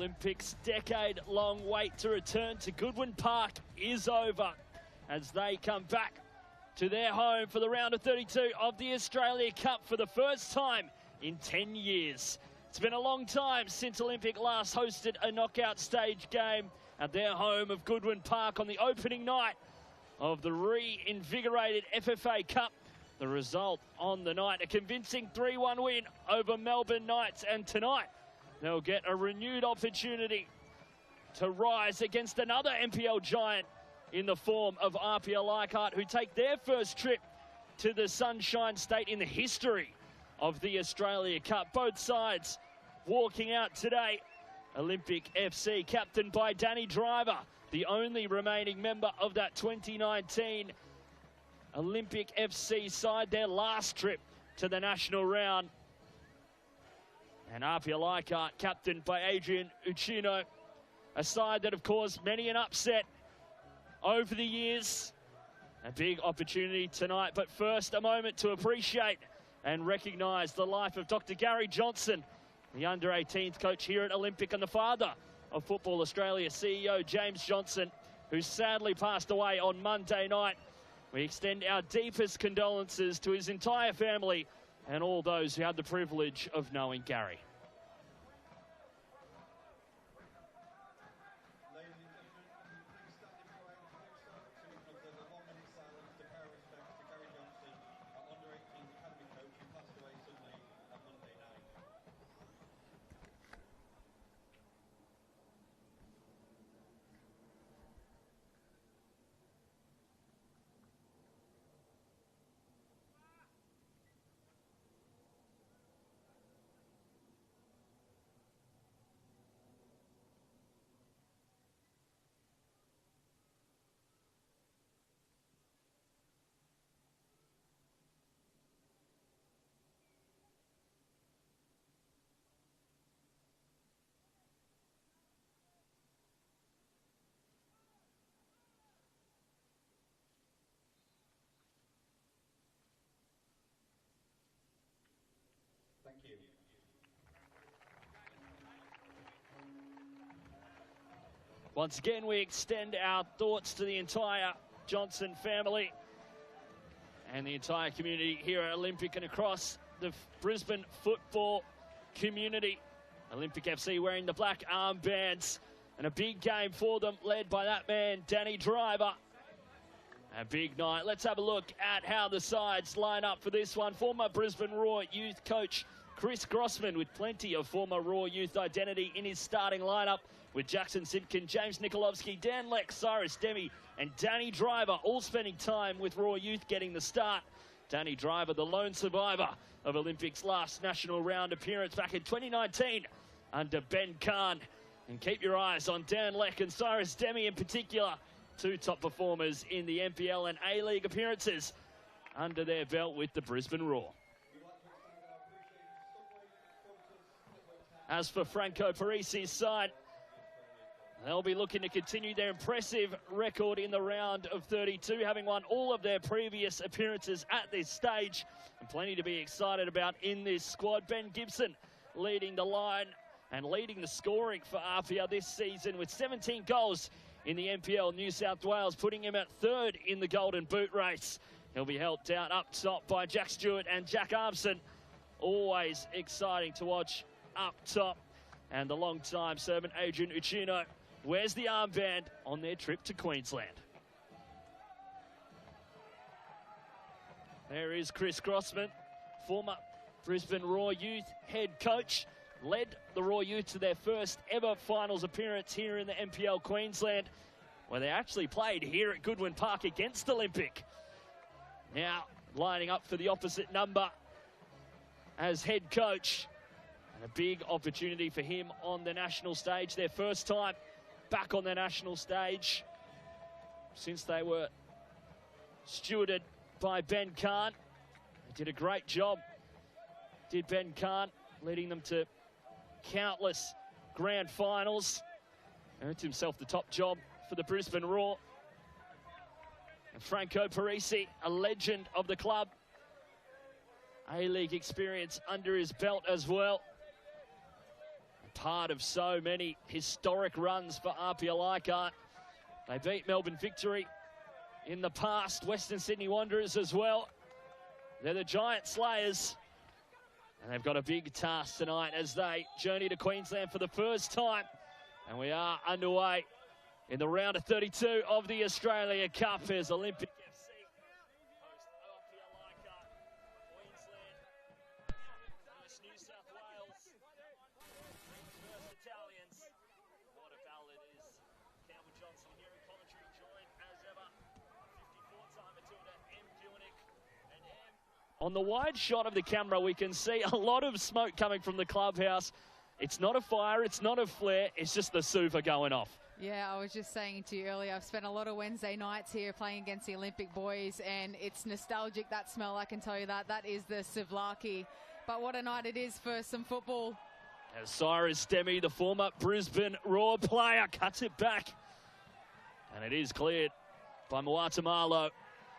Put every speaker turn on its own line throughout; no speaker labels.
Olympics' decade-long wait to return to Goodwin Park is over as they come back to their home for the round of 32 of the Australia Cup for the first time in 10 years. It's been a long time since Olympic last hosted a knockout stage game at their home of Goodwin Park on the opening night of the reinvigorated FFA Cup. The result on the night, a convincing 3-1 win over Melbourne Knights, and tonight they'll get a renewed opportunity to rise against another NPL giant in the form of APIA Leichhardt, who take their first trip to the Sunshine State in the history of the Australia Cup. Both sides walking out today. Olympic FC, captained by Danny Driver, the only remaining member of that 2019 Olympic FC side, their last trip to the national round. And APIA Leichhardt, captained by Adrian Uchino, a side that have caused many an upset over the years. A big opportunity tonight, but first a moment to appreciate and recognise the life of Dr. Gary Johnson, the under-18s coach here at Olympic and the father of Football Australia CEO James Johnson, who sadly passed away on Monday night. We extend our deepest condolences to his entire family and all those who had the privilege of knowing Gary.
Thank you.
Once again, we extend our thoughts to the entire Johnson family and the entire community here at Olympic and across the Brisbane football community. Olympic FC wearing the black armbands, and a big game for them, led by that man, Danny Driver. A big night. Let's have a look at how the sides line up for this one. Former Brisbane Roar youth coach Chris Grossman, with plenty of former Roar youth identity in his starting lineup, with Jackson Simpkin, James Nikolovsky, Dan Leck, Cyrus Demi, and Danny Driver all spending time with Roar youth getting the start. Danny Driver, the lone survivor of Olympics' last national round appearance back in 2019 under Ben Kahn. And keep your eyes on Dan Leck and Cyrus Demi in particular, two top performers in the NPL and A-League appearances under their belt with the Brisbane Roar. As for Franco Parisi's side, they'll be looking to continue their impressive record in the round of 32, having won all of their previous appearances at this stage, and plenty to be excited about in this squad. Ben Gibson leading the line and leading the scoring for APIA this season with 17 goals in the NPL New South Wales, putting him at third in the Golden Boot race. He'll be helped out up top by Jack Stewart and Jack Armson. Always exciting to watch up top. And the long-time servant Adrian Uchino wears the armband on their trip to Queensland. There is Chris Grossman, former Brisbane Roar youth head coach, led the Roar youth to their first ever finals appearance here in the NPL Queensland, where they actually played here at Goodwin Park against Olympic. Now lining up for the opposite number as head coach, and a big opportunity for him on the national stage. Their first time back on the national stage since they were stewarded by Ben Kahn. They did a great job, did Ben Kahn, leading them to countless grand finals. Earned himself the top job for the Brisbane Roar. And Franco Parisi, a legend of the club. A-League experience under his belt as well. part of so many historic runs for APIA Leichhardt. They beat Melbourne Victory in the past, Western Sydney Wanderers as well. They're the Giant Slayers. And they've got a big task tonight as they journey to Queensland for the first time. And we are underway in the round of 32 of the Australia Cup as Olympic FC host APIA Leichhardt, Queensland, first New South Wales, first Italians. What a battle it is. Campbell Johnson here in commentary, joined as ever, 54-time Matilda, M. Gilnick and M. On the wide shot of the camera, we can see a lot of smoke coming from the clubhouse. It's not a fire, it's not a flare, it's just the Suva going off.
Yeah, I was just saying to you earlier, I've spent a lot of Wednesday nights here playing against the Olympic boys, and it's nostalgic, that smell, I can tell you that. That is the souvlaki. But what a night it is for some football.
As Cyrus Demi, the former Brisbane Roar player, cuts it back. And it is cleared by Moata Marlow.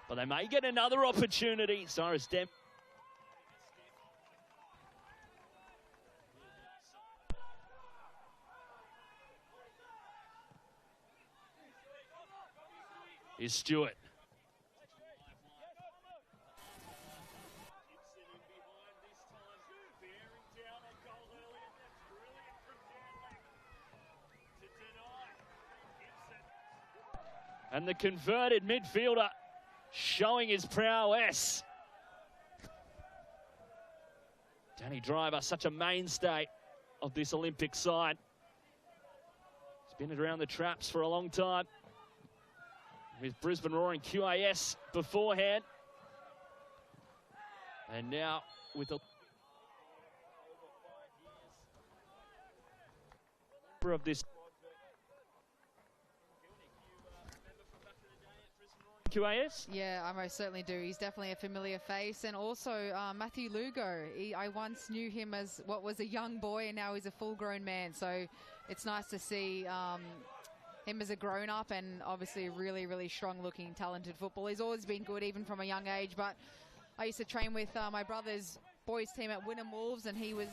But they may get another opportunity. Cyrus Demi. Is Stewart. And the converted midfielder showing his prowess. Danny Driver, such a mainstay of this Olympic side. He's been around the traps for a long time. With Brisbane Roar and QAS beforehand. And now with a number of this QAS?
Yeah, I most certainly do. He's definitely a familiar face. And also Matthew Lugo. I once knew him as what was a young boy, and now he's a full-grown man. So it's nice to see him as a grown-up, and obviously a really, really strong-looking, talented footballer. He's always been good, even from a young age. But I used to train with my brother's boys team at Wynnum Wolves, and he was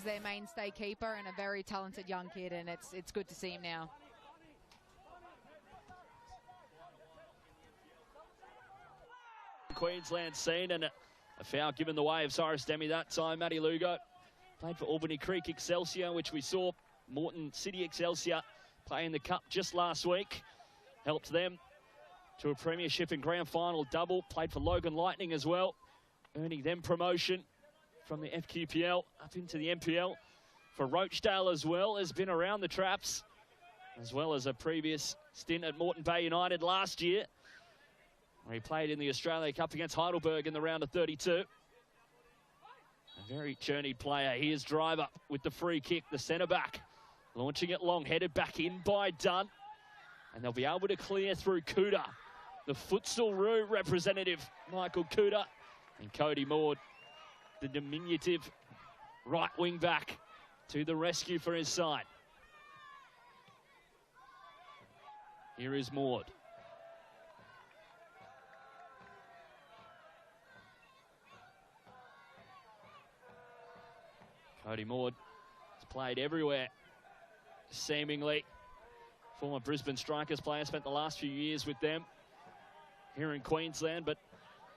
their mainstay keeper and a very talented young kid, and it's good to see him now.
Queensland scene, and a foul given the way of Cyrus Demi that time. Matty Lugo played for Albany Creek Excelsior, which we saw Moreton City Excelsior play in the Cup just last week. Helped them to a premiership and grand final double. Played for Logan Lightning as well, earning them promotion from the FQPL up into the NPL. For Rochdale as well, has been around the traps, as well as a previous stint at Moreton Bay United last year, where he played in the Australia Cup against Heidelberg in the round of 32. A very journeyed player. Here's Driver with the free kick, the centre back. Launching it long, headed back in by Dunn. And they'll be able to clear through Kuda. The Futsal representative, Michael Kuda. And Cody Maud, the diminutive right wing back, to the rescue for his side. Here is Maud. Cody Maud has played everywhere, seemingly. Former Brisbane Strikers player, spent the last few years with them here in Queensland, but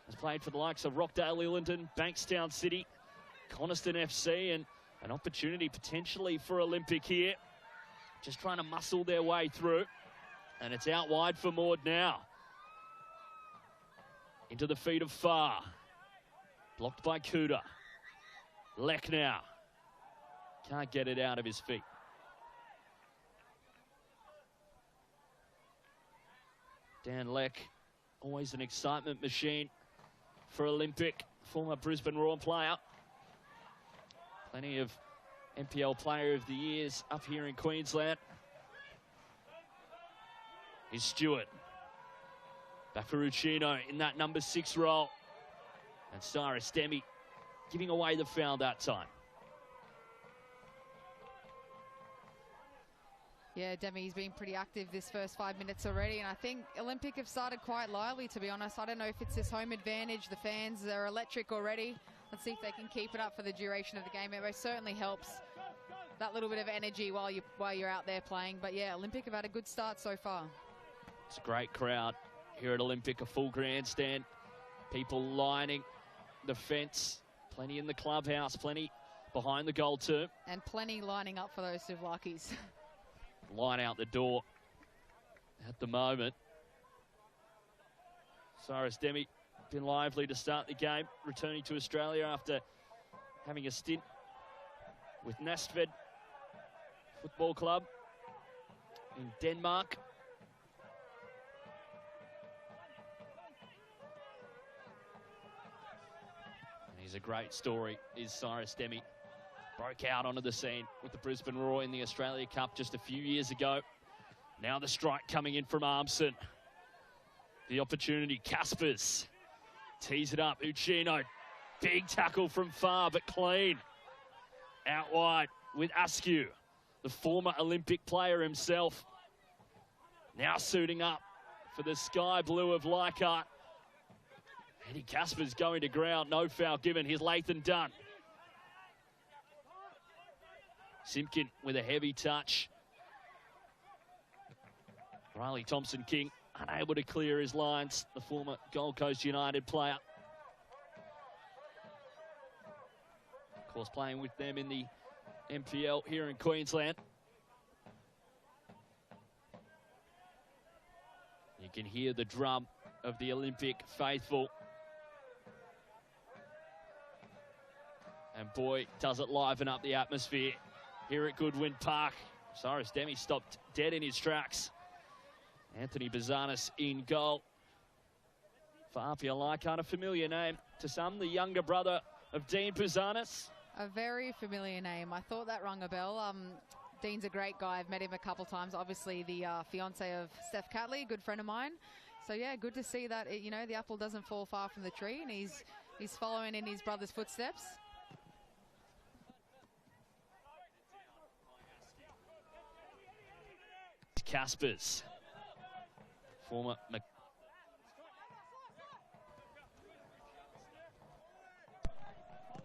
has played for the likes of Rockdale, Illington, Bankstown City, Coniston FC, and an opportunity potentially for Olympic here. Just trying to muscle their way through, and it's out wide for Maud now. Into the feet of Farr. Blocked by Kuda. Leck now. Can't get it out of his feet. Dan Leck, always an excitement machine for Olympic, former Brisbane Roar player. Plenty of NPL Player of the Years up here in Queensland. Here's Stewart. Back for Uccino in that number 6 role. And Cyrus Demi giving away the foul that time.
Yeah, Demi's been pretty active this first 5 minutes already, and I think Olympic have started quite lively, to be honest. I don't know if it's this home advantage. The fans are electric already. Let's see if they can keep it up for the duration of the game. It most certainly helps that little bit of energy while you're out there playing. But yeah, Olympic have had a good start so far.
It's a great crowd here at Olympic, a full grandstand. People lining the fence, plenty in the clubhouse, plenty behind the goal too.
And plenty lining up for those Souvlakis.
Line out the door at the moment. Cyrus Demi been lively to start the game, returning to Australia after having a stint with Næstved Football Club in Denmark. And he's a great story, is Cyrus Demi. Broke out onto the scene with the Brisbane Roar in the Australia Cup just a few years ago. Now the strike coming in from Armson. The opportunity, Caspers. Tees it up, Uccino. Big tackle from far, but clean. Out wide with Askew, the former Olympic player himself. Now suiting up for the sky blue of Leichhardt. Eddie Caspers going to ground, no foul given. Here's Lathan Dunn. Simpkin with a heavy touch. Riley Thompson-King unable to clear his lines, the former Gold Coast United player. Of course, playing with them in the MPL here in Queensland. You can hear the drum of the Olympic faithful. And boy, does it liven up the atmosphere here at Goodwin Park. Cyrus Demi stopped dead in his tracks. Anthony Bazanis in goal for APIA Leichhardt, a familiar name to some, the younger brother of Dean Bazanis.
A very familiar name. I thought that rung a bell. Dean's a great guy. I've met him a couple times. Obviously, the fiance of Steph Catley, a good friend of mine. So yeah, good to see that the apple doesn't fall far from the tree, and he's following in his brother's footsteps.
Caspers, former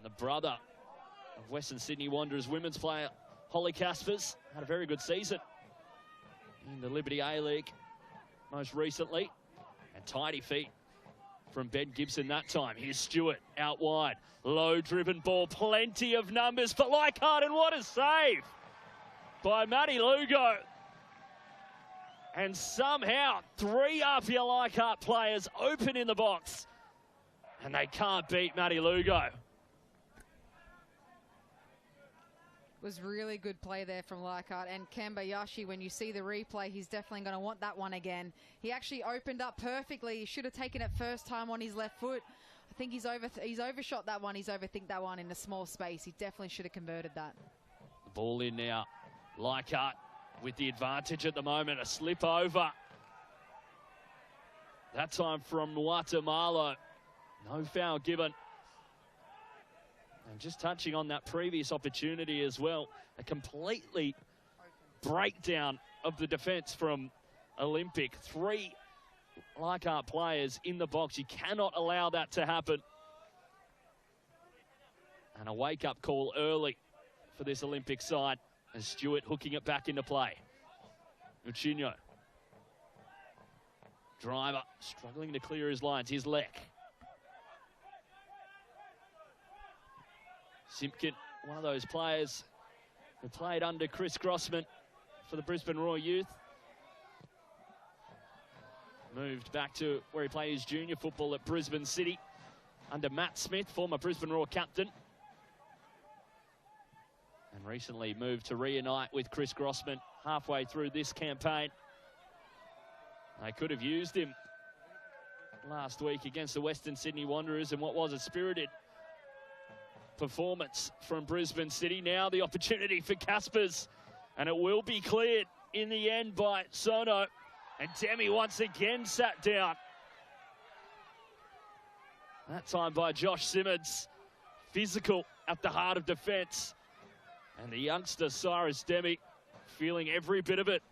the brother of Western Sydney Wanderers women's player Holly Caspers, had a very good season in the Liberty A-League most recently, and tidy feet from Ben Gibson that time. Here's Stewart out wide, low driven ball, plenty of numbers for Leichhardt, and what a save by Matty Lugo. And somehow, 3 APIA Leichhardt players open in the box. And they can't beat Matty Lugo.
Was really good play there from Leichhardt. And Kambayashi, when you see the replay, he's definitely going to want that one again. He actually opened up perfectly. He should have taken it first time on his left foot. I think he's overshot that one. He's overthinked that one in a small space. He definitely should have converted that.
The ball in now. Leichhardt with the advantage at the moment, a slip over. That time from Guatemala. No foul given. And just touching on that previous opportunity as well, a completely breakdown of the defense from Olympic. 3 Leichhardt players in the box. You cannot allow that to happen. And a wake-up call early for this Olympic side. And Stewart hooking it back into play. Uccino. Driver struggling to clear his lines. Here's Leck. Simpkin, one of those players who played under Chris Grossman for the Brisbane Roar Youth. Moved back to where he plays junior football at Brisbane City under Matt Smith, former Brisbane Roar captain. And recently moved to reunite with Chris Grossman halfway through this campaign. They could have used him last week against the Western Sydney Wanderers in what was a spirited performance from Brisbane City. Now the opportunity for Caspers, and it will be cleared in the end by Sono. And Demi once again sat down. That time by Josh Simmons. Physical at the heart of defence. And the youngster, Cyrus Demi, feeling every bit of it.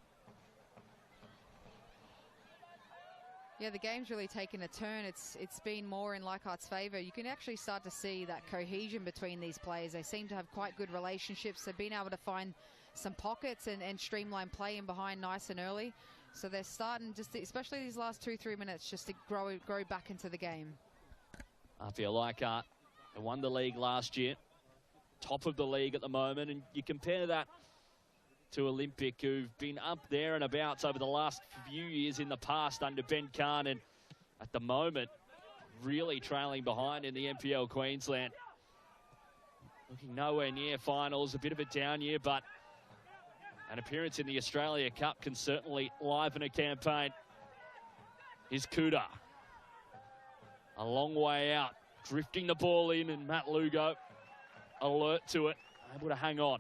Yeah, the game's really taken a turn. It's been more in Leichhardt's favour. You can actually start to see that cohesion between these players. They seem to have quite good relationships. They've been able to find some pockets and streamline play in behind nice and early. So they're starting, just especially these last 2-3 minutes, just to grow back into the game.
APIA Leichhardt, they won the league last year, top of the league at the moment, and you compare that to Olympic, who've been up there and abouts over the last few years in the past under Ben Khan, and at the moment really trailing behind in the NPL Queensland. Looking nowhere near finals, a bit of a down year, but an appearance in the Australia Cup can certainly liven a campaign. Here's Kuda. A long way out, drifting the ball in, and Matt Lugo, alert to it, able to hang on.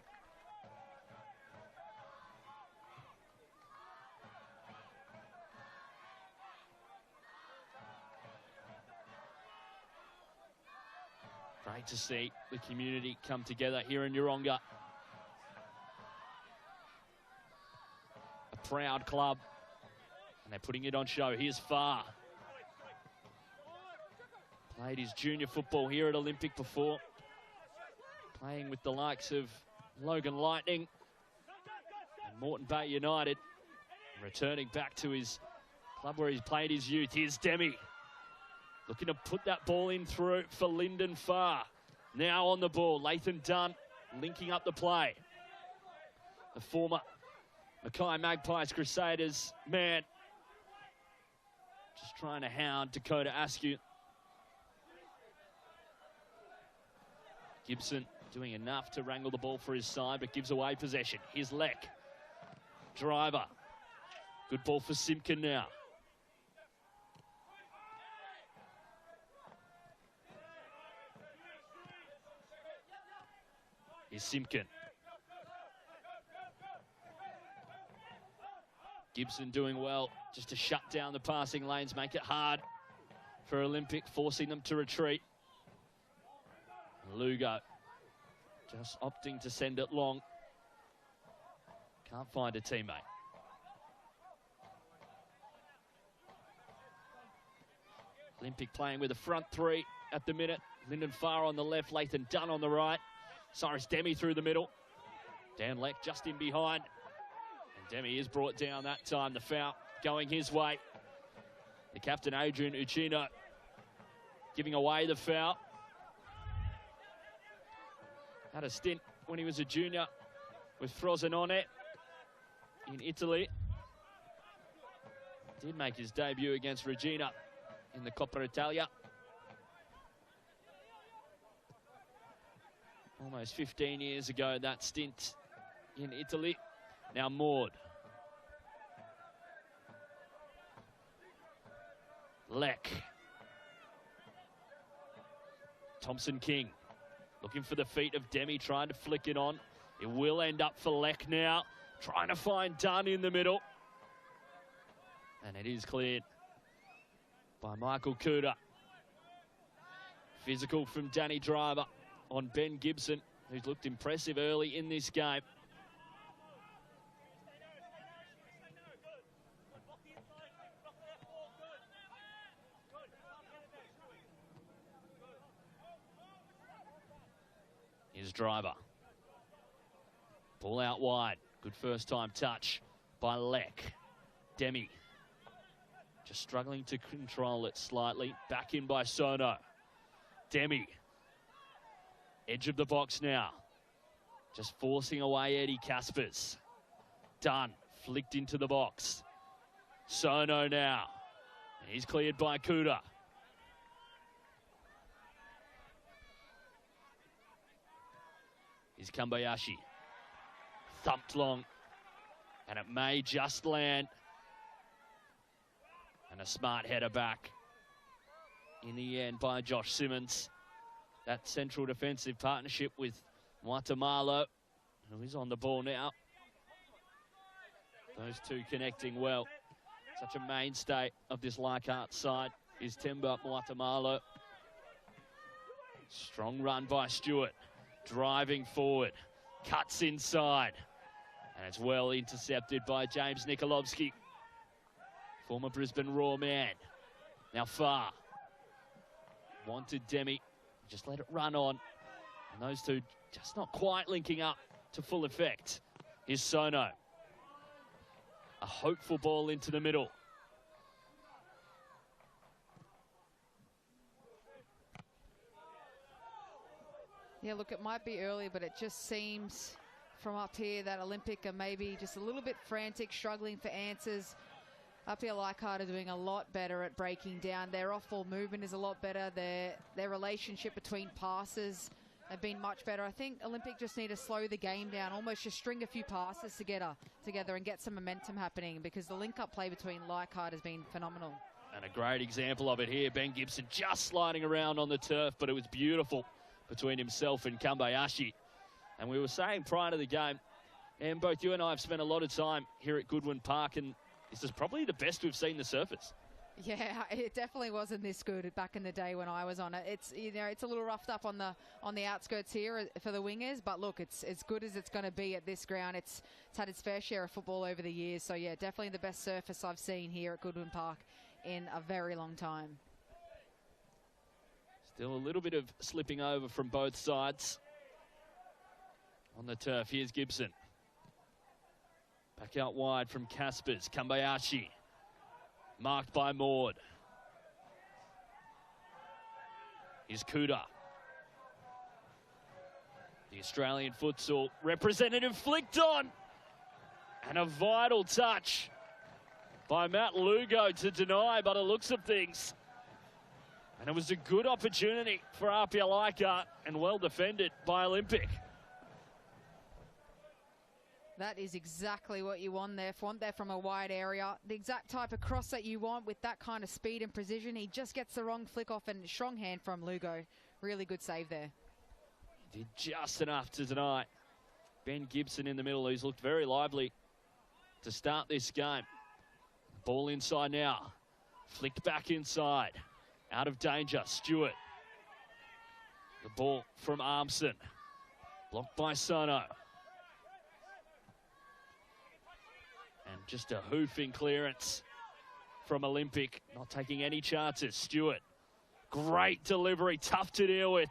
Great to see the community come together here in Yeronga. A proud club, and they're putting it on show. Here's Farr. Played his junior football here at Olympic before, playing with the likes of Logan Lightning and Moreton Bay United, returning back to his club where he's played his youth. Here's Demi, looking to put that ball in through for Lyndon Farr. Now on the ball, Lathan Dunn linking up the play. The former Mackay Magpies Crusaders man, just trying to hound Dakota Askew. Gibson doing enough to wrangle the ball for his side, but gives away possession. Here's Leck. Driver. Good ball for Simpkin now. Here's Simpkin. Gibson doing well just to shut down the passing lanes, make it hard for Olympic, forcing them to retreat. Lugo just opting to send it long. Can't find a teammate. Olympic playing with a front three at the minute. Lyndon Farr on the left, Lathan Dunn on the right. Cyrus Demi through the middle. Dan Leck just in behind. And Demi is brought down that time. The foul going his way. The captain, Adrian Uchino, giving away the foul. Had a stint when he was a junior with Frosinone in Italy. Did make his debut against Regina in the Coppa Italia. Almost 15 years ago, that stint in Italy. Now Maud. Leck. Thompson King. Looking for the feet of Demi, trying to flick it on. It will end up for Leck now. Trying to find Dunn in the middle. And it is cleared by Michael Kuda. Physical from Danny Driver on Ben Gibson, who's looked impressive early in this game. Here's Driver. Ball out wide. Good first time touch by Leck. Demi just struggling to control it slightly. Back in by Sono. Demi. Edge of the box now. Just forcing away Eddie Caspers. Dunn flicked into the box. Sono now. And he's cleared by Kuda. Here's Kambayashi. Thumped long. And it may just land. And a smart header back in the end by Josh Simmons. That central defensive partnership with Guatemala, who is on the ball now. Those two connecting well. Such a mainstay of this Leichhardt side is Temba Guatemala. Strong run by Stewart. Driving forward. Cuts inside. And it's well intercepted by James Nikolovsky. Former Brisbane Raw man. Now Far. Wanted Demi. Just let it run on. And those two just not quite linking up to full effect. Here's Sono. A hopeful ball into the middle.
Yeah, look, it might be early, but it just seems from up here that Olympic are maybe just a little bit frantic, struggling for answers. Up here, Leichhardt are doing a lot better at breaking down. Their off-ball movement is a lot better. Their relationship between passes have been much better. I think Olympic just need to slow the game down, almost just string a few passes together and get some momentum happening, because the link-up play between Leichhardt has been phenomenal.
And a great example of it here. Ben Gibson just sliding around on the turf, but it was beautiful between himself and Kambayashi. And we were saying prior to the game, and both you and I have spent a lot of time here at Goodwin Park, and this is probably the best we've seen the surface.
Yeah, it definitely wasn't this good back in the day when I was on it. It's, you know, it's a little roughed up on the outskirts here for the wingers, but look, it's as good as it's going to be at this ground. It's had its fair share of football over the years, so yeah, definitely the best surface I've seen here at Goodwin Park in a very long time.
Still a little bit of slipping over from both sides on the turf. Here's Gibson. Back out wide from Kaspers. Kambayashi. Marked by Maud. Here's Kuda. The Australian futsal representative flicked on. And a vital touch by Matt Lugo to deny by the looks of things. And it was a good opportunity for APIA Leichhardt and well defended by Olympic.
That is exactly what you want there from a wide area. The exact type of cross that you want with that kind of speed and precision. He just gets the wrong flick off, and strong hand from Lugo. Really good save there.
He did just enough to deny. Ben Gibson in the middle, who's looked very lively to start this game. Ball inside now. Flicked back inside. Out of danger, Stewart. The ball from Armson. Blocked by Sono. And just a hoofing clearance from Olympic. Not taking any chances. Stewart. Great delivery, tough to deal with.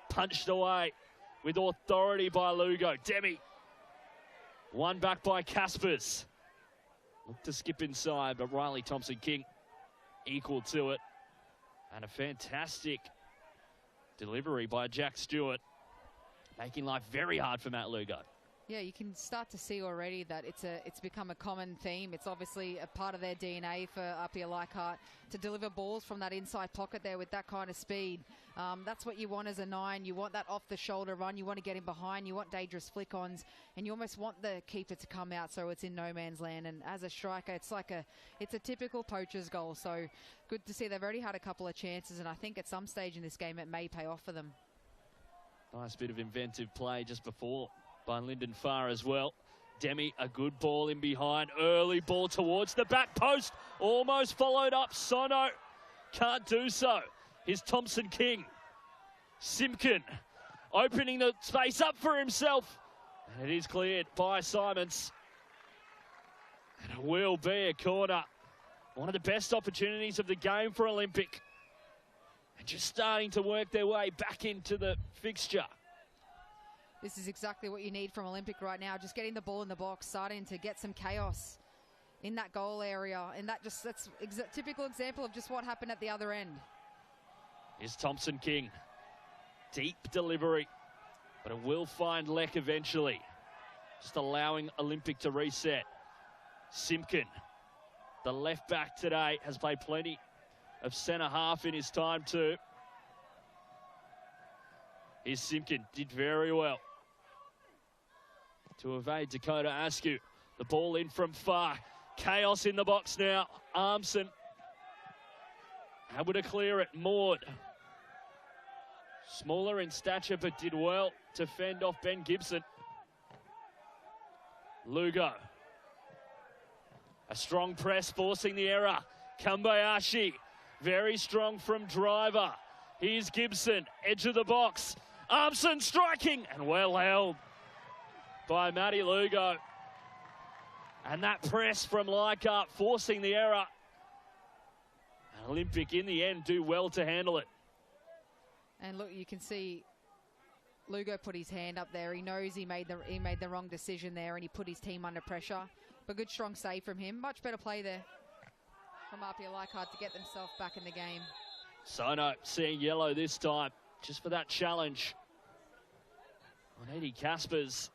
Punched away with authority by Lugo. Demi. One back by Kaspers. Looked to skip inside, but Riley Thompson-King equal to it. And a fantastic delivery by Jack Stewart, making life very hard for Matt Lugo.
Yeah, you can start to see already that it's become a common theme. It's obviously a part of their DNA for APIA Leichhardt to deliver balls from that inside pocket there with that kind of speed. That's what you want as a 9. You want that off-the-shoulder run. You want to get in behind. You want dangerous flick-ons. And you almost want the keeper to come out so it's in no man's land. And as a striker, it's a typical poacher's goal. So good to see they've already had a couple of chances. And I think at some stage in this game, it may pay off for them.
Nice bit of inventive play just before by Lyndon Farr as well. Demi, a good ball in behind. Early ball towards the back post. Almost followed up. Sono can't do so. Here's Thompson-King. Simpkin opening the space up for himself. And it is cleared by Simons. And it will be a corner. One of the best opportunities of the game for Olympic. And just starting to work their way back into the fixture.
This is exactly what you need from Olympic right now. Just getting the ball in the box, starting to get some chaos in that goal area. And that's a typical example of just what happened at the other end.
Here's Thompson-King. Deep delivery, but it will find Leck eventually. Just allowing Olympic to reset. Simpkin, the left back today, has played plenty of centre half in his time too. Here's Simpkin, did very well to evade Dakota Askew. The ball in from far. Chaos in the box now. Armson able to clear it. Maud. Smaller in stature, but did well to fend off Ben Gibson. Lugo. A strong press forcing the error. Kambayashi. Very strong from driver. Here's Gibson. Edge of the box. Armson striking. And well held by Matty Lugo. And that press from Leichhardt forcing the error. Olympic, in the end, do well to handle it.
And look, you can see Lugo put his hand up there. He knows he made the wrong decision there, and he put his team under pressure. But good, strong save from him. Much better play there from APIA Leichhardt to get themselves back in the game.
Sono seeing yellow this time, just for that challenge on Eddie Kaspers.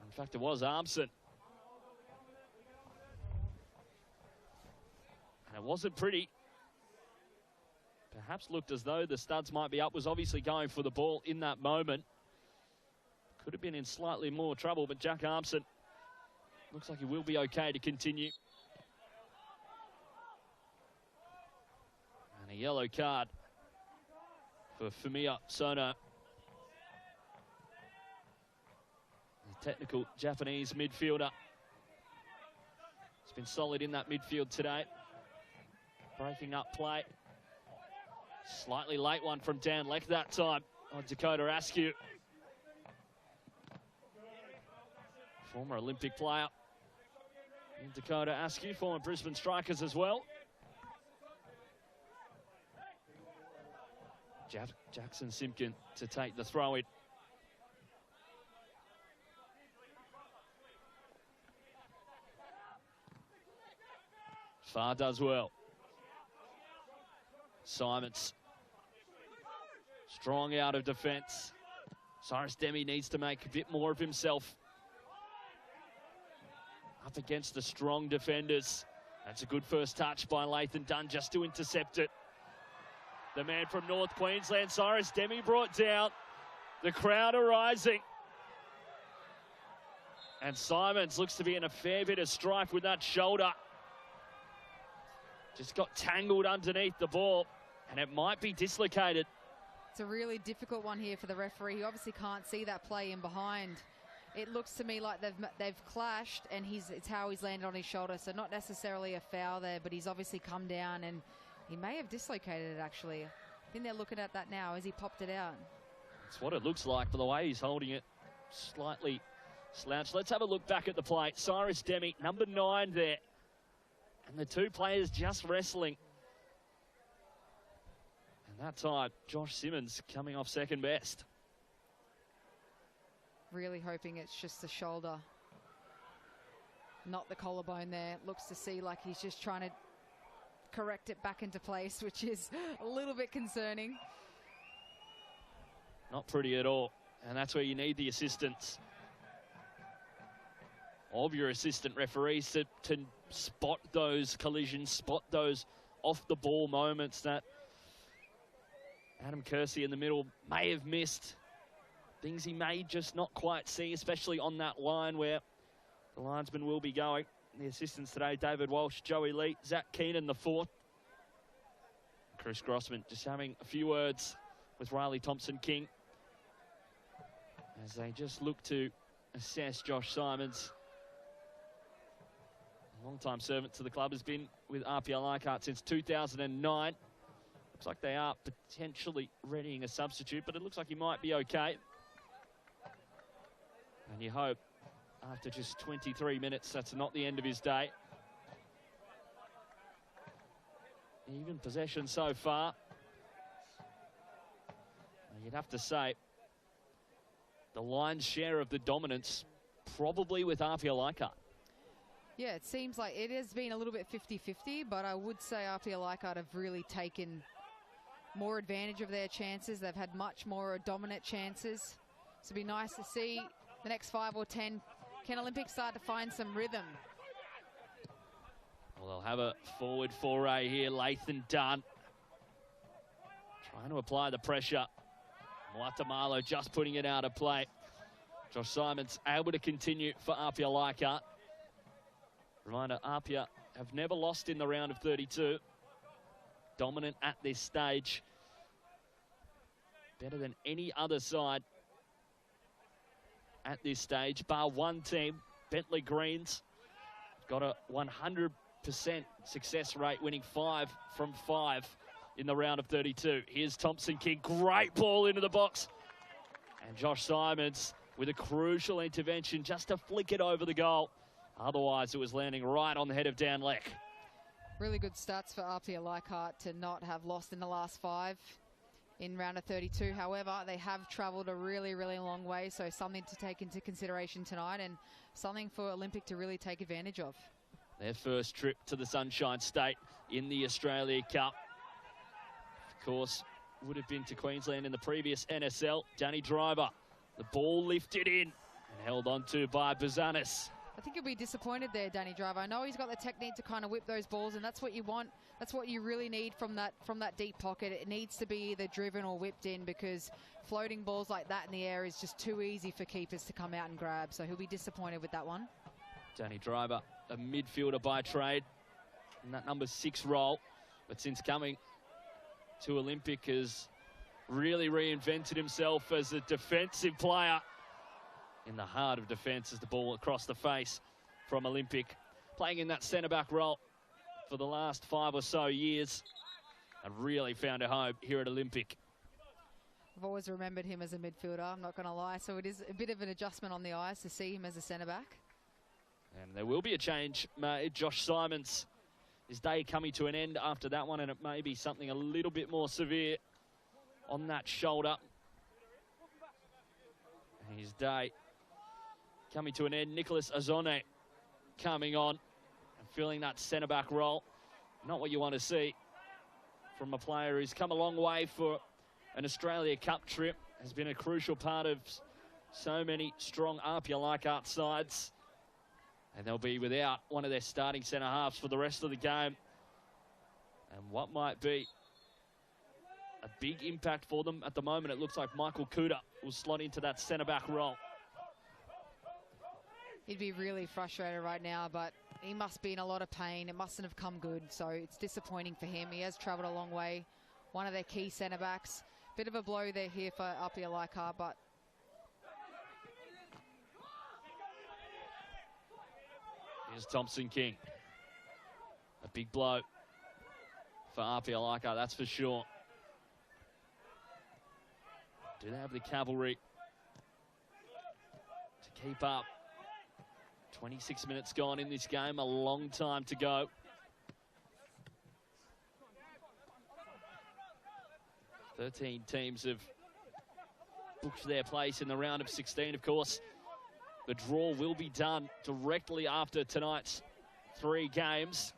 In fact, it was Armson. And it wasn't pretty. Perhaps looked as though the studs might be up. Was obviously going for the ball in that moment. Could have been in slightly more trouble, but Jack Armson looks like he will be okay to continue. And a yellow card for Fumiya Sono. The technical Japanese midfielder. He's been solid in that midfield today. Breaking up play. Slightly late one from Dan Leck that time on Dakota Askew. Former Olympic player in Dakota Askew, former Brisbane Strikers as well. Jackson Simpkin to take the throw-in. Farr does well. Simons. Strong out of defence. Cyrus Demi needs to make a bit more of himself. Up against the strong defenders. That's a good first touch by Lathan Dunn just to intercept it. The man from North Queensland, Cyrus Demi, brought down. The crowd are rising. And Simons looks to be in a fair bit of strife with that shoulder. Just got tangled underneath the ball, and it might be dislocated.
It's a really difficult one here for the referee. He obviously can't see that play in behind. It looks to me like they've clashed, and it's how he's landed on his shoulder. So not necessarily a foul there, but he's obviously come down, and he may have dislocated it, actually. I think they're looking at that now as he popped it out.
That's what it looks like, but the way he's holding it, slightly slouched. Let's have a look back at the play. Cyrus Demi, number 9 there. And the two players just wrestling. And that time, Josh Simmons coming off second best.
Really hoping it's just the shoulder, not the collarbone there. Looks to see like he's just trying to correct it back into place, which is a little bit concerning.
Not pretty at all. And that's where you need the assistance of your assistant referees to spot those collisions, spot those off-the-ball moments that Adam Kersey in the middle may have missed. Things he may just not quite see, especially on that line where the linesman will be going. The assistants today, David Walsh, Joey Lee, Zach Keenan, the 4th. Chris Grossman just having a few words with Riley Thompson-King as they just look to assess Josh Simons. A long-time servant to the club, has been with APIA Leichhardt since 2009. Looks like they are potentially readying a substitute, but it looks like he might be okay. And you hope, after just 23 minutes, that's not the end of his day. Even possession so far. You'd have to say, the lion's share of the dominance, probably with APIA Leichhardt.
Yeah, it seems like it has been a little bit 50-50, but I would say APIA Leichhardt have really taken more advantage of their chances. They've had much more dominant chances. So it'd be nice to see the next 5 or 10. Can Olympics start to find some rhythm?
Well, they'll have a forward foray here. Lathan Dunn trying to apply the pressure. Muatamalo just putting it out of play. Josh Simons able to continue for APIA Leichhardt. Reminder, APIA have never lost in the round of 32. Dominant at this stage. Better than any other side at this stage, bar one team, Bentley Greens. Got a 100% success rate, winning 5 from 5 in the round of 32. Here's Thompson-King, great ball into the box. And Josh Simons with a crucial intervention just to flick it over the goal. Otherwise, it was landing right on the head of Dan Leck.
Really good stats for APIA Leichhardt to not have lost in the last 5 in round of 32. However, they have travelled a really, really long way, so something to take into consideration tonight and something for Olympic to really take advantage of.
Their first trip to the Sunshine State in the Australia Cup. Of course, would have been to Queensland in the previous NSL. Danny Driver, the ball lifted in and held onto by Bazanis.
I think he'll be disappointed there, Danny Driver. I know he's got the technique to kind of whip those balls, and that's what you want. That's what you really need from that deep pocket. It needs to be either driven or whipped in, because floating balls like that in the air is just too easy for keepers to come out and grab. So he'll be disappointed with that one.
Danny Driver, a midfielder by trade, in that number 6 role, but since coming to Olympic has really reinvented himself as a defensive player. In the heart of defence as the ball across the face from Olympic. Playing in that centre-back role for the last 5 or so years. And really found a home here at Olympic.
I've always remembered him as a midfielder, I'm not going to lie. So it is a bit of an adjustment on the eyes to see him as a centre-back.
And there will be a change made. Josh Simons, his day coming to an end after that one, and it may be something a little bit more severe on that shoulder. And his day coming to an end. Nicholas Azone coming on and filling that centre-back role. Not what you want to see from a player who's come a long way for an Australia Cup trip. Has been a crucial part of so many strong APIA Leichhardt sides. And they'll be without one of their starting centre-halves for the rest of the game. And what might be a big impact for them at the moment, it looks like Michael Kuda will slot into that centre-back role.
He'd be really frustrated right now, but he must be in a lot of pain. It mustn't have come good, so it's disappointing for him. He has travelled a long way. One of their key centre-backs. Bit of a blow there here for APIA Leichhardt, but
here's Thompson King. A big blow for APIA Leichhardt, that's for sure. Do they have the cavalry to keep up? 26 minutes gone in this game, a long time to go. Thirteen teams have booked their place in the round of 16, of course. The draw will be done directly after tonight's 3 games.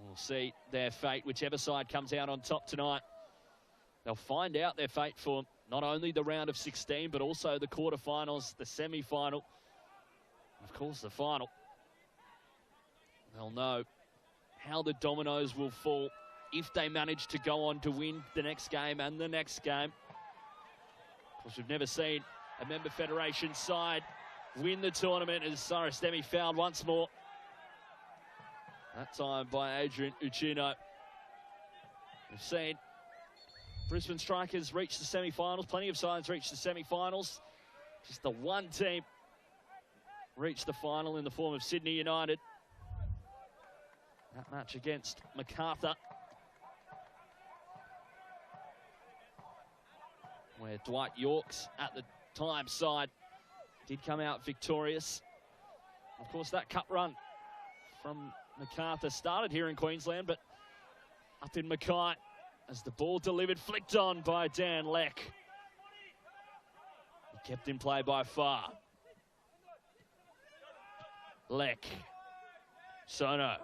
We'll see their fate, whichever side comes out on top tonight. They'll find out their fate for not only the round of 16, but also the quarterfinals, the semi-final, and of course the final. They'll know how the dominoes will fall if they manage to go on to win the next game and the next game. Of course, we've never seen a member federation side win the tournament, as Sarastemi fouled once more. That time by Adrian Uchino. We've seen Brisbane Strikers reach the semi-finals. Plenty of sides reach the semi-finals. Just the one team reached the final in the form of Sydney United. That match against MacArthur, where Dwight York's at the time side did come out victorious. Of course, that cup run from MacArthur started here in Queensland, but up in Mackay as the ball delivered, flicked on by Dan Leck. Kept in play by Farr. Leck. Sono.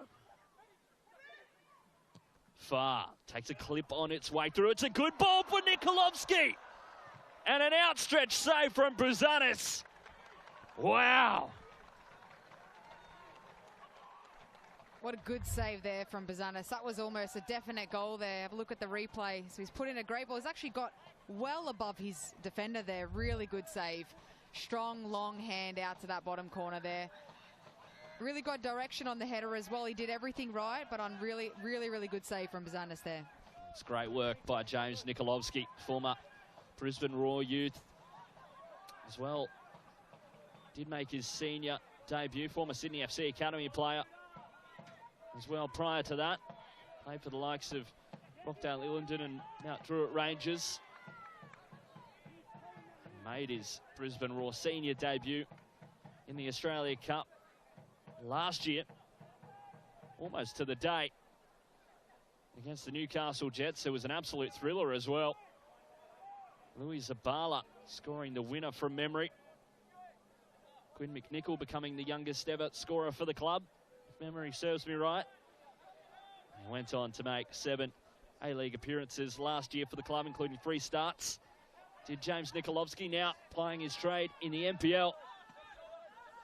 Farr takes a clip on its way through. It's a good ball for Nikolovsky. And an outstretched save from Bruzanis. Wow.
What a good save there from Bazanis. That was almost a definite goal there. Have a look at the replay. So he's put in a great ball. He's actually got well above his defender there. Really good save. Strong, long hand out to that bottom corner there. Really got direction on the header as well. He did everything right, but on really good save from Bazanis there.
It's great work by James Nikolovsky, former Brisbane Roar youth as well. Did make his senior debut, former Sydney FC Academy player as well prior to that. Played for the likes of Rockdale Illingdon and Mount Druitt Rangers. Made his Brisbane Roar senior debut in the Australia Cup last year. almost to the day against the Newcastle Jets. It was an absolute thriller as well. Louis Zabala scoring the winner from memory. Quinn McNichol becoming the youngest ever scorer for the club, if memory serves me right. He went on to make 7 A-League appearances last year for the club, including 3 starts. Did James Nikolovsky, now playing his trade in the NPL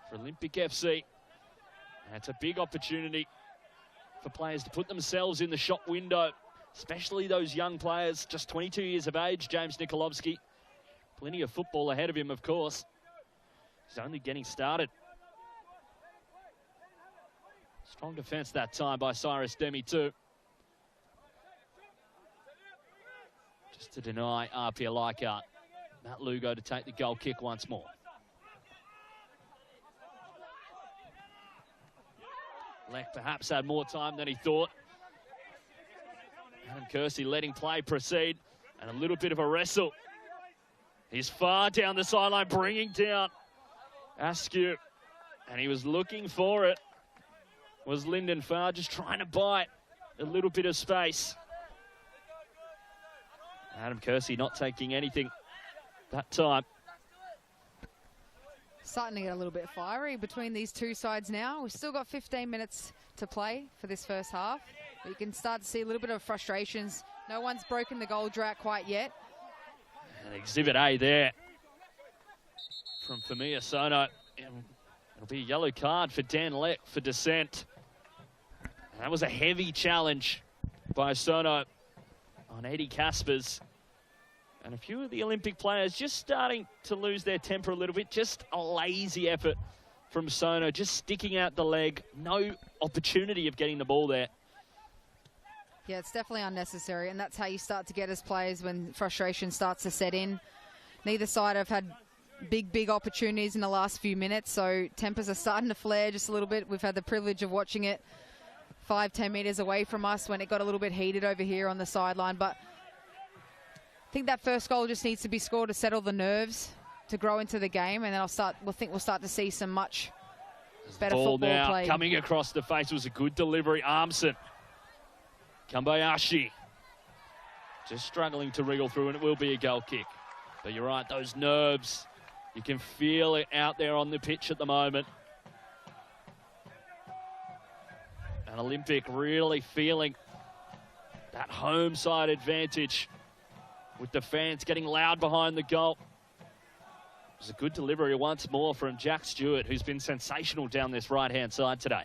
for Olympic FC. That's a big opportunity for players to put themselves in the shop window, especially those young players, just 22 years of age, James Nikolovsky. Plenty of football ahead of him, of course. He's only getting started. Strong defence that time by Cyrus Demi too. Just to deny APIA Leichhardt. Matt Lugo to take the goal kick once more. Leck perhaps had more time than he thought. Adam Kersey letting play proceed, and a little bit of a wrestle. He's far down the sideline, bringing down Askew, and he was looking for it. Was Lyndon Farr just trying to buy a little bit of space. Adam Kersey not taking anything that time.
Starting to get a little bit fiery between these two sides now. We've still got 15 minutes to play for this first half. But you can start to see a little bit of frustrations. No one's broken the goal drought quite yet.
And Exhibit A there from Famia Sono. It'll be a yellow card for Dan Leck for dissent. And that was a heavy challenge by Sono on Eddie Caspers. And a few of the Olympic players just starting to lose their temper a little bit. Just a lazy effort from Sono, just sticking out the leg. No opportunity of getting the ball there.
Yeah, it's definitely unnecessary, and that's how you start to get as players when frustration starts to set in. Neither side have had big opportunities in the last few minutes, so tempers are starting to flare just a little bit. We've had the privilege of watching it 5-10 metres away from us when it got a little bit heated over here on the sideline, but I think that first goal just needs to be scored to settle the nerves, to grow into the game, and then we'll start to see some much better
ball
football
now
play.
Coming across the face was a good delivery. Armson, Kambayashi, just struggling to wriggle through, and it will be a goal kick. But you're right, those nerves, you can feel it out there on the pitch at the moment. And Olympic really feeling that home side advantage, with the fans getting loud behind the goal. It was a good delivery once more from Jack Stewart, who's been sensational down this right-hand side today.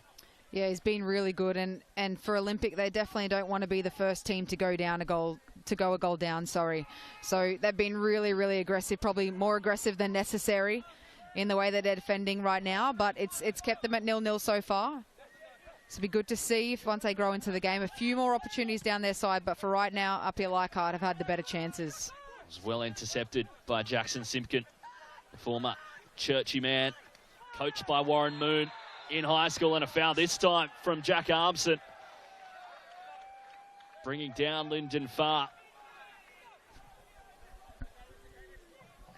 Yeah, he's been really good, and for Olympic, they definitely don't want to be the first team to go down a goal down. So they've been really aggressive, probably more aggressive than necessary in the way that they're defending right now. But it's kept them at 0-0 so far. So it'll be good to see if once they grow into the game, a few more opportunities down their side. But for right now, APIA Leichhardt have had the better chances.
It was well intercepted by Jackson Simpkin, the former Churchy man, coached by Warren Moon in high school, and a foul this time from Jack Armson, bringing down Lyndon Farr.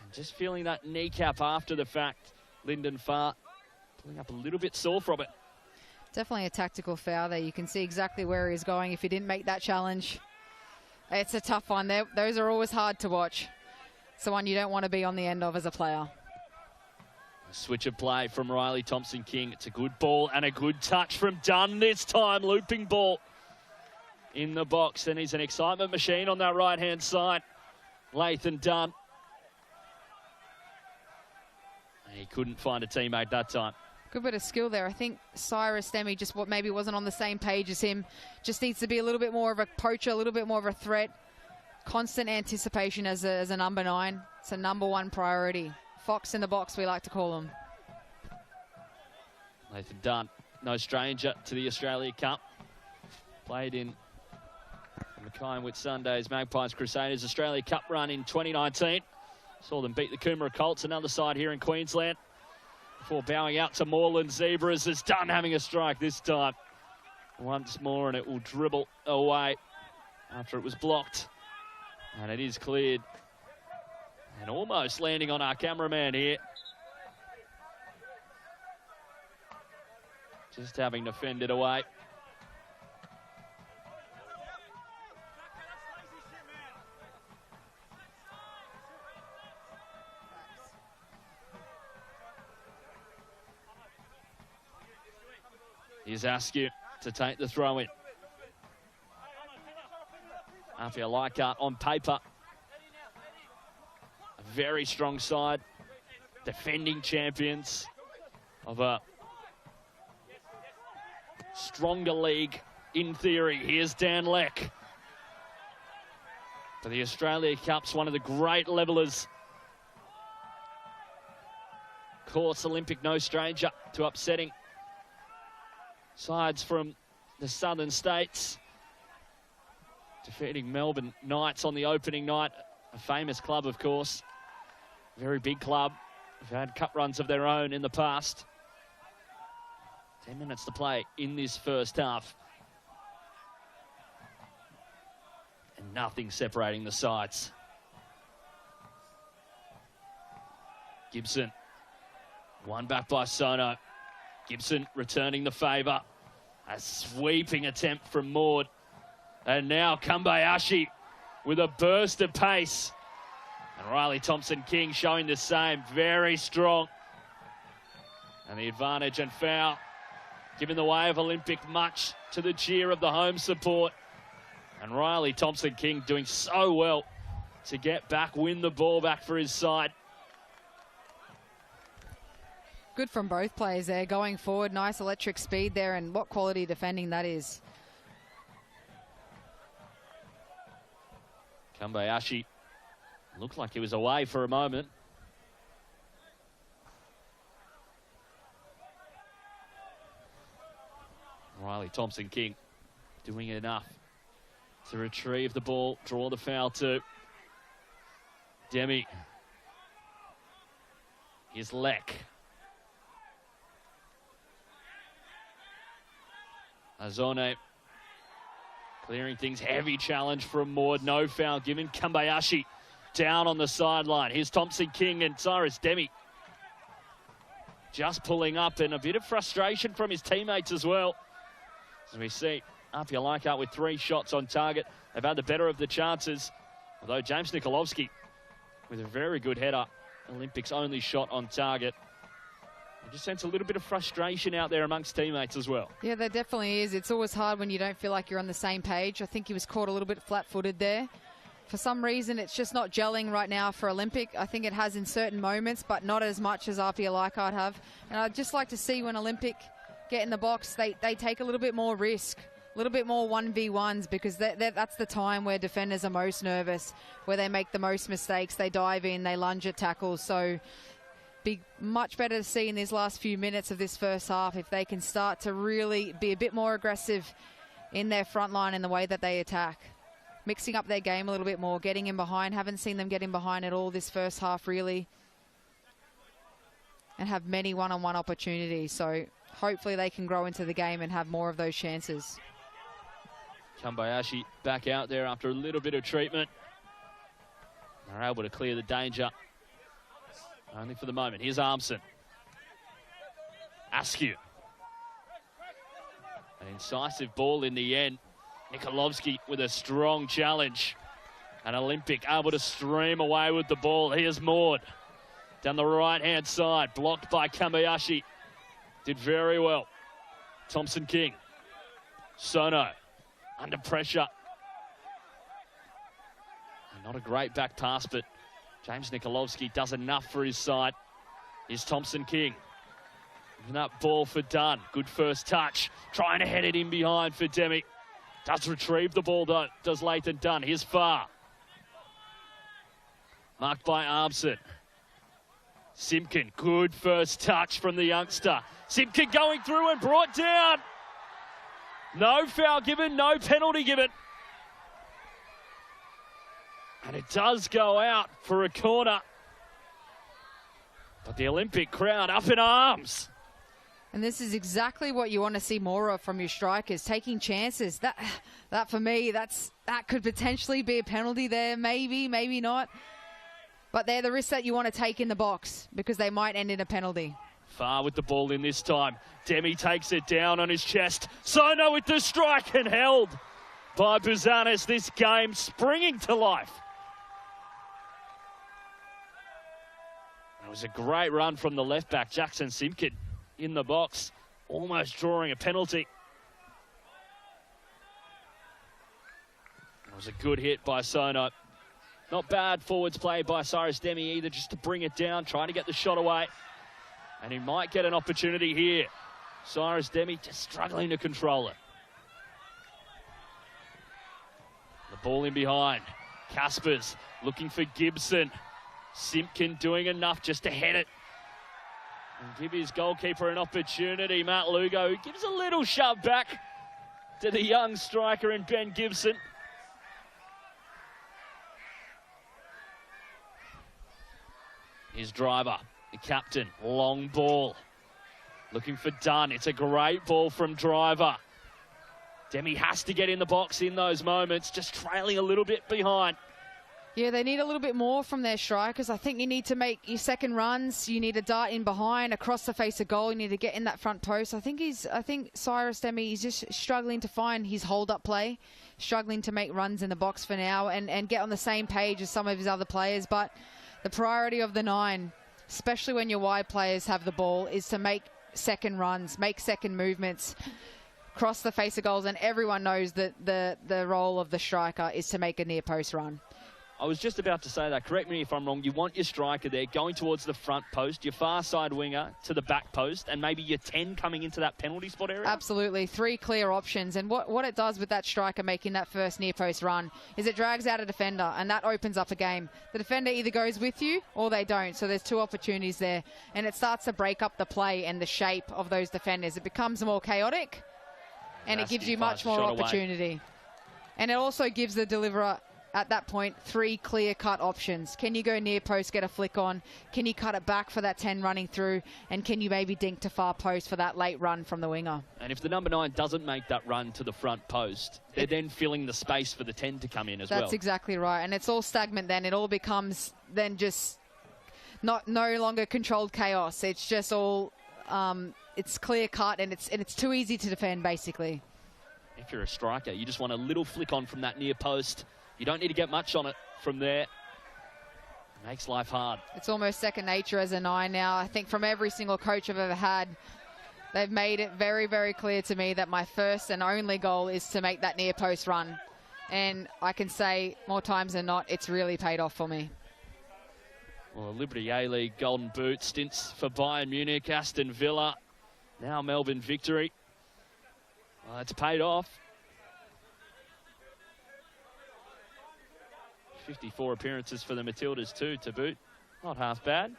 And just feeling that kneecap after the fact, Lyndon Farr pulling up a little bit sore from it.
Definitely a tactical foul there. You can see exactly where he's going if he didn't make that challenge. It's a tough one. Those are always hard to watch. It's the one you don't want to be on the end of as a player.
A switch of play from Riley Thompson-King. It's a good ball and a good touch from Dunn this time. Looping ball in the box, and he's an excitement machine on that right-hand side. Lathan Dunn. He couldn't find a teammate that time.
Good bit of skill there. I think Cyrus Demi just maybe wasn't on the same page as him. Just needs to be a little bit more of a poacher, a little bit more of a threat. Constant anticipation as a number 9. It's a number 1 priority. Fox in the box, we like to call him.
Lathan Dunn, no stranger to the Australia Cup. Played in Mackay and Whitsundays, Magpies Crusaders Australia Cup run in 2019. Saw them beat the Coomera Colts, another side here in Queensland, before bowing out to Moreland Zebras. As Dunn having a strike this time. Once more, and it will dribble away after it was blocked. And it is cleared. And almost landing on our cameraman here. Just having to fend it away. Here's Askew to take the throw in. APIA Leichhardt on paper. A very strong side. Defending champions of a stronger league in theory. Here's Dan Leck. For the Australia Cups, one of the great levellers. Of course, Olympic no stranger to upsetting sides from the southern states. Defeating Melbourne Knights on the opening night. A famous club, of course. Very big club. They've had cup runs of their own in the past. 10 minutes to play in this first half. And nothing separating the sides. Gibson. One back by Sono. Gibson returning the favour. A sweeping attempt from Maud. And now Kambayashi with a burst of pace. And Riley Thompson-King showing the same. Very strong. And the advantage and foul. Giving the way of Olympic, much to the cheer of the home support. And Riley Thompson-King doing so well to get back, win the ball back for his side.
Good from both players there, going forward. Nice electric speed there, and what quality defending that is.
Kambayashi looked like he was away for a moment. Riley Thompson-King doing enough to retrieve the ball, draw the foul to Demi. Here's Leck. Azone clearing things. Heavy challenge from Maud. No foul given. Kambayashi down on the sideline. Here's Thompson-King and Cyrus Demi just pulling up, and a bit of frustration from his teammates as well. As we see, APIA Leichhardt with 3 shots on target. They've had the better of the chances. Although James Nikolovsky with a very good header. Olympics' only shot on target. I just sense a little bit of frustration out there amongst teammates as well.
Yeah, there definitely is. It's always hard when you don't feel like you're on the same page. I think he was caught a little bit flat-footed there. For some reason, it's just not gelling right now for Olympic. I think it has in certain moments, but not as much as APIA Leichhardt have. And I'd just like to see when Olympic get in the box, they take a little bit more risk, a little bit more 1v1s, because that's the time where defenders are most nervous, where they make the most mistakes. They dive in, they lunge at tackles. So be much better to see in these last few minutes of this first half if they can start to really be a bit more aggressive in their front line in the way that they attack. Mixing up their game a little bit more, getting in behind. Haven't seen them get in behind at all this first half, really. And have many one-on-one opportunities. So hopefully they can grow into the game and have more of those chances.
Kambayashi back out there after a little bit of treatment. They're able to clear the danger. Only for the moment. Here's Armson. Askew. An incisive ball in the end. Nikolovsky with a strong challenge. And Olympic able to stream away with the ball. Here's Maud. Down the right-hand side. Blocked by Kambayashi. Did very well. Thompson-King. Sono. Under pressure. Not a great back pass, but James Nikolovsky does enough for his side. Here's Thompson-King. Giving that ball for Dunn. Good first touch. Trying to head it in behind for Demi. Does retrieve the ball, though, does Lathan Dunn. Here's Farr. Marked by Armson. Simpkin, good first touch from the youngster. Simpkin going through and brought down. No foul given, no penalty given. And it does go out for a corner. But the Olympic crowd up in arms.
And this is exactly what you want to see more of from your strikers, taking chances. That for me, that could potentially be a penalty there, maybe not. But they're the risks that you want to take in the box because they might end in a penalty.
Farr with the ball in this time. Demi takes it down on his chest. Sono with the strike and held by Buzanis. This game springing to life. It was a great run from the left back, Jackson Simpkin, in the box. almost drawing a penalty. It was a good hit by Sono. Not bad forwards play by Cyrus Demi either, just to bring it down, trying to get the shot away. And he might get an opportunity here. Cyrus Demi just struggling to control it. The ball in behind. Caspers looking for Gibson. Simpkin doing enough just to head it and give his goalkeeper an opportunity. Matt Lugo, who gives a little shove back to the young striker in Ben Gibson. His driver, the captain, long ball. Looking for Dunn. It's a great ball from Driver. Demi has to get in the box in those moments, just trailing a little bit behind.
Yeah, they need a little bit more from their strikers. I think you need to make your second runs. You need to dart in behind, across the face of goal. You need to get in that front post. I think Cyrus Demi is just struggling to find his hold-up play, struggling to make runs in the box for now and get on the same page as some of his other players. But the priority of the 9, especially when your wide players have the ball, is to make second runs, make second movements, cross the face of goals. And everyone knows that the role of the striker is to make a near post run.
I was just about to say that. Correct me if I'm wrong. You want your striker there going towards the front post, your far side winger to the back post, and maybe your 10 coming into that penalty spot area?
Absolutely. 3 clear options. And what it does with that striker making that first near post run is it drags out a defender, and that opens up a game. The defender either goes with you or they don't. So there's 2 opportunities there. And it starts to break up the play and the shape of those defenders. It becomes more chaotic, and it gives you much more opportunity. And it also gives the deliverer, at that point, 3 clear-cut options. Can you go near post, get a flick on? Can you cut it back for that 10 running through? And can you maybe dink to far post for that late run from the winger? And
if the number 9 doesn't make that run to the front post, they're then filling the space for the 10 to come in as well.
That's exactly right. And it's all stagnant then. It all becomes then just no longer controlled chaos. It's just all, it's clear-cut, and it's too easy to defend, basically.
If you're a striker, you just want a little flick on from that near post. You don't need to get much on it from there. It makes life hard.
It's almost second nature as a 9 now. I think from every single coach I've ever had, they've made it very, very clear to me that my first and only goal is to make that near post run. And I can say more times than not, it's really paid off for me.
Well, Liberty A-League Golden Boot stints for Bayern Munich, Aston Villa, now Melbourne Victory. Well, it's paid off. 54 appearances for the Matildas too, to boot. Not half bad.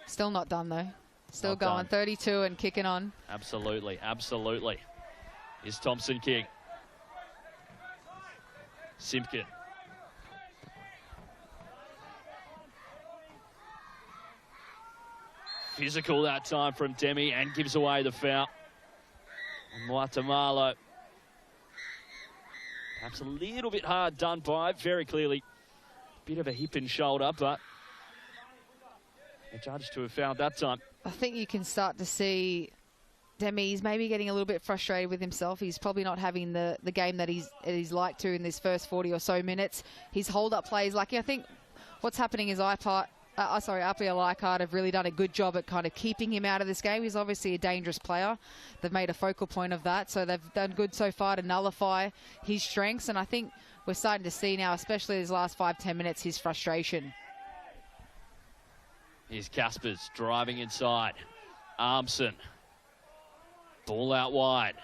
Still not done, though. Still
not
going.
Done.
32 and kicking on.
Absolutely, absolutely. Is Thompson King. Simpkin. Physical that time from Demi, and gives away the foul. And Guatemala. Perhaps a little bit hard done by, very clearly. Bit of a hip and shoulder, but the judge to have fouled that time.
I think you can start to see Demi, he's maybe getting a little bit frustrated with himself. He's probably not having the game that he's like to in this first 40 or so minutes. His hold-up plays, like, I think what's happening is APIA Leichhardt have really done a good job at kind of keeping him out of this game. He's obviously a dangerous player. They've made a focal point of that, so they've done good so far to nullify his strengths, and I think we're starting to see now, especially his last 5-10 minutes, his frustration.
Here's Caspers driving inside. Armson. Ball out wide.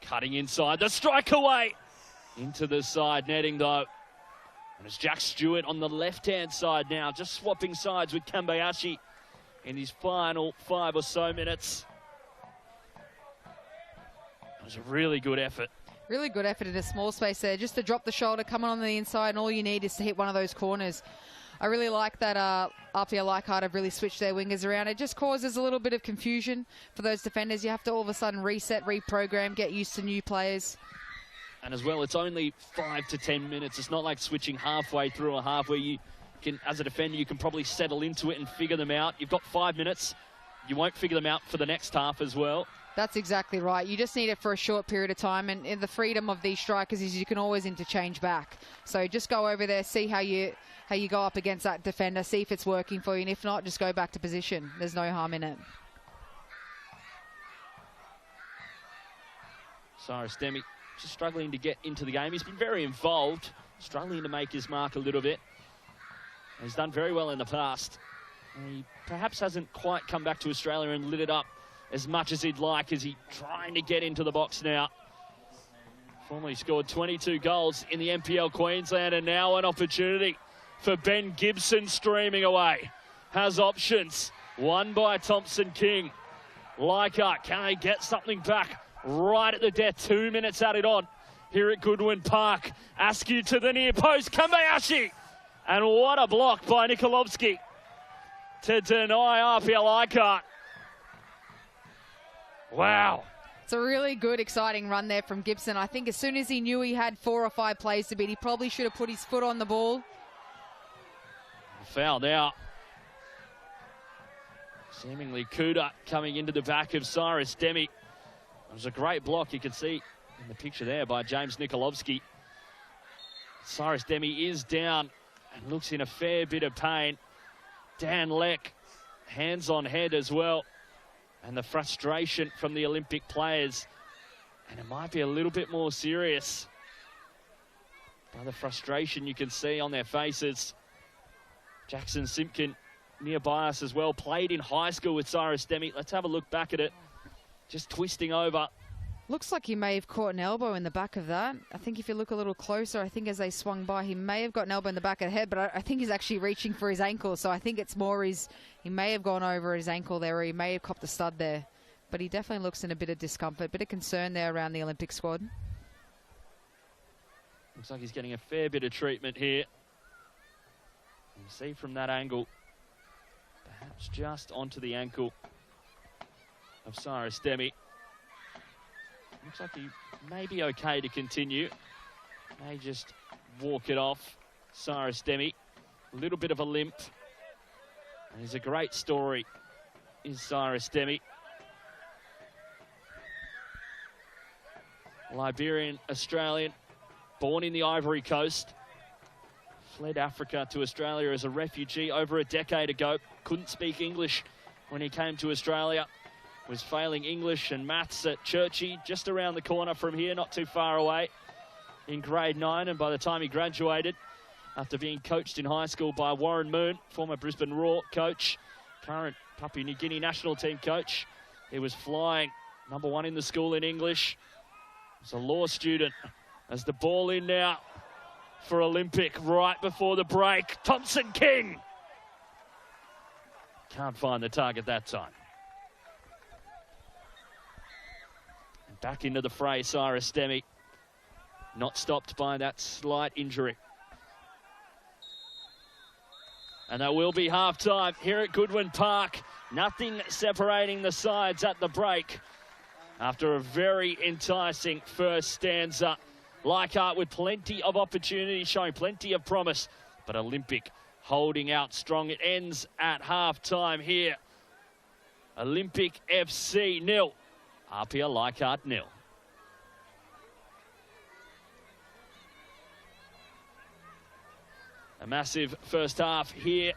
Cutting inside. The strike away. Into the side netting, though. And it's Jack Stewart on the left-hand side now, just swapping sides with Kambayashi in his final 5 or so minutes. It was a really good effort.
Really good effort in a small space there, just to drop the shoulder, coming on the inside, and all you need is to hit one of those corners. I really like that APIA Leichhardt have really switched their wingers around. It just causes a little bit of confusion for those defenders. You have to all of a sudden reset, reprogram, get used to new players.
And as well, it's only 5 to 10 minutes. It's not like switching halfway through a half where you can, as a defender, you can probably settle into it and figure them out. You've got 5 minutes. You won't figure them out for the next half as well.
That's exactly right. You just need it for a short period of time, and the freedom of these strikers is you can always interchange back. So just go over there, see how you go up against that defender, see if it's working for you, and if not, just go back to position. There's no harm in it.
Cyrus Demi just struggling to get into the game. He's been very involved, struggling to make his mark a little bit. He's done very well in the past. He perhaps hasn't quite come back to Australia and lit it up as much as he'd like, as he's trying to get into the box now. Formerly scored 22 goals in the NPL Queensland, and now an opportunity for Ben Gibson streaming away. Has options. Won by Thompson King. Leichhardt, can they get something back right at the death? 2 minutes added on here at Goodwin Park. Askew to the near post. Kambayashi! And what a block by Nikolovsky to deny APIA Leichhardt. Wow.
It's a really good, exciting run there from Gibson. I think as soon as he knew he had 4 or 5 plays to beat, he probably should have put his foot on the ball.
Foul now. Seemingly Kuda coming into the back of Cyrus Demi. It was a great block, you can see in the picture there, by James Nikolovsky. Cyrus Demi is down and looks in a fair bit of pain. Dan Leck, hands on head as well. And the frustration from the Olympic players. And it might be a little bit more serious by the frustration you can see on their faces. Jackson Simpkin nearby us as well. Played in high school with Cyrus Demi. Let's have a look back at it. Just twisting over.
Looks like he may have caught an elbow in the back of that. I think if you look a little closer, I think as they swung by, he may have got an elbow in the back of the head, but I think he's actually reaching for his ankle. So I think it's more he may have gone over his ankle there, or he may have copped a stud there. But he definitely looks in a bit of discomfort, bit of concern there around the Olympic squad.
Looks like he's getting a fair bit of treatment here. You see from that angle, perhaps just onto the ankle of Cyrus Demi. Looks like he may be okay to continue. May just walk it off. Cyrus Demi, a little bit of a limp. And he's a great story, is Cyrus Demi. Liberian Australian, born in the Ivory Coast. Fled Africa to Australia as a refugee over a decade ago. Couldn't speak English when he came to Australia. Was failing English and maths at Churchie, just around the corner from here, not too far away, in grade 9. And by the time he graduated, after being coached in high school by Warren Moon, former Brisbane Raw coach, current Papua New Guinea national team coach, he was flying, #1 in the school in English. He's a law student. As the ball in now for Olympic right before the break. Thompson King. Can't find the target that time. Back into the fray, Cyrus Demi. Not stopped by that slight injury. And that will be half-time here at Goodwin Park. Nothing separating the sides at the break. After a very enticing first stanza. Leichhardt with plenty of opportunity, showing plenty of promise. But Olympic holding out strong. It ends at half-time here. Olympic FC 0. APIA Leichhardt 0. A massive first half here.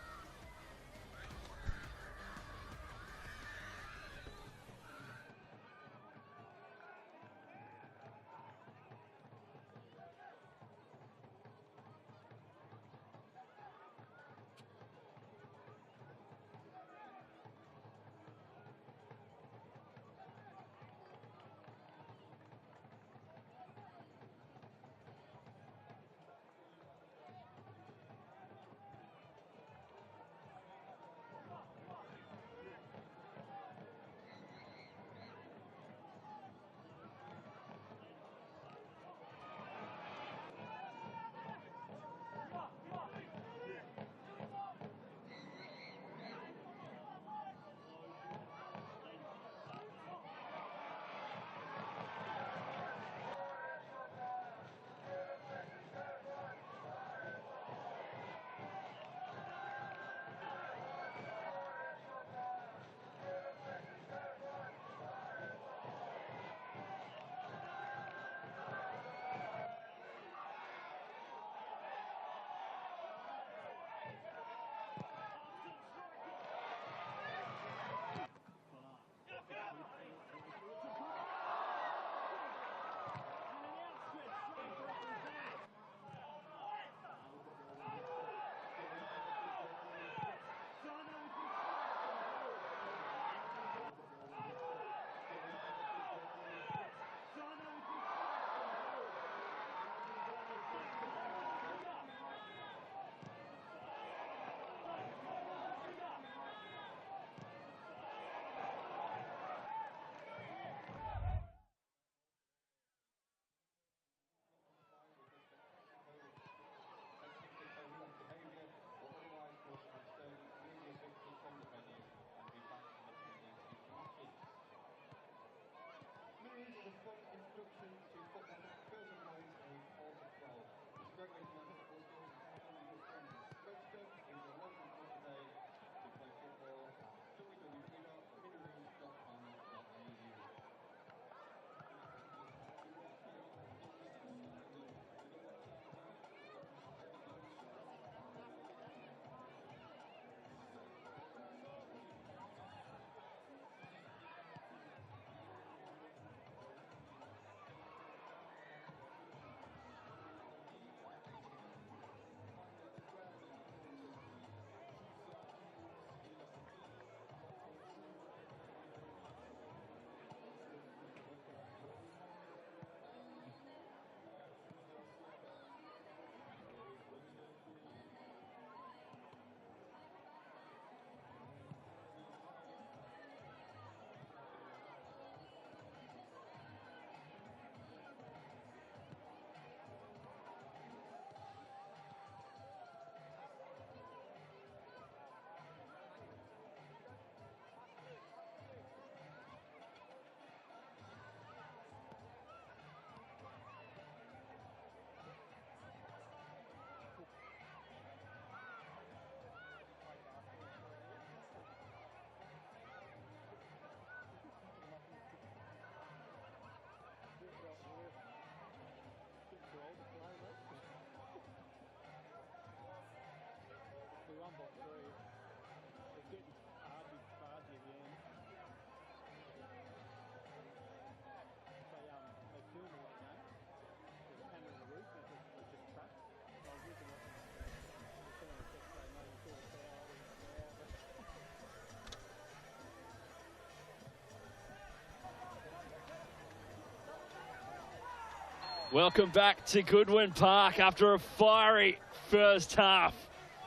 Welcome back to Goodwin Park after a fiery first half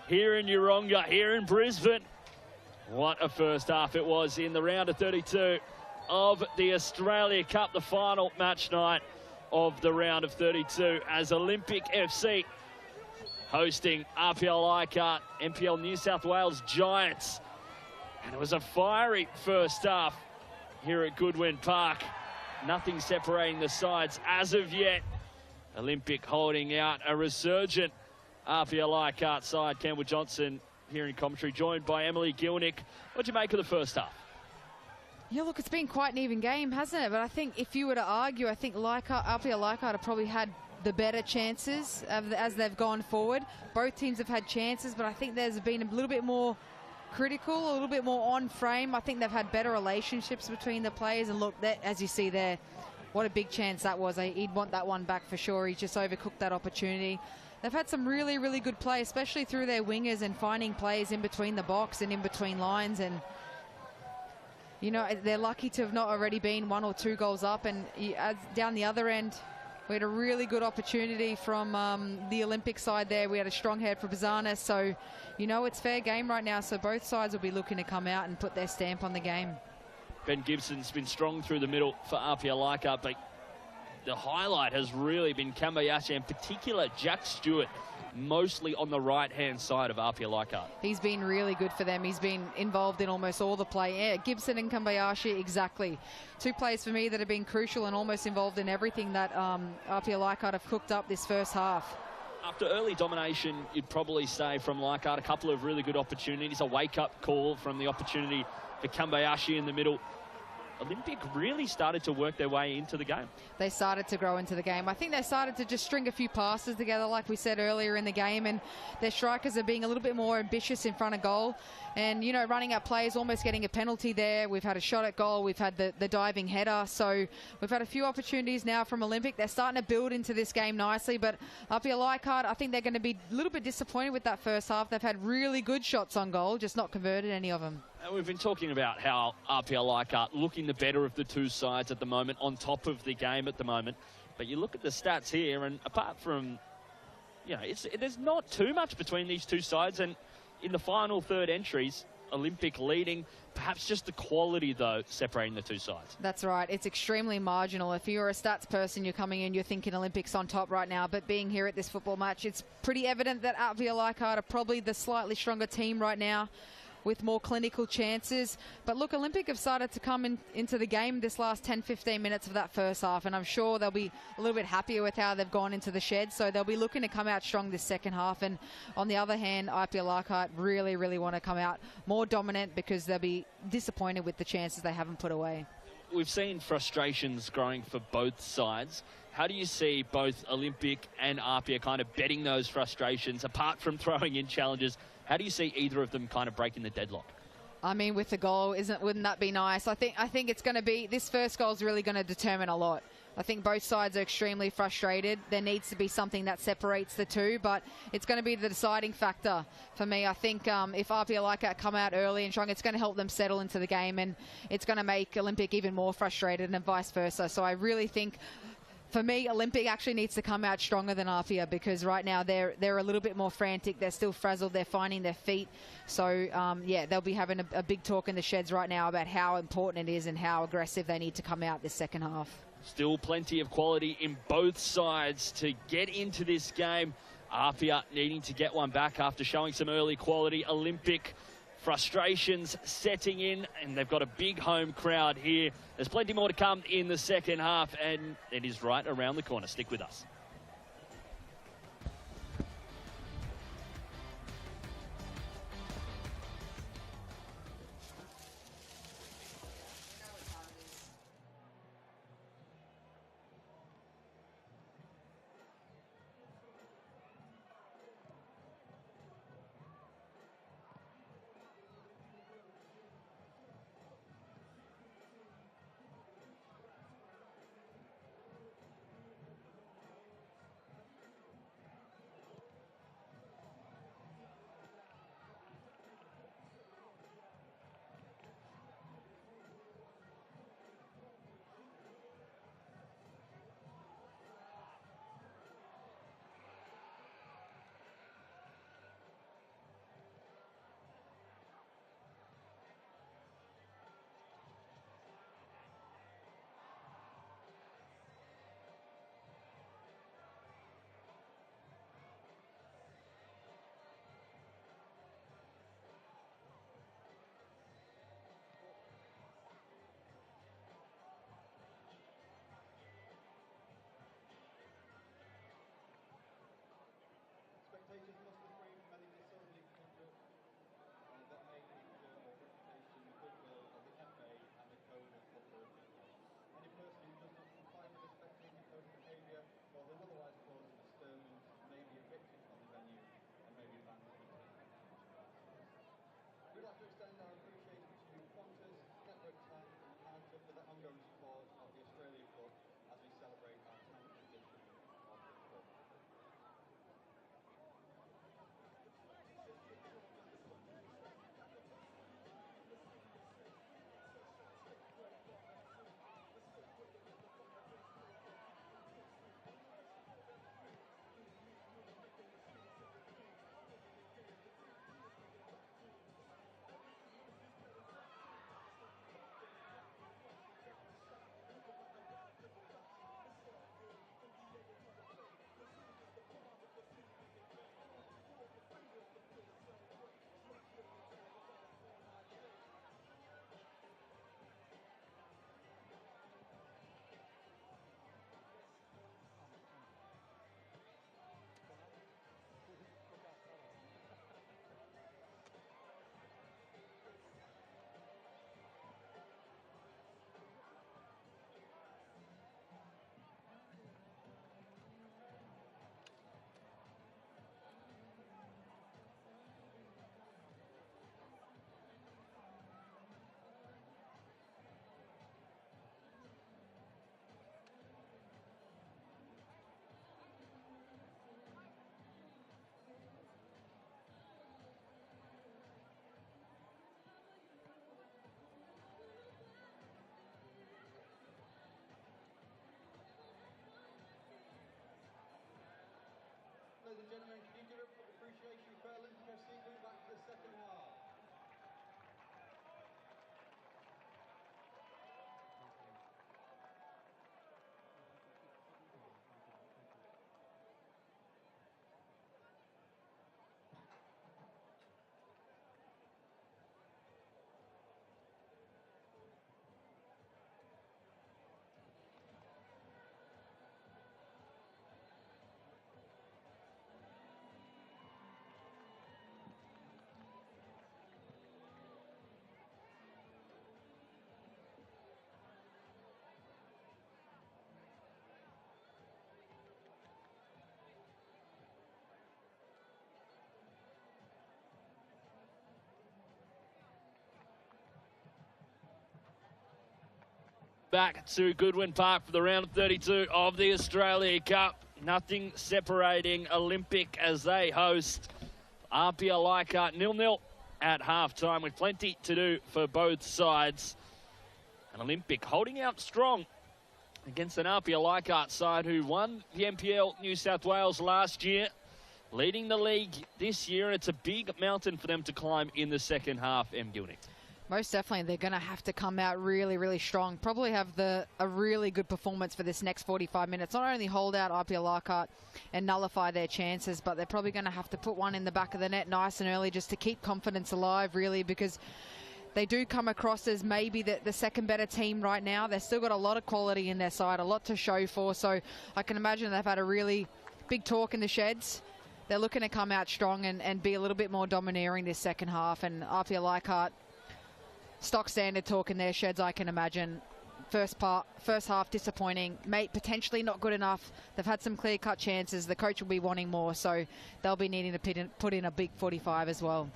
here in Yeronga, here in Brisbane. What a first half it was in the round of 32 of the Australia Cup, the final match night of the round of 32, as Olympic FC hosting APIA Leichhardt, NPL New South Wales Giants. And it was a fiery first half here at Goodwin Park. Nothing separating the sides as of yet. Olympic holding out a resurgent APIA Leichhardt side. Campbell Johnson here in commentary, joined by Emily Gilnick. What'd you make of the first half?
Yeah, look, it's been quite an even game, hasn't it? But I think if you were to argue, I think APIA Leichhardt have probably had the better chances as they've gone forward. Both teams have had chances, but I think there's been a little bit more critical, a little bit more on frame. I think they've had better relationships between the players. And look, as you see there, what a big chance that was. He'd want that one back for sure. He just overcooked that opportunity. They've had some really, really good play, especially through their wingers and finding plays in between the box and in between lines. And, you know, they're lucky to have not already been 1 or 2 goals up. And down the other end, we had a really good opportunity from the Olympic side there. We had a strong head for Bazanis. So, you know, it's fair game right now. So both sides will be looking to come out and put their stamp on the game.
Ben Gibson's been strong through the middle for APIA Leichhardt, but the highlight has really been Kambayashi, in particular Jack Stewart, mostly on the right-hand side of APIA Leichhardt. He's
been really good for them. He's been involved in almost all the play. Yeah, Gibson and Kambayashi, exactly. 2 players for me that have been crucial and almost involved in everything that APIA Leichhardt have cooked up this first half.
After early domination, you'd probably say from Leichhardt, a couple of really good opportunities, a wake-up call from the opportunity for Kambayashi in the middle. Olympic really started to work their way into the game.
They started to grow into the game. I think they started to just string a few passes together, like we said earlier in the game, and their strikers are being a little bit more ambitious in front of goal. And, you know, running up plays, almost getting a penalty there. We've had a shot at goal. We've had the diving header. So we've had a few opportunities now from Olympic. They're starting to build into this game nicely. But APIA Leichhardt, I think they're going to be a little bit disappointed with that first half. They've had really good shots on goal, just not converted any of them.
We've been talking about how APIA Leichhardt looking the better of the two sides at the moment, on top of the game at the moment. But you look at the stats here, and apart from, you know, there's not too much between these two sides. And in the final third entries, Olympic leading, perhaps just the quality, though, separating the two sides.
That's right. It's extremely marginal. If you're a stats person, you're coming in, you're thinking Olympics on top right now. But being here at this football match, it's pretty evident that APIA Leichhardt are probably the slightly stronger team right now, with more clinical chances. But look, Olympic have started to come into the game this last 10-15 minutes of that first half, and I'm sure they'll be a little bit happier with how they've gone into the shed, so they'll be looking to come out strong this second half. And on the other hand, APIA Leichhardt really, really want to come out more dominant, because they'll be disappointed with the chances they haven't put away.
We've seen frustrations growing for both sides. How do you see both Olympic and APIA kind of betting those frustrations, apart from throwing in challenges? How do you see either of them kind of breaking the deadlock?
I mean, with the goal, wouldn't that be nice? I think it's going to be, this first goal is really going to determine a lot. I think both sides are extremely frustrated. There needs to be something that separates the two, but it's going to be the deciding factor for me. I think if APIA Leichhardt come out early and strong, it's going to help them settle into the game, and it's going to make Olympic even more frustrated, and vice versa. So I really think, for me, Olympic actually needs to come out stronger than APIA, because right now they're a little bit more frantic. They're still frazzled. They're finding their feet. So, yeah, they'll be having a big talk in the sheds right now about how important it is and how aggressive they need to come out this second half.
Still plenty of quality in both sides to get into this game. APIA needing to get one back after showing some early quality. Olympic frustrations setting in, and they've got a big home crowd here. There's plenty more to come in the second half, and it is right around the corner. Stick with us.
ladies and gentlemen, can you give appreciation for Olympic FC coming back to the second half?
Back to Goodwin Park for the round of 32 of the Australia Cup. Nothing separating Olympic as they host APIA Leichhardt 0-0 at halftime, with plenty to do for both sides. And Olympic holding out strong against an APIA Leichhardt side who won the NPL New South Wales last year, leading the league this year, and it's a big mountain for them to climb in the second half, M. Gilnick.
Most definitely, they're going to have to come out really, really strong. Probably have a really good performance for this next 45 minutes. Not only hold out APIA Leichhardt and nullify their chances, but they're probably going to have to put one in the back of the net nice and early just to keep confidence alive, really, because they do come across as maybe the second better team right now. They've still got a lot of quality in their side, a lot to show for. So I can imagine they've had a really big talk in the sheds. They're looking to come out strong and be a little bit more domineering this second half. And APIA Leichhardt, stock standard talk in their sheds, I can imagine. First half disappointing, potentially not good enough. They've had some clear-cut chances. The coach will be wanting more, so they'll be needing to put in a big 45 as well.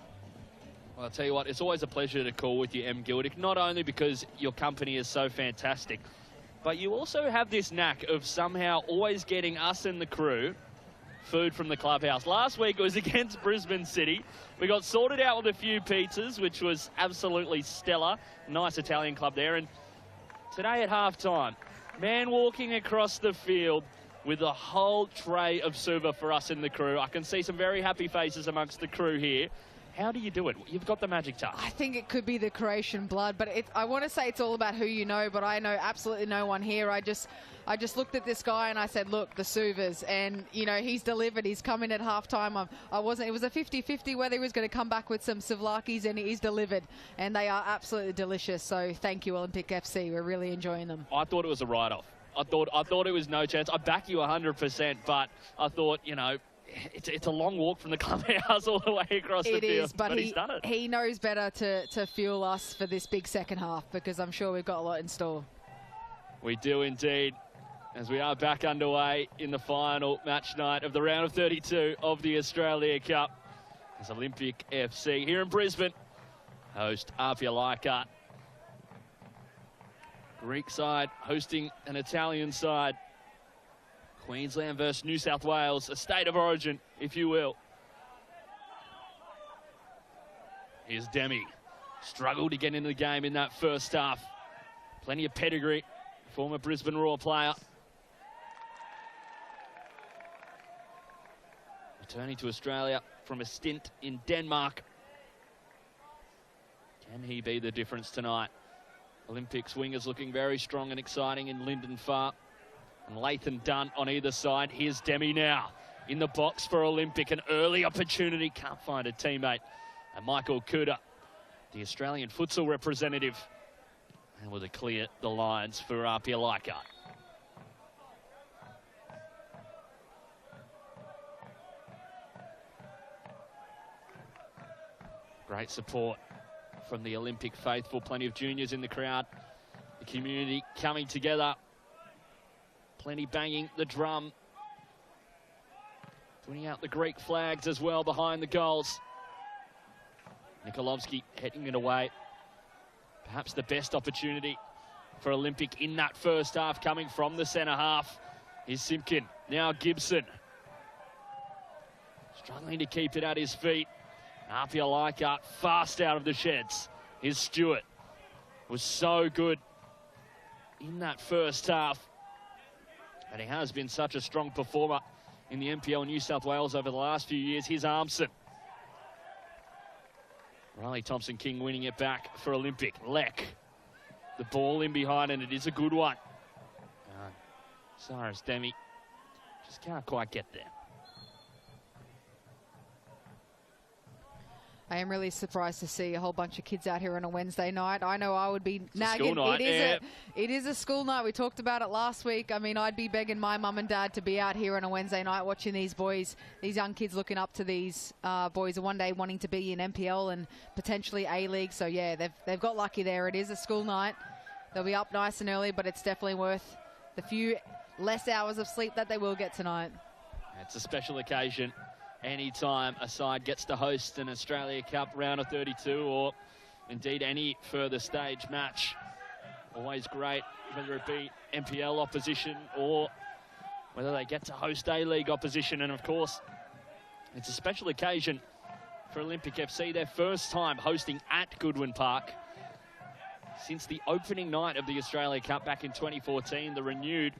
Well, I'll tell you what, it's always a pleasure to call with you, M. Gildick, not only because your company is so fantastic, but you also have this knack of somehow always getting us and the crew food from the clubhouse. Last week it was against Brisbane City. We got sorted out with a few pizzas, which was absolutely stellar. Nice Italian club there. And today at halftime, man walking across the field with a whole tray of suva for us in the crew. I can see some very happy faces amongst the crew here. How do you do it? You've got the magic touch.
I think it could be the Croatian blood, but I want to say it's all about who you know, but I know absolutely no one here. I just looked at this guy and I said, look, the Suvas, and you know, he's delivered. He's come in at halftime. It was a 50-50 whether he was going to come back with some souvlakis, and he's delivered, and they are absolutely delicious. So thank you, Olympic FC. We're really enjoying them.
I thought it was a write-off. I thought it was no chance. I back you 100%, but I thought, you know, it's a long walk from the clubhouse all the way across the field.
It is, but
he's done it.
He knows better to fuel us for this big second half, because I'm sure we've got a lot in store.
We do indeed, as we are back underway in the final match night of the round of 32 of the Australia Cup. As Olympic FC here in Brisbane host APIA Leichhardt. Greek side hosting an Italian side. Queensland versus New South Wales, a state of origin, if you will. Here's Demi. Struggled to get into the game in that first half. Plenty of pedigree. Former Brisbane Roar player. Returning to Australia from a stint in Denmark. Can he be the difference tonight? Olympics wingers looking very strong and exciting in Lyndon Farr and Lathan Dunn on either side. Here's Demi now in the box for Olympic. An early opportunity, can't find a teammate. And Michael Kuda, the Australian futsal representative, able to clear the lines for APIA Leichhardt. Great support from the Olympic faithful. Plenty of juniors in the crowd. The community coming together. Plenty banging the drum. Putting out the Greek flags as well behind the goals. Nikolovsky heading it away. Perhaps the best opportunity for Olympic in that first half coming from the centre half is Simpkin. Now Gibson. Struggling to keep it at his feet. APIA Leichhardt fast out of the sheds. Here's Stewart. Was so good in that first half. And he has been such a strong performer in the NPL New South Wales over the last few years. Here's Armson. Riley Thompson-King winning it back for Olympic. Leck. The ball in behind, and it is a good one. Cyrus Demi just can't quite get there.
I am really surprised to see a whole bunch of kids out here on a Wednesday night. I know I would be nagging.
School night,
it is a school night. We talked about it last week. I mean, I'd be begging my mum and dad to be out here on a Wednesday night watching these boys, these young kids looking up to these boys one day wanting to be in NPL and potentially A-League. So, yeah, they've got lucky there. It is a school night. They'll be up nice and early, but it's definitely worth the few less hours of sleep that they will get tonight.
It's a special occasion. Anytime a side gets to host an Australia Cup round of 32 or indeed any further stage match, always great, whether it be NPL opposition or whether they get to host A-League opposition. And of course, it's a special occasion for Olympic FC, their first time hosting at Goodwin Park since the opening night of the Australia Cup back in 2014, the renewed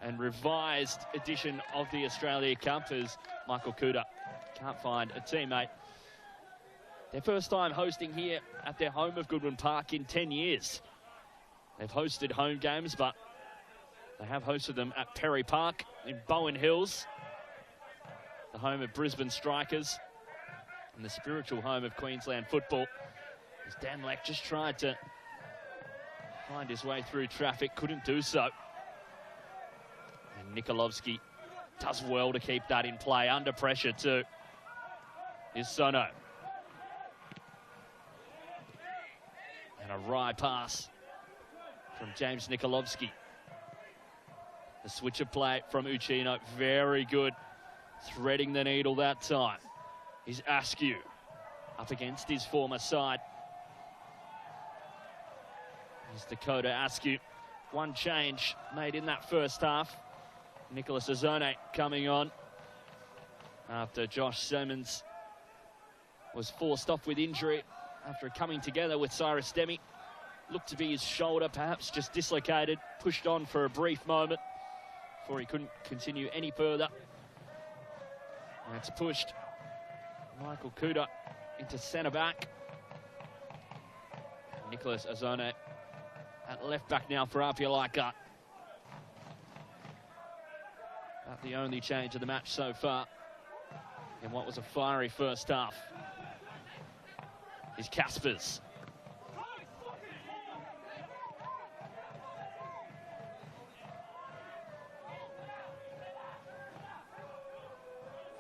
and revised edition of the Australia Cup, as Michael Kuda can't find a teammate. Their first time hosting here at their home of Goodwin Park in 10 years. They've hosted home games, but they have hosted them at Perry Park in Bowen Hills, the home of Brisbane Strikers and the spiritual home of Queensland football. As Dan Leck just tried to find his way through traffic, couldn't do so. And Nikolovsky does well to keep that in play, under pressure too. Here's Sono. And a wry pass from James Nikolovsky. The switch of play from Uchino, very good. Threading the needle that time. Here's Askew up against his former side. Here's Dakota Askew. One change made in that first half. Nicholas Azone coming on after Josh Simmons was forced off with injury after coming together with Cyrus Demi. Looked to be his shoulder, perhaps just dislocated, pushed on for a brief moment before he couldn't continue any further. And it's pushed Michael Kuda into centre back. Nicholas Azone at left back now for APIA Leichhardt. About the only change of the match so far in what was a fiery first half is Caspers.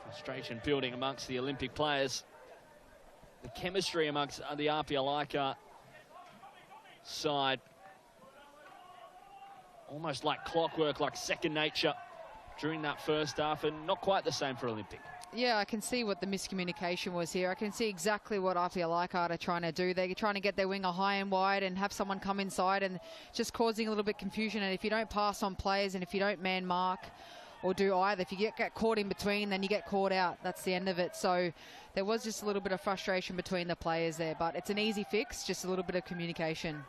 Frustration building amongst the Olympic players. The chemistry amongst the APIA Leichhardt side, almost like clockwork, like second nature during that first half, and not quite the same for Olympic.
Yeah, I can see what the miscommunication was here. I can see exactly what APIA Leichhardt are trying to do. They're trying to get their winger high and wide and have someone come inside, and just causing a little bit of confusion. And if you don't pass on players and if you don't man mark or do either, if you get caught in between, then you get caught out. That's the end of it. So there was just a little bit of frustration between the players there, but it's an easy fix, just a little bit of communication.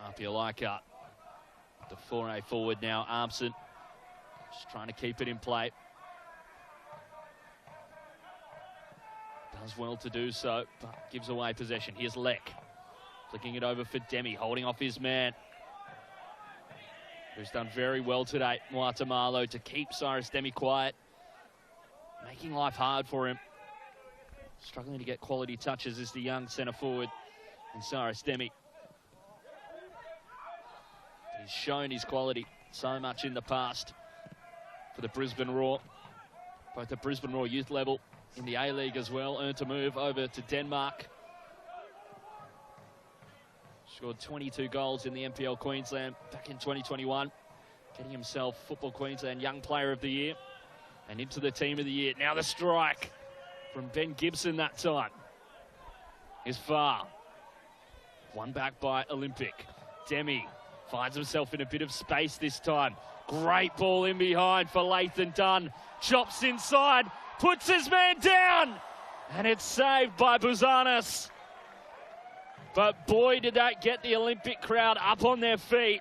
APIA Leichhardt, the 4A forward now, Armson, just trying to keep it in play. Does well to do so, but gives away possession. Here's Leck, flicking it over for Demi, holding off his man, who's done very well today, Muatamalo, to keep Cyrus Demi quiet, making life hard for him. Struggling to get quality touches is the young centre forward in Cyrus Demi. He's shown his quality so much in the past for the Brisbane Roar, both at Brisbane Roar youth level, in the A-League as well. Earned a move over to Denmark. Scored 22 goals in the NPL Queensland back in 2021, getting himself Football Queensland Young Player of the Year and into the Team of the Year. Now the strike from Ben Gibson that time is far. One back by Olympic. Demi finds himself in a bit of space this time. Great ball in behind for Lathan Dunn. Chops inside, puts his man down, and it's saved by Buzanis. But boy, did that get the Olympic crowd up on their feet.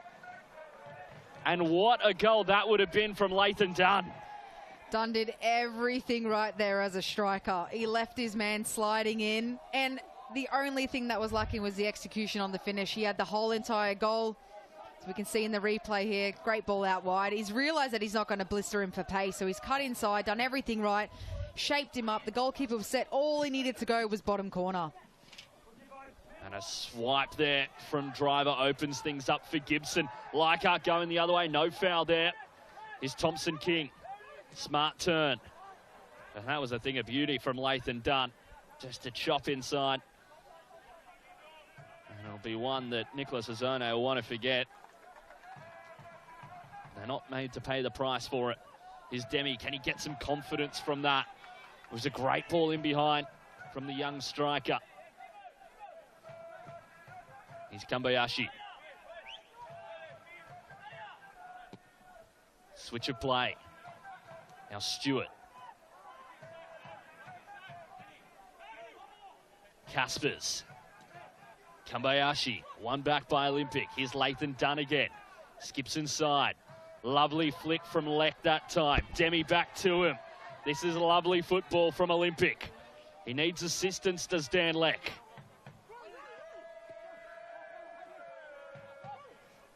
And what a goal that would have been from Leighton Dunn.
Dunn did everything right there as a striker. He left his man sliding in, and the only thing that was lacking was the execution on the finish. He had the whole entire goal. As we can see in the replay here, great ball out wide. He's realised that he's not going to blister him for pace, so he's cut inside, done everything right, shaped him up. The goalkeeper was set. All he needed to go was bottom corner.
And a swipe there from Driver opens things up for Gibson. Leichhardt going the other way, no foul there. Here's Thompson King. Smart turn. And that was a thing of beauty from Leighton Dunn. Just to chop inside. And it'll be one that Nicholas Azone will want to forget. They're not made to pay the price for it. Here's Demi. Can he get some confidence from that? It was a great ball in behind from the young striker. Here's Kambayashi. Switch of play. Now Stewart. Caspers. Kambayashi. One back by Olympic. Here's Leighton Dunn again. Skips inside. Lovely flick from Leck that time. Demi back to him. This is lovely football from Olympic. He needs assistance, does Dan Leck.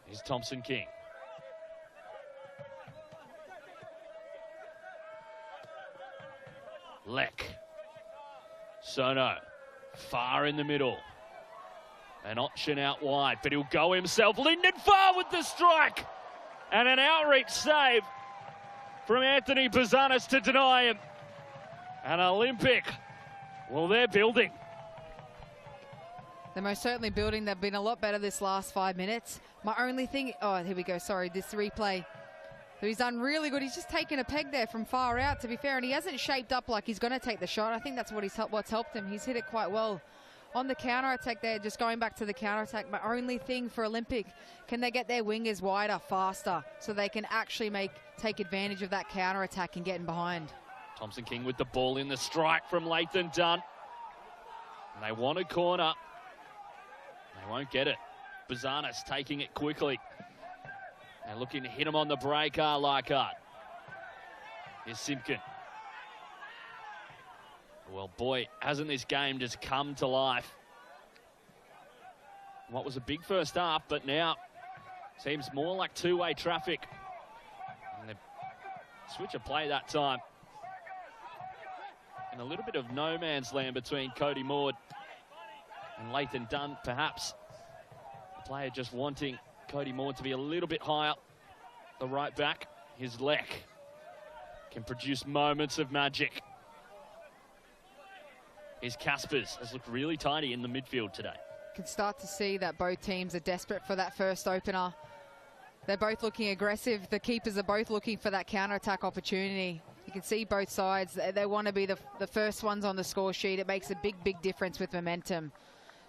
Here's Thompson King. Leck. Sono. Far in the middle. An option out wide, but he'll go himself. Linden far with the strike. And an outreach save from Anthony Bazanis to deny him. And Olympic, well, they're building.
They're most certainly building. They've been a lot better this last 5 minutes. My only thing, oh, here we go, sorry, this replay. So he's done really good. He's just taken a peg there from far out, to be fair, and he hasn't shaped up like he's going to take the shot. I think that's what's helped him. He's hit it quite well. On the counter-attack there, just going back to the counter-attack, my only thing for Olympic, can they get their wingers wider, faster, so they can actually take advantage of that counter-attack and get in behind.
Thompson King with the ball in the strike from Leighton Dunn. And they want a corner. They won't get it. Bazanis taking it quickly. They're looking to hit him on the break, Leichhardt. Here's Simpkin. Well, boy, hasn't this game just come to life? What was a big first half, but now seems more like two-way traffic. And they switch of play that time. And a little bit of no man's land between Cody Maud and Leighton Dunn, perhaps. The player just wanting Cody Maud to be a little bit higher. The right back, his Leck, can produce moments of magic. Here's Caspers, has looked really tidy in the midfield today.
Can start to see that both teams are desperate for that first opener. They're both looking aggressive. The keepers are both looking for that counter-attack opportunity. You can see both sides. They want to be the first ones on the score sheet. It makes a big, big difference with momentum.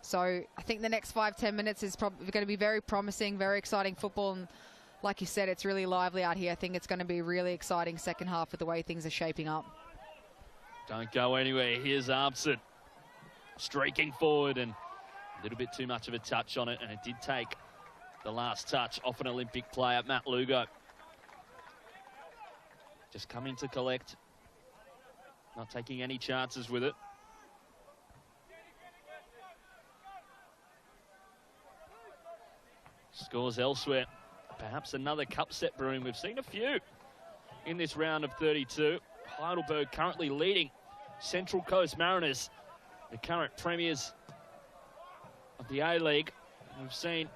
So I think the next 5-10 minutes is probably going to be very promising, very exciting football. And like you said, it's really lively out here. I think it's going to be a really exciting second half with the way things are shaping up.
Don't go anywhere. Here's Armson streaking forward, and a little bit too much of a touch on it, and it did take the last touch off an Olympic player, Matt Lugo. Just coming to collect, not taking any chances with it. Scores elsewhere. Perhaps another cup set brewing. We've seen a few in this round of 32. Heidelberg currently leading Central Coast Mariners, the current premiers of the A-League. We've seen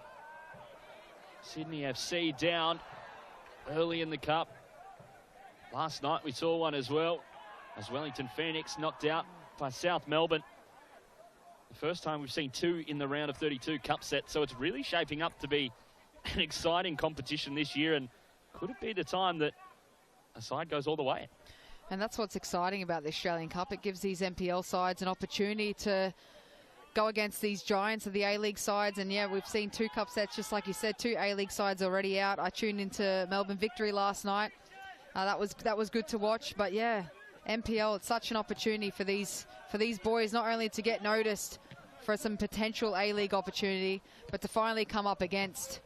Sydney FC down early in the cup. Last night we saw one as well, as Wellington Phoenix knocked out by South Melbourne. The first time we've seen two in the round of 32 cup set, so it's really shaping up to be an exciting competition this year, and could it be the time that a side goes all the way?
And that's what's exciting about the Australian Cup. It gives these NPL sides an opportunity to go against these giants of the A-League sides. And yeah, we've seen two cup sets, just like you said, two A-League sides already out. I tuned into Melbourne Victory last night. That was good to watch. But yeah, NPL, it's such an opportunity for these boys, not only to get noticed for some potential A-League opportunity, but to finally come up against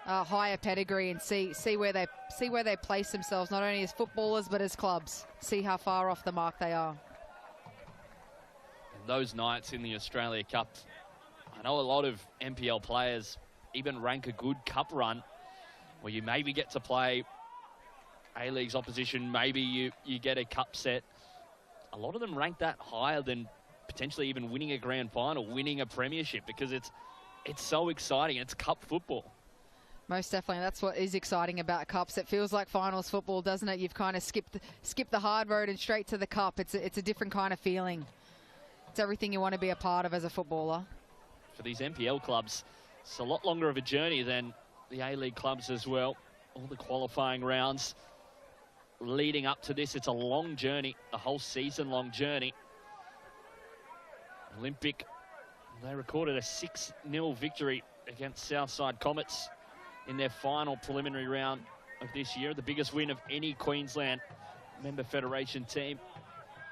higher pedigree and see where they place themselves, not only as footballers but as clubs. See how far off the mark they are.
And those nights in the Australia Cup, I know a lot of NPL players even rank a good cup run where you maybe get to play A-League's opposition, maybe you get a cup set. A lot of them rank that higher than potentially even winning a grand final, winning a premiership, because it's so exciting. It's cup football.
Most definitely. That's what is exciting about cups. It feels like finals football, doesn't it? You've kind of skipped the hard road and straight to the cup. It's a different kind of feeling. It's everything you want to be a part of as a footballer.
For these NPL clubs, it's a lot longer of a journey than the A-League clubs as well. All the qualifying rounds leading up to this, it's a long journey, a whole season-long journey. Olympic, they recorded a 6-0 victory against Southside Comets in their final preliminary round of this year, the biggest win of any Queensland member federation team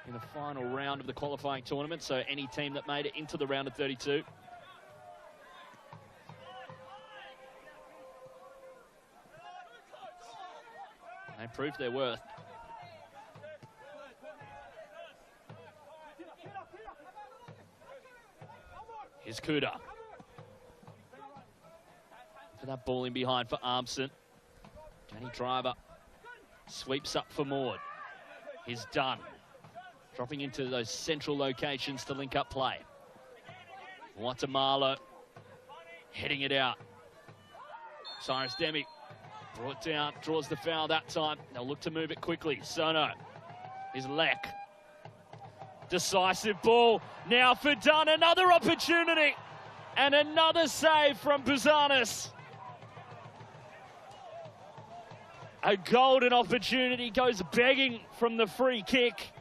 in the final round of the qualifying tournament, so any team that made it into the round of 32. They proved their worth. Here's Kuda. For that ball in behind for Armson. Danny Driver sweeps up for Maud. He's done. Dropping into those central locations to link up play. Guatemala heading it out. Cyrus Demi brought down, draws the foul that time. They'll look to move it quickly. Sono is Leck. Decisive ball now for Dunn. Another opportunity and another save from Buzanis. A golden opportunity goes begging from the free kick.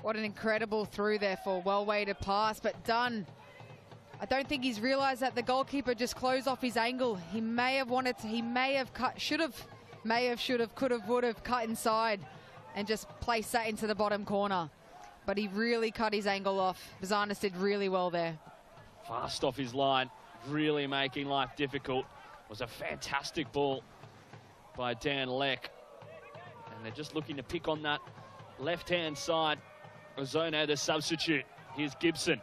What an incredible through there for well-weighted pass, but Dunn, I don't think he's realised that the goalkeeper just closed off his angle. He may have wanted to, he may have cut, should have, could have, would have cut inside and just placed that into the bottom corner. But he really cut his angle off. Buzanis did really well there.
Fast off his line, really making life difficult. It was a fantastic ball by Dan Leck. And they're just looking to pick on that left-hand side. Ozono, the substitute. Here's Gibson.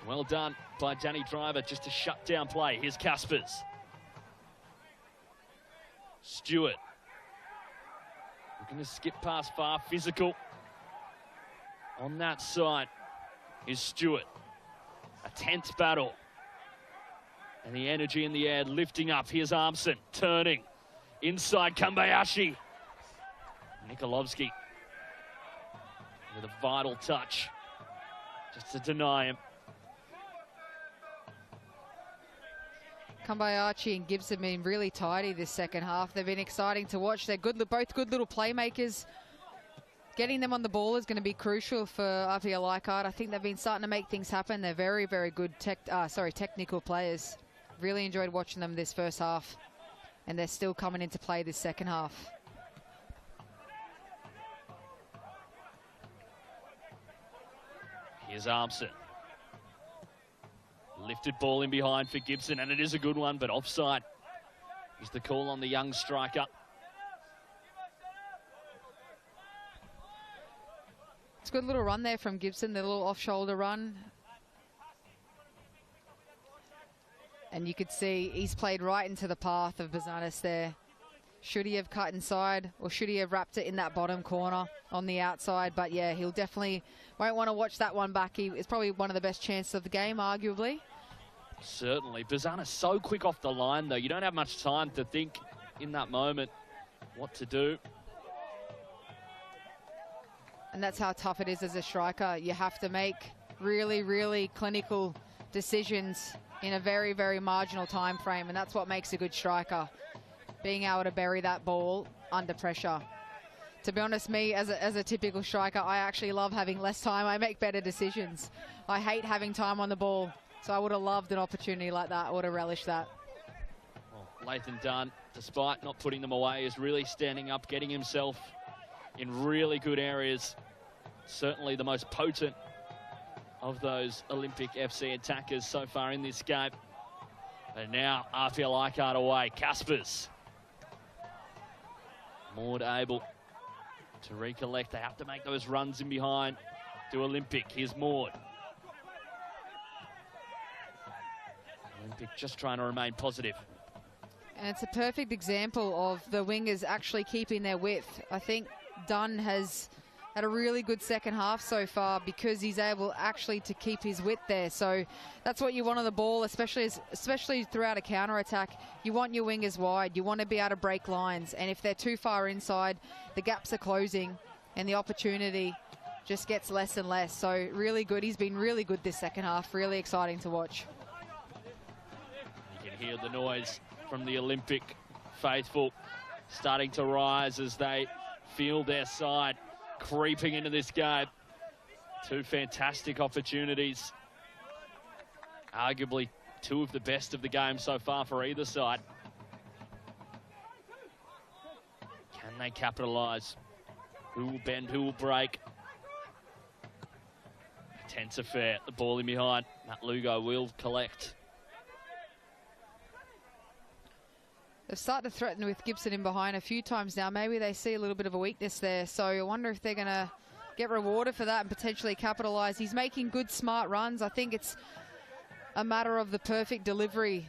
Well done by Danny Driver just to shut down play. Here's Caspers. Stewart. Looking to skip past far, physical. On that side is Stewart. A tense battle. And the energy in the air lifting up. Here's Armson turning. Inside Kambayashi. Nikolovsky with a vital touch just to deny him.
Kambayashi and Gibson have been really tidy this second half. They've been exciting to watch. They're good, both good little playmakers. Getting them on the ball is going to be crucial for APIA Leichhardt. I think they've been starting to make things happen. They're very, very good technical players. Really enjoyed watching them this first half. And they're still coming into play this second half.
Here's Armson. Lifted ball in behind for Gibson, and it is a good one, but offside is the call on the young striker.
It's a good little run there from Gibson, the little off-shoulder run. And you could see he's played right into the path of Buzanis there. Should he have cut inside, or should he have wrapped it in that bottom corner on the outside? But yeah, he'll definitely won't want to watch that one back. It's probably one of the best chances of the game, arguably.
Certainly. Buzanis so quick off the line, though. You don't have much time to think in that moment what to do.
And that's how tough it is as a striker. You have to make really, really clinical decisions in a very, very marginal time frame, and that's what makes a good striker. Being able to bury that ball under pressure. To be honest, me, as a typical striker, I actually love having less time. I make better decisions. I hate having time on the ball, so I would have loved an opportunity like that. I would have relished that.
Well, Lathan Dunn, despite not putting them away, is really standing up, getting himself in really good areas. Certainly the most potent of those Olympic FC attackers so far in this game. And now APIA Leichhardt away. Caspers. Maud able to recollect. They have to make those runs in behind to Olympic. Here's Maud. Olympic just trying to remain positive.
And it's a perfect example of the wingers actually keeping their width. I think Dunn has had a really good second half so far because he's able actually to keep his width there. So that's what you want on the ball, especially throughout a counter-attack. You want your wingers wide. You want to be able to break lines. And if they're too far inside, the gaps are closing and the opportunity just gets less and less. So really good. He's been really good this second half. Really exciting to watch.
You can hear the noise from the Olympic faithful starting to rise as they feel their side creeping into this game. Two fantastic opportunities. Arguably two of the best of the game so far for either side. Can they capitalise? Who will bend, who will break? Tense affair, the ball in behind. Matt Lugo will collect.
They've started to threaten with Gibson in behind a few times now. Maybe they see a little bit of a weakness there. So I wonder if they're going to get rewarded for that and potentially capitalise. He's making good, smart runs. I think it's a matter of the perfect delivery.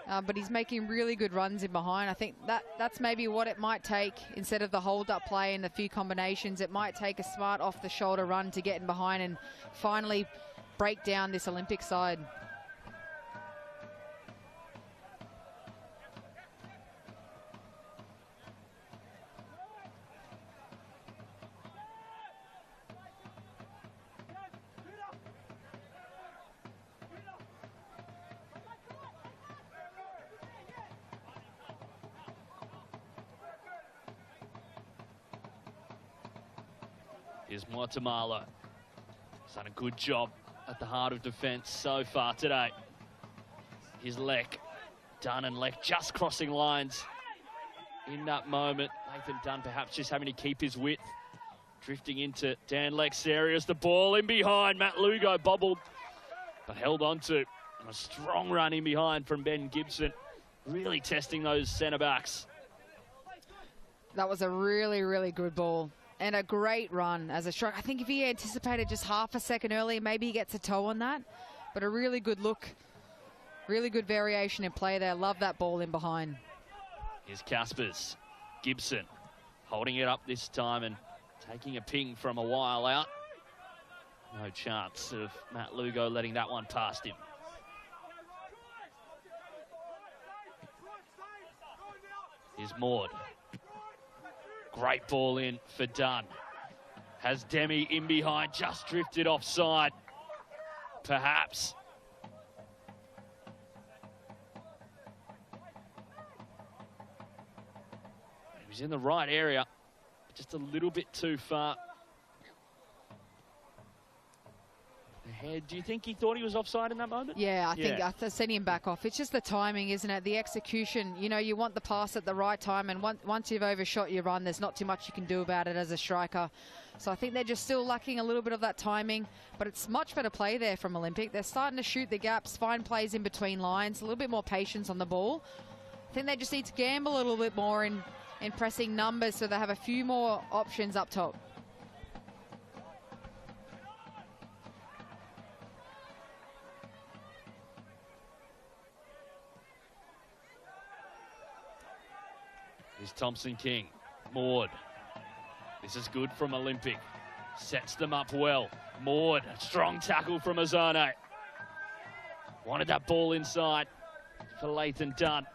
But he's making really good runs in behind. I think that's maybe what it might take instead of the hold-up play and a few combinations. It might take a smart off-the-shoulder run to get in behind and finally break down this Olympic side.
Here's Guatemala. He's done a good job at the heart of defence so far today. Here's Leck. Dunn and Leck just crossing lines in that moment. Nathan Dunn perhaps just having to keep his width. Drifting into Dan Leck's area as the ball in behind. Matt Lugo bobbled, but held on to. And a strong run in behind from Ben Gibson. Really testing those centre-backs.
That was a really, really good ball. And a great run as a strike. I think if he anticipated just half a second earlier, maybe he gets a toe on that. But a really good look. Really good variation in play there. Love that ball in behind.
Here's Caspers. Gibson holding it up this time and taking a ping from a while out. No chance of Matt Lugo letting that one past him. Here's Maud. Great ball in for Dunn. Has Demi in behind, just drifted offside. Perhaps. He was in the right area, just a little bit too far ahead. Do you think he thought he was offside in that moment?
Yeah, I think I've seen him back off. It's just the timing, isn't it? The execution. You know, you want the pass at the right time, and once you've overshot your run, there's not too much you can do about it as a striker. So I think they're just still lacking a little bit of that timing, but it's much better play there from Olympic. They're starting to shoot the gaps, find plays in between lines, a little bit more patience on the ball. I think they just need to gamble a little bit more in pressing numbers so they have a few more options up top.
Here's Thompson King. Maud. This is good from Olympic. Sets them up well. Maud, strong tackle from Azone. Wanted that ball inside for Lathan Dunn.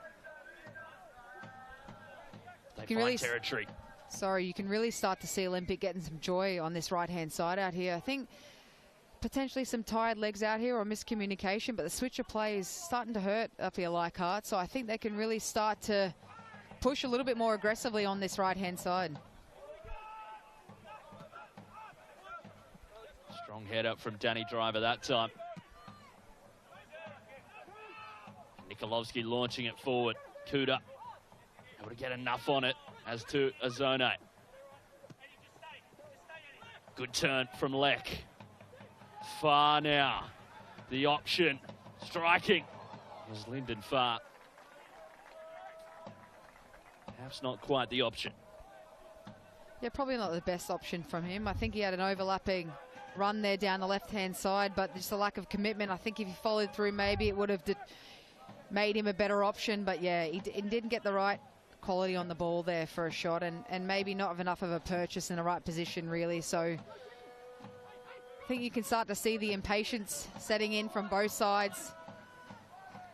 They find territory.
Sorry, you can really start to see Olympic getting some joy on this right-hand side out here. I think potentially some tired legs out here or miscommunication, but the switch of play is starting to hurt APIA Leichhardt, so I think they can really start to push a little bit more aggressively on this right-hand side.
Strong head up from Danny Driver that time. Nikolovsky launching it forward. Kuda able to get enough on it as to Azone. Good turn from Leck. Far now. The option. Striking. was Lyndon Farr. Perhaps not quite the option.
Yeah, probably not the best option from him. I think he had an overlapping run there down the left-hand side, but just a lack of commitment. I think if he followed through, maybe it would have made him a better option. But yeah, he didn't get the right quality on the ball there for a shot, and maybe not enough of a purchase in the right position, really. So I think you can start to see the impatience setting in from both sides,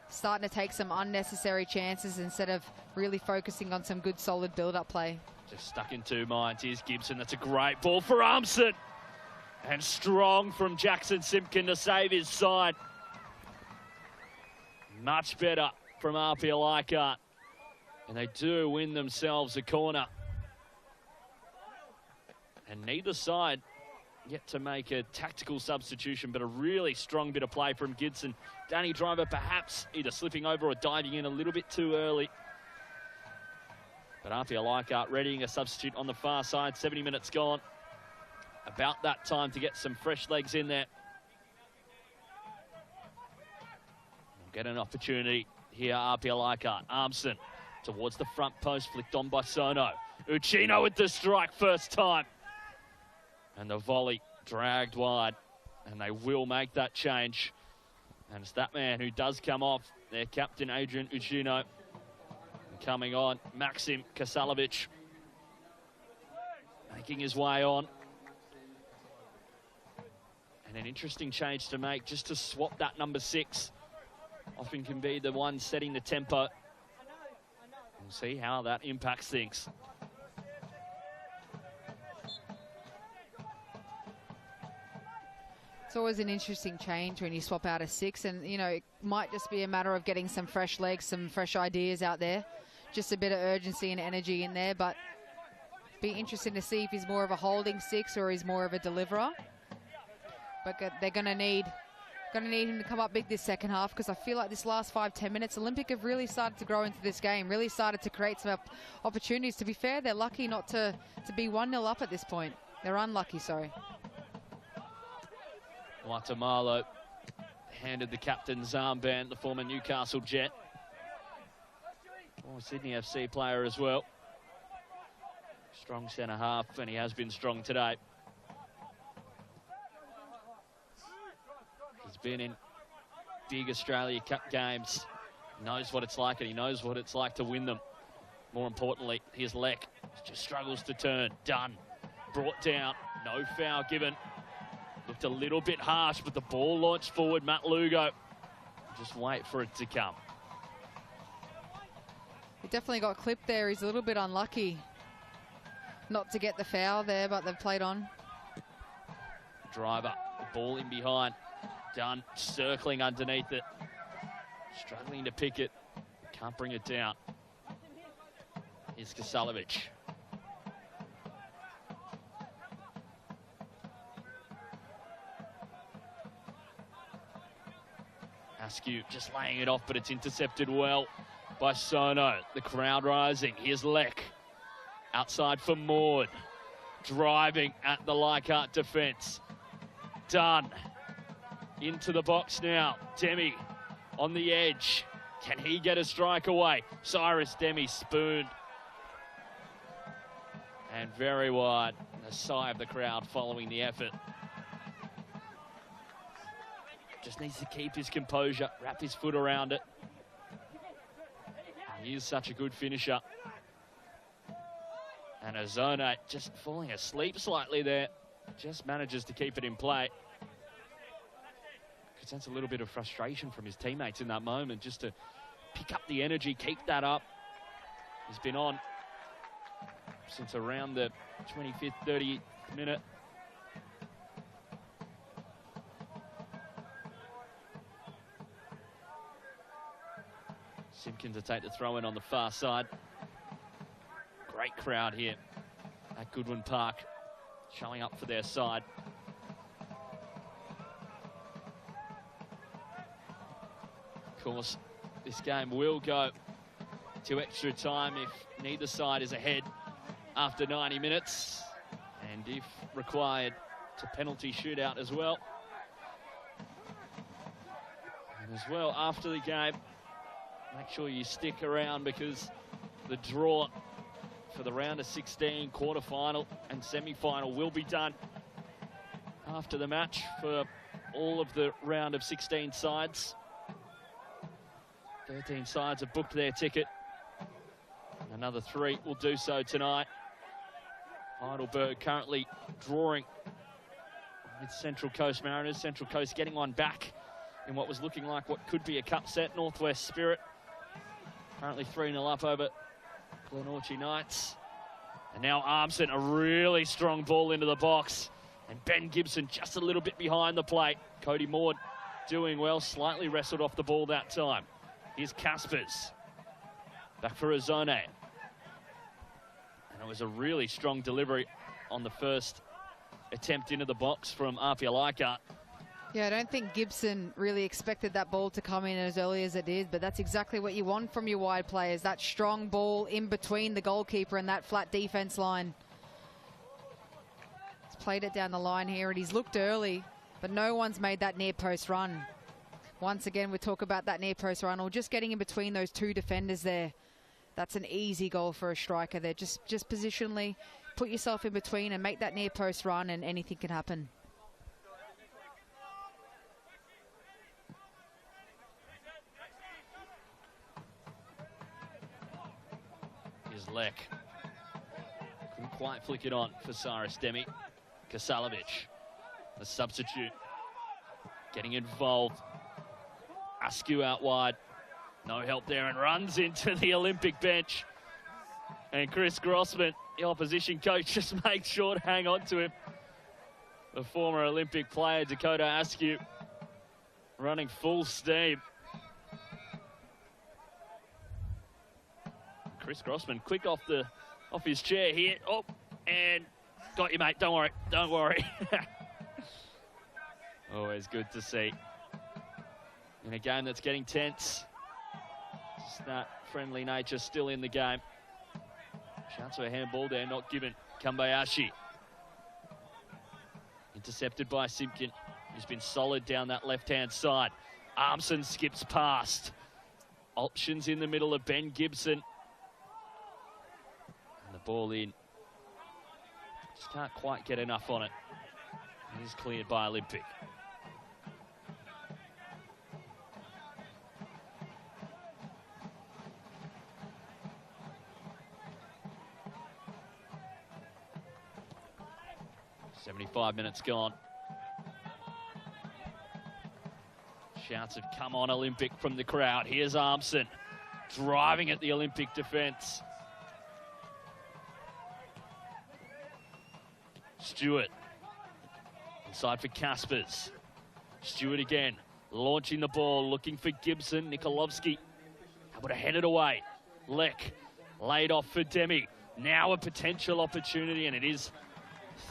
starting to take some unnecessary chances instead of really focusing on some good, solid build-up play.
Just stuck in two minds. Here's Gibson. That's a great ball for Armson. And strong from Jackson Simpkin to save his side. Much better from APIA Leichhardt. And they do win themselves a corner. And neither side yet to make a tactical substitution, but a really strong bit of play from Gibson. Danny Driver perhaps either slipping over or diving in a little bit too early. But APIA Leichhardt readying a substitute on the far side. 70 minutes gone. About that time to get some fresh legs in there. We'll get an opportunity here, APIA Leichhardt. Armson towards the front post, flicked on by Sono. Uchino with the strike first time. And the volley dragged wide. And they will make that change. And it's that man who does come off, their captain, Adrian Uchino. Coming on, Maxim Kasalovic making his way on. And an interesting change to make, just to swap that number 6. Often can be the one setting the tempo. We'll see how that impacts things.
It's always an interesting change when you swap out a 6, and you know, it might just be a matter of getting some fresh legs, some fresh ideas out there. Just a bit of urgency and energy in there, but be interesting to see if he's more of a holding 6 or he's more of a deliverer. But they're going to need him to come up big this second half, because I feel like this last 5-10 minutes, Olympic have really started to grow into this game, really started to create some opportunities. To be fair, they're lucky not to be 1-0 up at this point. They're unlucky, sorry.
Guatemala handed the captain's armband, the former Newcastle Jet. Former Sydney FC player as well. Strong centre half, and he has been strong today. He's been in big Australia Cup games. He knows what it's like, and he knows what it's like to win them. More importantly, here's Leck. Just struggles to turn. Done. Brought down. No foul given. Looked a little bit harsh, but the ball launched forward. Matt Lugo. Just wait for it to come.
He definitely got clipped there. He's a little bit unlucky not to get the foul there, but they've played on.
Driver, ball in behind. Done, circling underneath it. Struggling to pick it. Can't bring it down. Here's Kasalovic. Askew just laying it off, but it's intercepted well by Sono. The crowd rising. Here's Leck. Outside for Maud. Driving at the Leichhardt defence. Done. Into the box now. Demi on the edge. Can he get a strike away? Cyrus Demi spooned. And very wide. A sigh of the crowd following the effort. Just needs to keep his composure, wrap his foot around it. He is such a good finisher. And Azona just falling asleep slightly there. Just manages to keep it in play. Could sense a little bit of frustration from his teammates in that moment, just to pick up the energy, keep that up. He's been on since around the 25th, 30th minute. Simpkin to take the throw in on the far side. Great crowd here at Goodwin Park, showing up for their side. Of course, this game will go to extra time if neither side is ahead after 90 minutes, and if required, to penalty shootout as well. And as well, after the game, make sure you stick around because the draw for the round of 16 quarterfinal and semi-final will be done after the match for all of the round of 16 sides. 13 sides have booked their ticket. Another 3 will do so tonight. Heidelberg currently drawing with Central Coast Mariners. Central Coast getting one back in what was looking like what could be a cup set. Northwest Spirit currently 3-0 up over Glenorchy Knights. And now Armson, a really strong ball into the box. And Ben Gibson just a little bit behind the plate. Cody Maud doing well, slightly wrestled off the ball that time. Here's Caspers. Back for Azone. And it was a really strong delivery on the first attempt into the box from APIA Leichhardt.
Yeah, I don't think Gibson really expected that ball to come in as early as it did, but that's exactly what you want from your wide players, that strong ball in between the goalkeeper and that flat defense line. He's played it down the line here, and he's looked early, but no one's made that near post run. Once again, we talk about that near post run, or just getting in between those 2 defenders there. That's an easy goal for a striker there. Just positionally, put yourself in between and make that near post run, and anything can happen.
Here's Lek. Couldn't quite flick it on for Cyrus Demi. Kasalovic, the substitute, getting involved. Askew out wide. No help there, and runs into the Olympic bench. And Chris Grossman, the opposition coach, just makes sure to hang on to him. The former Olympic player, Dakota Askew, running full steam. Chris Grossman, quick off his chair here. Oh, and got you, mate. Don't worry. Don't worry. Always good to see. In a game that's getting tense. Just that friendly nature still in the game. Shouts for a handball there, not given. Kambayashi. Intercepted by Simpkin, who's been solid down that left-hand side. Armson skips past. Options in the middle of Ben Gibson. And the ball in. Just can't quite get enough on it. It is cleared by Olympic. "75 minutes gone." Shouts have come on Olympic from the crowd. Here's Armson driving at the Olympic defence. Stewart inside for Caspers. Stewart again, launching the ball, looking for Gibson. Nikolovsky able to head it away. Lek laid off for Demi. Now a potential opportunity, and it is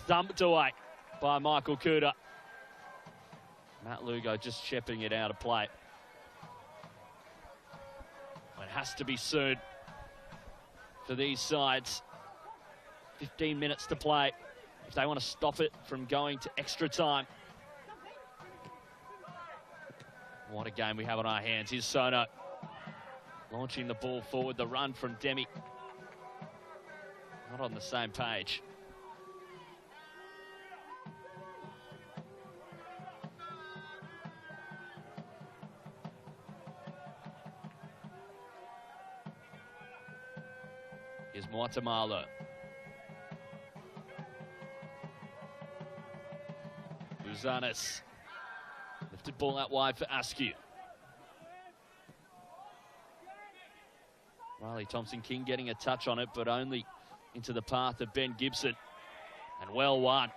thumped away by Michael Kuda. Matt Lugo just shepherding it out of play. It has to be soon for these sides. 15 minutes to play if they want to stop it from going to extra time. What a game we have on our hands. Here's Sono launching the ball forward. The run from Demi. Not on the same page. Here's Guatemala. Buzanis. Lifted ball out wide for Askew. Riley Thompson-King getting a touch on it, but only into the path of Ben Gibson. And well won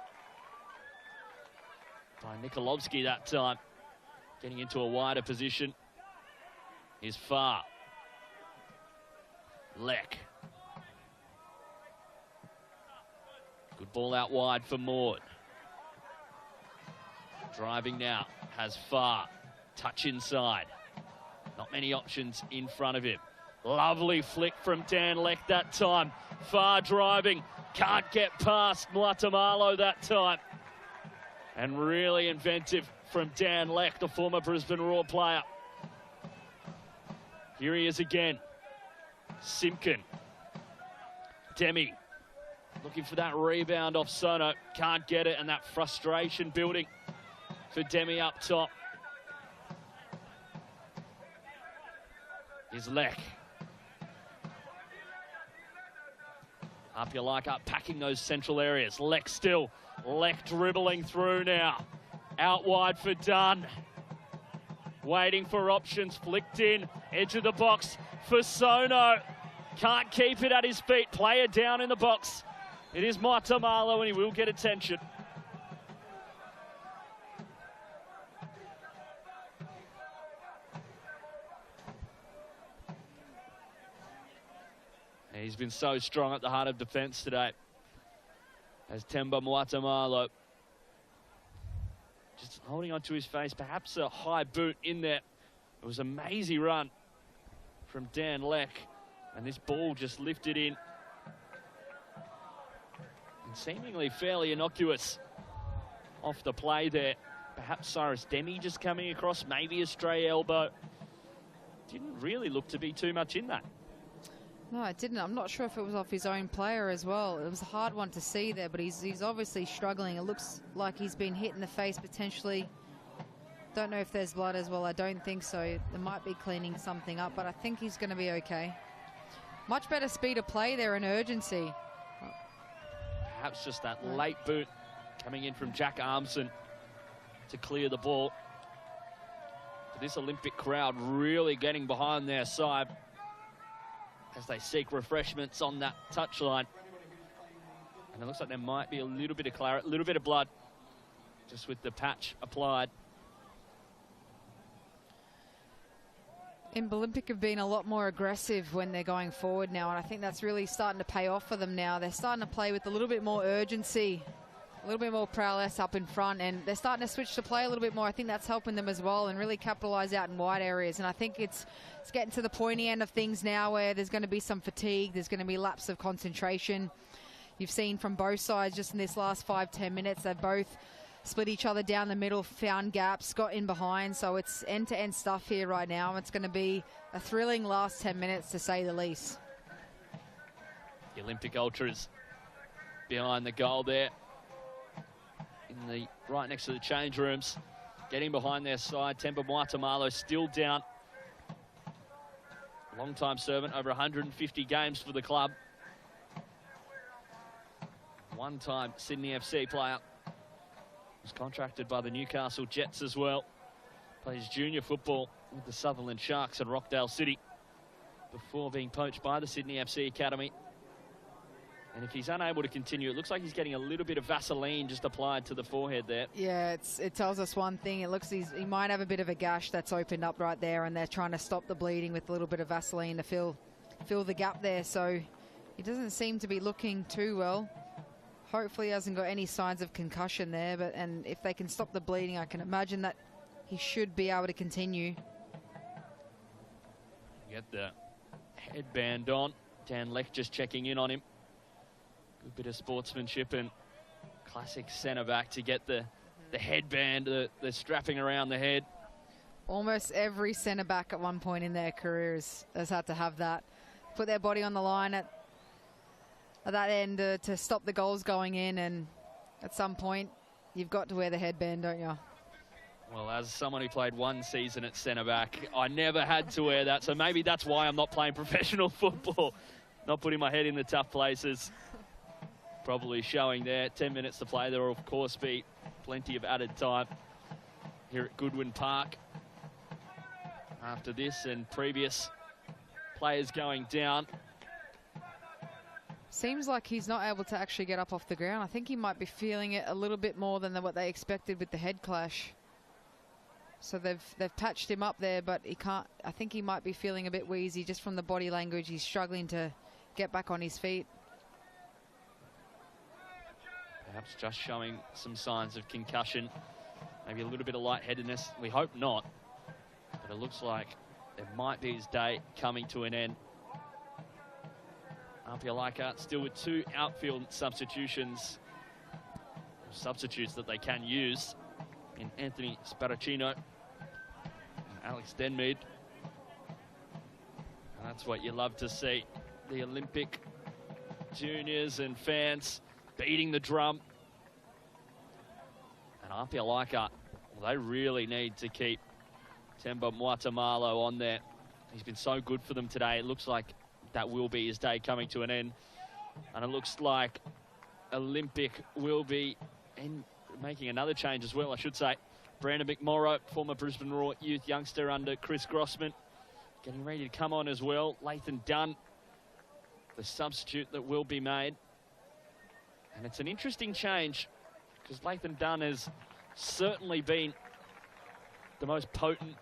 by Nikolovsky that time. Getting into a wider position is Farr. Lek. Good ball out wide for Maud. Driving now, has Farr. Touch inside. Not many options in front of him. Lovely flick from Dan Lek that time. Farr driving, can't get past Muatamalo that time. And really inventive from Dan Lek, the former Brisbane Roar player. Here he is again. Simpkin. Demi looking for that rebound off Sono. Can't get it, and that frustration building for Demi up top. Here's Lech. APIA Leichhardt packing those central areas. Lech still. Lech dribbling through now. Out wide for Dunn. Waiting for options. Flicked in. Edge of the box for Sono. Can't keep it at his feet. Player down in the box. It is Matamalo, and he will get attention. And he's been so strong at the heart of defence today. As Temba Matamalo just holding onto his face, perhaps a high boot in there. It was a mazy run from Dan Lech, and this ball just lifted in. And seemingly fairly innocuous off the play there. Perhaps Cyrus Demi just coming across, maybe a stray elbow. Didn't really look to be too much in that.
No, it didn't. I'm not sure if it was off his own player as well. It was a hard one to see there, but he's obviously struggling. It looks like he's been hit in the face potentially. Don't know if there's blood as well. I don't think so. They might be cleaning something up, but I think he's going to be okay. Much better speed of play there and urgency.
Perhaps just that late boot coming in from Jack Armson to clear the ball. But this Olympic crowd really getting behind their side as they seek refreshments on that touchline. And it looks like there might be a little bit of claret, a little bit of blood, just with the patch applied.
Olympic have been a lot more aggressive when they're going forward now, and I think that's really starting to pay off for them now. They're starting to play with a little bit more urgency, a little bit more prowess up in front, and they're starting to switch to play a little bit more. I think that's helping them as well and really capitalise out in wide areas. And I think it's getting to the pointy end of things now where there's going to be some fatigue, there's going to be lapse of concentration. You've seen from both sides just in this last 5-10 minutes, they've both split each other down the middle, found gaps, got in behind. So it's end-to-end stuff here right now. It's going to be a thrilling last 10 minutes, to say the least.
The Olympic Ultras behind the goal there, right next to the change rooms, getting behind their side. Temba Matamalo still down. Long-time servant, over 150 games for the club. One-time Sydney FC player. Was contracted by the Newcastle Jets as well. Plays junior football with the Sutherland Sharks and Rockdale City before being poached by the Sydney FC Academy. And if he's unable to continue, it looks like he's getting a little bit of Vaseline just applied to the forehead there. Yeah,
it tells us one thing. It looks he might have a bit of a gash that's opened up right there, and they're trying to stop the bleeding with a little bit of Vaseline to fill the gap there. So he doesn't seem to be looking too well. Hopefully he hasn't got any signs of concussion there, and if they can stop the bleeding, I can imagine that he should be able to continue.
Get the headband on. Dan Lech just checking in on him. Good bit of sportsmanship and classic centre back to get the headband, the strapping around the head.
Almost every centre back at one point in their careers has had to have that. Put their body on the line at that end to stop the goals going in, and at some point you've got to wear the headband, don't you?
Well, as someone who played one season at centre back, I never had to wear that, so maybe that's why I'm not playing professional football, not putting my head in the tough places. Probably showing there. 10 minutes to play. There will of course be plenty of added time here at Goodwin Park after this and previous players going down.
Seems like he's not able to actually get up off the ground. I think he might be feeling it a little bit more than what they expected with the head clash. So they've patched him up there, but he can't. I think he might be feeling a bit wheezy just from the body language. He's struggling to get back on his feet.
Perhaps just showing some signs of concussion, maybe a little bit of lightheadedness. We hope not, but it looks like it might be his day coming to an end. APIA Leichhardt still with 2 outfield substitutes that they can use in Anthony Sparacino and Alex Denmead. That's what you love to see. The Olympic juniors and fans beating the drum. And APIA Leichhardt, well, they really need to keep Temba Muatamalo on there. He's been so good for them today. It looks like that will be his day coming to an end. And it looks like Olympic will be making another change as well, I should say. Brandon McMorrow, former Brisbane Roar youth youngster under Chris Grossman, getting ready to come on as well. Lathan Dunn, the substitute that will be made. And it's an interesting change because Lathan Dunn has certainly been the most potent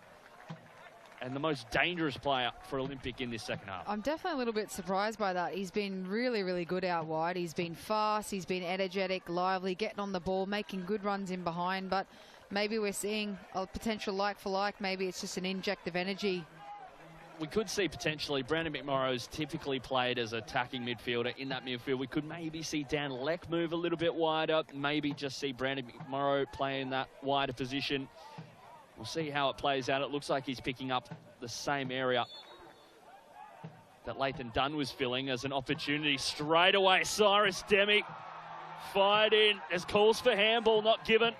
and the most dangerous player for Olympic in this second half.
I'm definitely a little bit surprised by that. He's been really, really good out wide. He's been fast, he's been energetic, lively, getting on the ball, making good runs in behind, but maybe we're seeing a potential like for like. Maybe it's just an inject of energy.
We could see potentially Brandon McMorrow's typically played as attacking midfielder in that midfield. We could maybe see Dan Leck move a little bit wider, maybe just see Brandon McMorrow play in that wider position. We'll see how it plays out. It looks like he's picking up the same area that Lathan Dunn was filling as an opportunity. Straight away, Cyrus Demi fired in as calls for handball not given.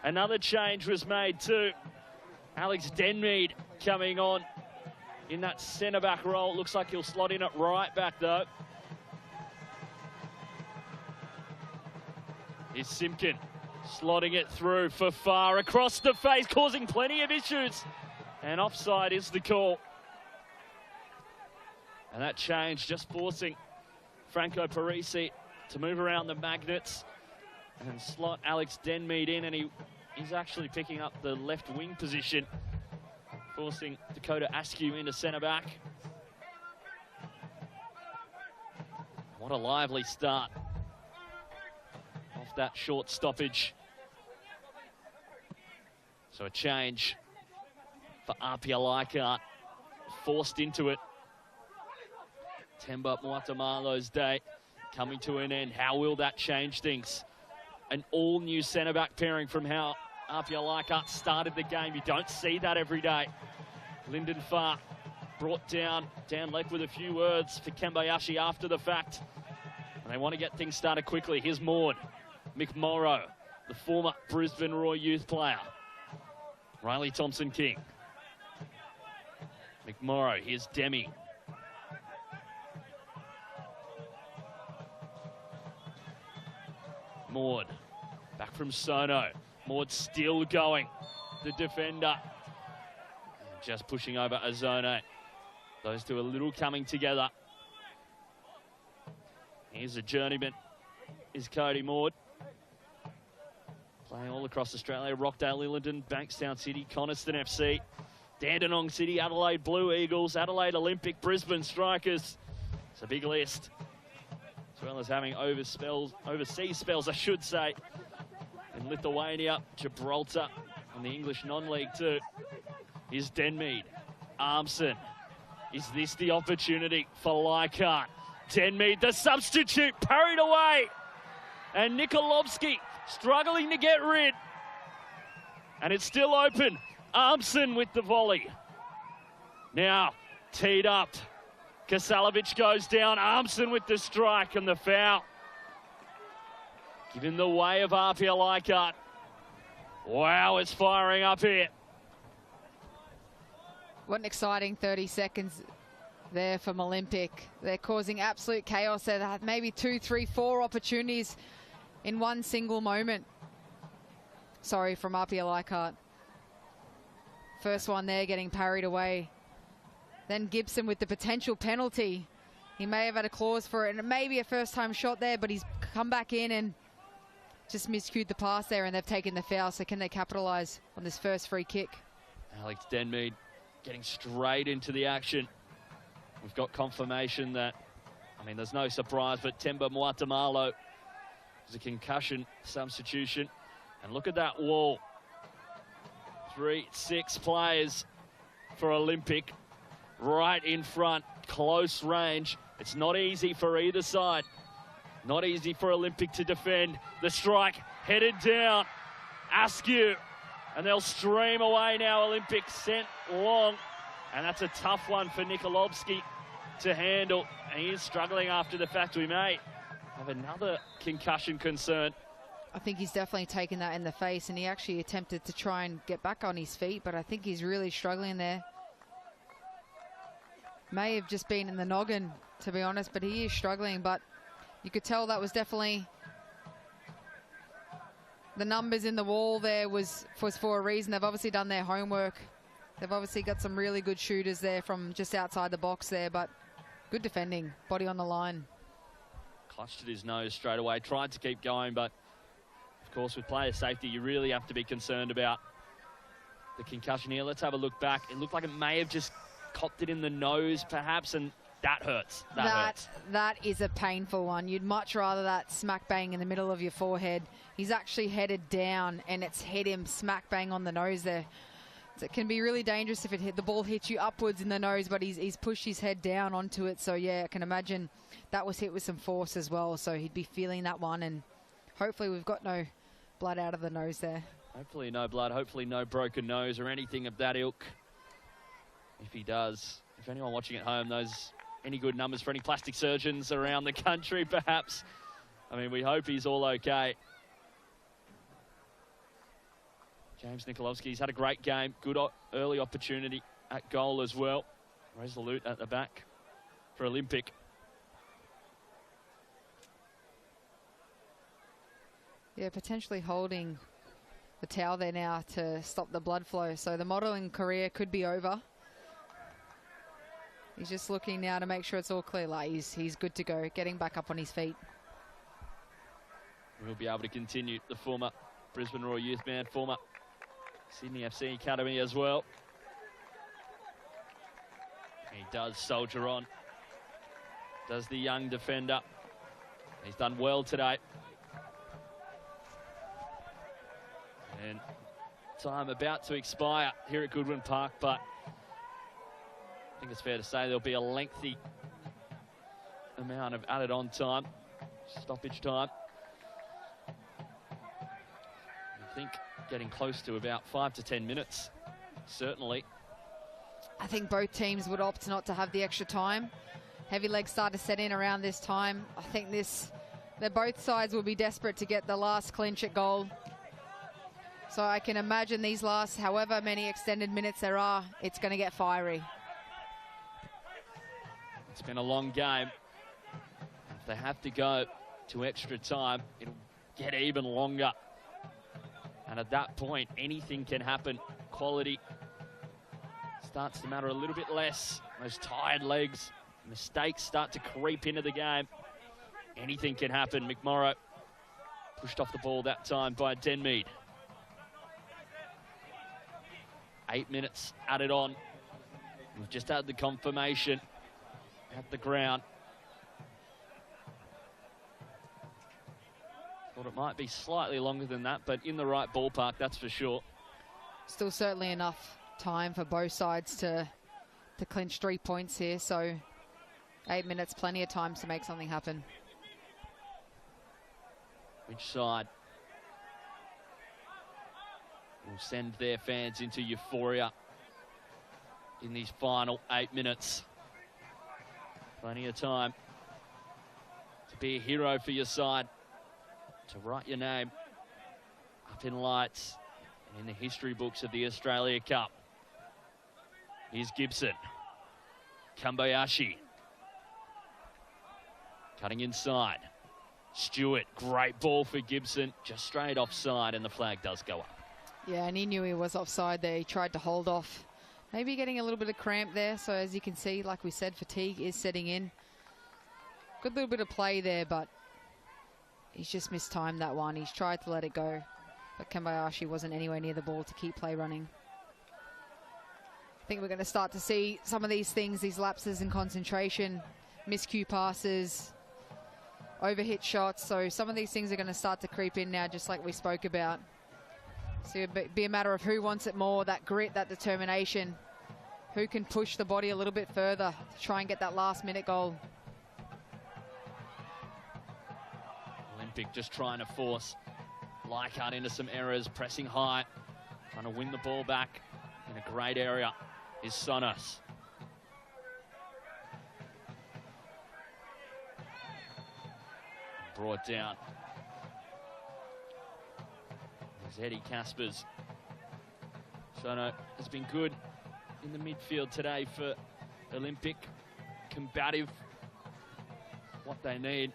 Another change was made too. Alex Denmead coming on in that centre-back role. Looks like he'll slot in at right back though. Here's Simpkin. Slotting it through for far across the face, causing plenty of issues. And offside is the call. And that change just forcing Franco Parisi to move around the magnets and slot Alex Denmead in. And he's actually picking up the left wing position, forcing Dakota Askew into centre-back. What a lively start off that short stoppage. So a change for APIA Leichhardt, forced into it. Temba Muatamalo's day coming to an end. How will that change things? An all-new centre-back pairing from how APIA Leichhardt started the game. You don't see that every day. Lyndon Farr brought down Dan Leck with a few words for Kembayashi after the fact. And they want to get things started quickly. Here's Maud McMorrow, the former Brisbane Roar youth player. Riley Thompson-King. McMorrow, here's Demi. Maud, back from Sono. Maud still going, the defender. Just pushing over Azone. Those two a little coming together. Here's a journeyman, is Cody Maud. Playing all across Australia, Rockdale, Illington, Bankstown City, Coniston FC, Dandenong City, Adelaide Blue Eagles, Adelaide Olympic, Brisbane Strikers. It's a big list. As well as having overseas spells, I should say, in Lithuania, Gibraltar, and the English non-league too. Here's Denmead, Armson. Is this the opportunity for Leichhardt? Denmead, the substitute, parried away. And Nikolovsky struggling to get rid. And it's still open. Armson with the volley. Now, teed up. Kasalovic goes down. Armson with the strike and the foul. Given the way of APIA Leichhardt. Wow, it's firing up here.
What an exciting 30 seconds there from Olympic. They're causing absolute chaos. They have maybe 2, 3, 4 opportunities in one single moment. Sorry, from APIA Leichhardt. First one there getting parried away. Then Gibson with the potential penalty. He may have had a clause for it, and it may be a first-time shot there, but he's come back in and just miscued the pass there, and they've taken the foul. So can they capitalise on this first free kick?
Alex Denmead getting straight into the action. We've got confirmation that, I mean, there's no surprise, but Temba Muatamalo is a concussion substitution. And look at that wall. 3-6 players for Olympic. Right in front, close range. It's not easy for either side. Not easy for Olympic to defend. The strike headed down. Askew. And they'll stream away now. Olympic sent long. And that's a tough one for Nikolovsky. to handle. He is struggling after the fact. We may have another concussion concern.
I think he's definitely taken that in the face, and he actually attempted to try and get back on his feet, but I think he's really struggling there. May have just been in the noggin, to be honest, but he is struggling. But you could tell that was definitely the numbers in the wall there was for a reason. They've obviously done their homework. They've obviously got some really good shooters there from just outside the box there, but good defending, body on the line.
Clutched at his nose straight away, tried to keep going, but of course with player safety you really have to be concerned about the concussion here. Let's have a look back. It looked like it may have just copped it in the nose perhaps, and that hurts. That hurts.
That is a painful one. You'd much rather that smack bang in the middle of your forehead. He's actually headed down and it's hit him smack bang on the nose there. So it can be really dangerous if the ball hits you upwards in the nose, but he's pushed his head down onto it. So yeah, I can imagine that was hit with some force as well. So he'd be feeling that one, and hopefully we've got no blood out of the nose there.
Hopefully no blood, hopefully no broken nose or anything of that ilk. If he does, if anyone watching at home knows any good numbers for any plastic surgeons around the country, perhaps. I mean, we hope he's all okay. James Nikolovsky's had a great game. Good early opportunity at goal as well. Resolute at the back for Olympic.
Yeah, potentially holding the towel there now to stop the blood flow. So the modelling career could be over. He's just looking now to make sure it's all clear. Like he's good to go, getting back up on his feet.
We'll be able to continue. The former Brisbane Royal Youth Band, former Sydney FC Academy as well. He does soldier on. Does the young defender. He's done well today. And time about to expire here at Goodwin Park, but I think it's fair to say there'll be a lengthy amount of added on time, stoppage time. I think getting close to about 5 to 10 minutes, certainly.
I think both teams would opt not to have the extra time. Heavy legs start to set in around this time. I think that both sides will be desperate to get the last clinch at goal. So I can imagine these last, however many extended minutes there are, it's going to get fiery.
It's been a long game. If they have to go to extra time, it'll get even longer. And at that point, anything can happen. Quality starts to matter a little bit less. Those tired legs, mistakes start to creep into the game. Anything can happen. McMorrow pushed off the ball that time by Denmead. 8 minutes added on. We've just had the confirmation at the ground. Thought it might be slightly longer than that, but in the right ballpark, that's for sure.
Still certainly enough time for both sides to clinch 3 points here, so 8 minutes, plenty of time to make something happen.
Which side will send their fans into euphoria in these final 8 minutes? Plenty of time to be a hero for your side, to write your name up in lights and in the history books of the Australia Cup. Here's Gibson. Kambayashi. Cutting inside. Stewart, great ball for Gibson, just straight offside, and the flag does go up.
Yeah, and he knew he was offside there. He tried to hold off. Maybe getting a little bit of cramp there. So as you can see, like we said, fatigue is setting in. Good little bit of play there, but he's just mistimed that one. He's tried to let it go, but Kambayashi wasn't anywhere near the ball to keep play running. I think we're going to start to see some of these things, these lapses in concentration, miscue passes, overhit shots. So some of these things are going to start to creep in now, just like we spoke about. So it'll be a matter of who wants it more, that grit, that determination, who can push the body a little bit further to try and get that last minute goal.
Olympic just trying to force Leichhardt into some errors, pressing high, trying to win the ball back in a great area is Sonos. Brought down. There's Eddie Caspers. Sono has been good in the midfield today for Olympic. Combative. What they need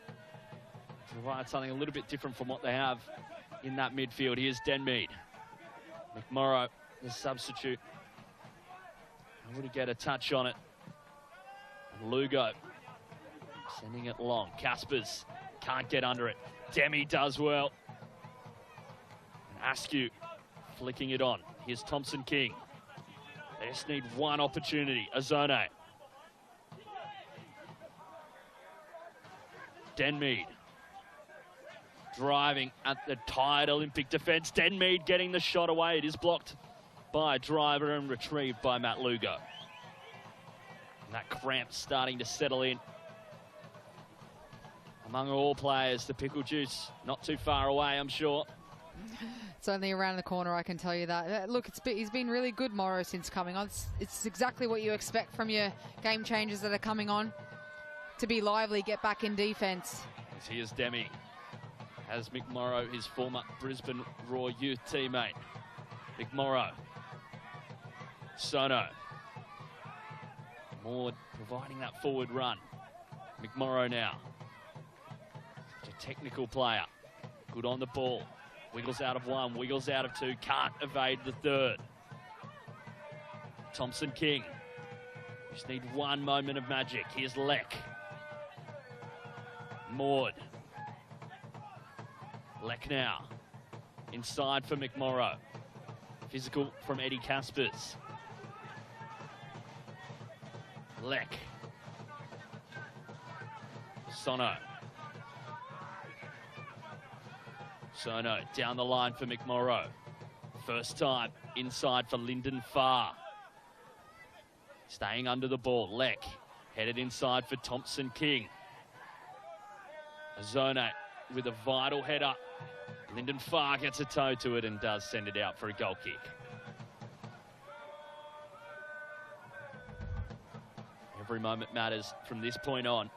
to provide something a little bit different from what they have in that midfield. Here's Denmead. McMorrow, the substitute. Able to get a touch on it. And Lugo sending it long. Caspers can't get under it. Demi does well. And Askew flicking it on. Here's Thompson King. They just need one opportunity. Ozone. Denmead driving at the tired Olympic defence. Denmead getting the shot away. It is blocked by Driver and retrieved by Matt Lugo. And that cramp starting to settle in among all players. The pickle juice not too far away, I'm sure.
It's only around the corner, I can tell you that. Look, he's been really good, Morrow, since coming on. It's exactly what you expect from your game changers that are coming on. To be lively, get back in defence.
As here's Demi. Has McMorrow, his former Brisbane Raw youth teammate. McMorrow. Sono. Maud providing that forward run. McMorrow now. Such a technical player. Good on the ball. Wiggles out of one, wiggles out of two. Can't evade the third. Thompson King. Just need one moment of magic. Here's Leck. Maud. Leck now. Inside for McMorrow. Physical from Eddie Caspers. Leck. Sono. Sono down the line for McMorrow. First time inside for Lyndon Farr. Staying under the ball. Leck headed inside for Thompson King. Zone with a vital header. Lyndon Farr gets a toe to it and does send it out for a goal kick. Every moment matters from this point on.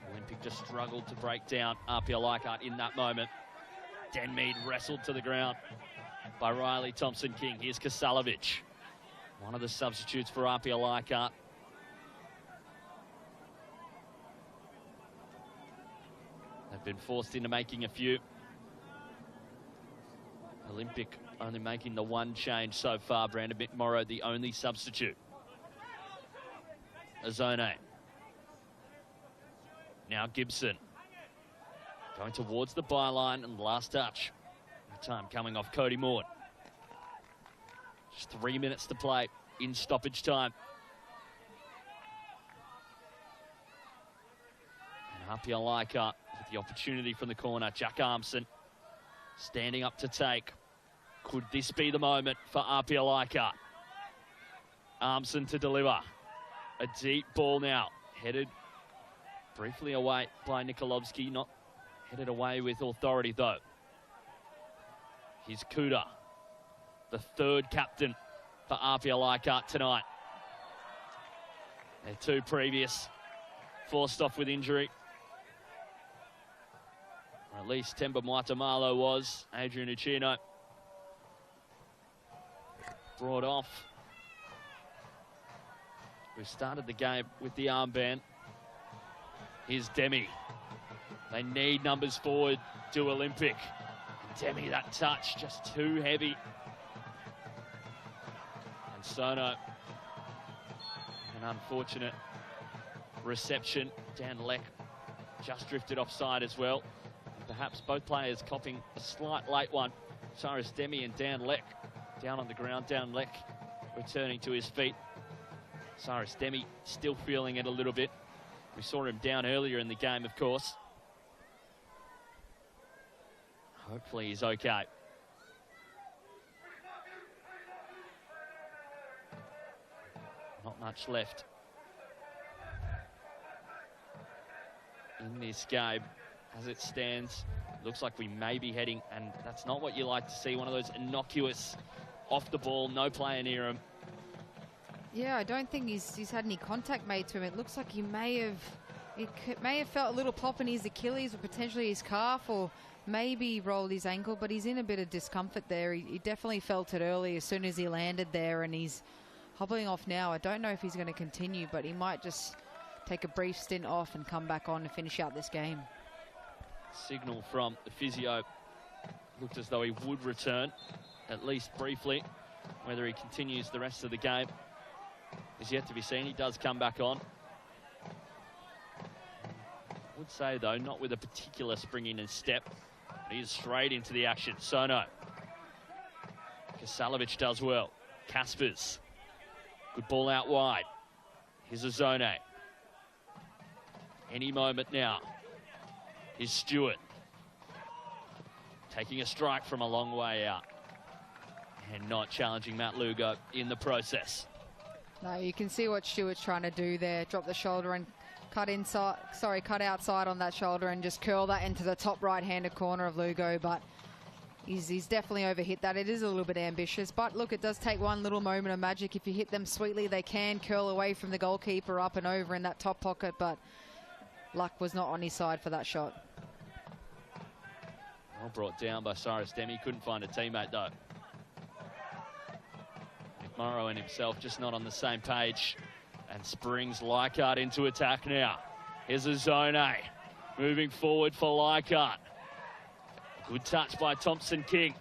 Olympic just struggled to break down APIA Leichhardt in that moment. Denmead wrestled to the ground by Riley Thompson King. Here's Kasalovic, one of the substitutes for APIA Leichhardt. They've been forced into making a few. Olympic only making the one change so far. Brandon McMorrow, the only substitute. Ozone. Now Gibson. Going towards the byline and last touch. The time coming off Cody Maud. Just 3 minutes to play in stoppage time. And APIA Leichhardt with the opportunity from the corner. Jack Armson standing up to take. Could this be the moment for APIA Leichhardt? Armson to deliver. A deep ball now. Headed briefly away by Nikolovsky. Not headed away with authority, though. Here's Kuda, the third captain for APIA Leichhardt tonight. Their two previous forced off with injury. Or at least Temba Muatamalo was. Adrian Uchino brought off. We started the game with the armband. Here's Demi. They need numbers forward to Olympic. Demi, that touch, just too heavy. And Sono, an unfortunate reception. Dan Leck just drifted offside as well. And perhaps both players copping a slight late one. Cyrus Demi and Dan Leck down on the ground. Dan Leck returning to his feet. Cyrus Demi still feeling it a little bit. We saw him down earlier in the game, of course. Hopefully he's okay. Not much left in this game. As it stands, looks like we may be heading, and that's not what you like to see. One of those innocuous off the ball, no player near him.
Yeah, I don't think he's had any contact made to him. It looks like he may have may have felt a little pop in his Achilles or potentially his calf, or maybe rolled his ankle, but he's in a bit of discomfort there. He definitely felt it early as soon as he landed there, and he's hobbling off now. I don't know if he's going to continue, but he might just take a brief stint off and come back on and finish out this game.
Signal from the physio. Looked as though he would return, at least briefly. Whether he continues the rest of the game is yet to be seen. He does come back on. I would say, though, not with a particular spring in his step. But he is straight into the action. Sono. Kasalovic does well. Kaspers. Good ball out wide. Here's a Zone. Any moment now. Here's Stewart. Taking a strike from a long way out. And not challenging Matt Lugo in the process.
No, you can see what Stewart's trying to do there. Drop the shoulder and cut outside on that shoulder and just curl that into the top right-handed corner of Lugo. But he's definitely overhit that. It is a little bit ambitious. But look, it does take one little moment of magic. If you hit them sweetly, they can curl away from the goalkeeper up and over in that top pocket. But luck was not on his side for that shot.
Well brought down by Cyrus Demi. Couldn't find a teammate, though. Morrow and himself just not on the same page, and springs Leichhardt into attack now. Here's a Zone. Moving forward for Leichhardt. Good touch by Thompson King.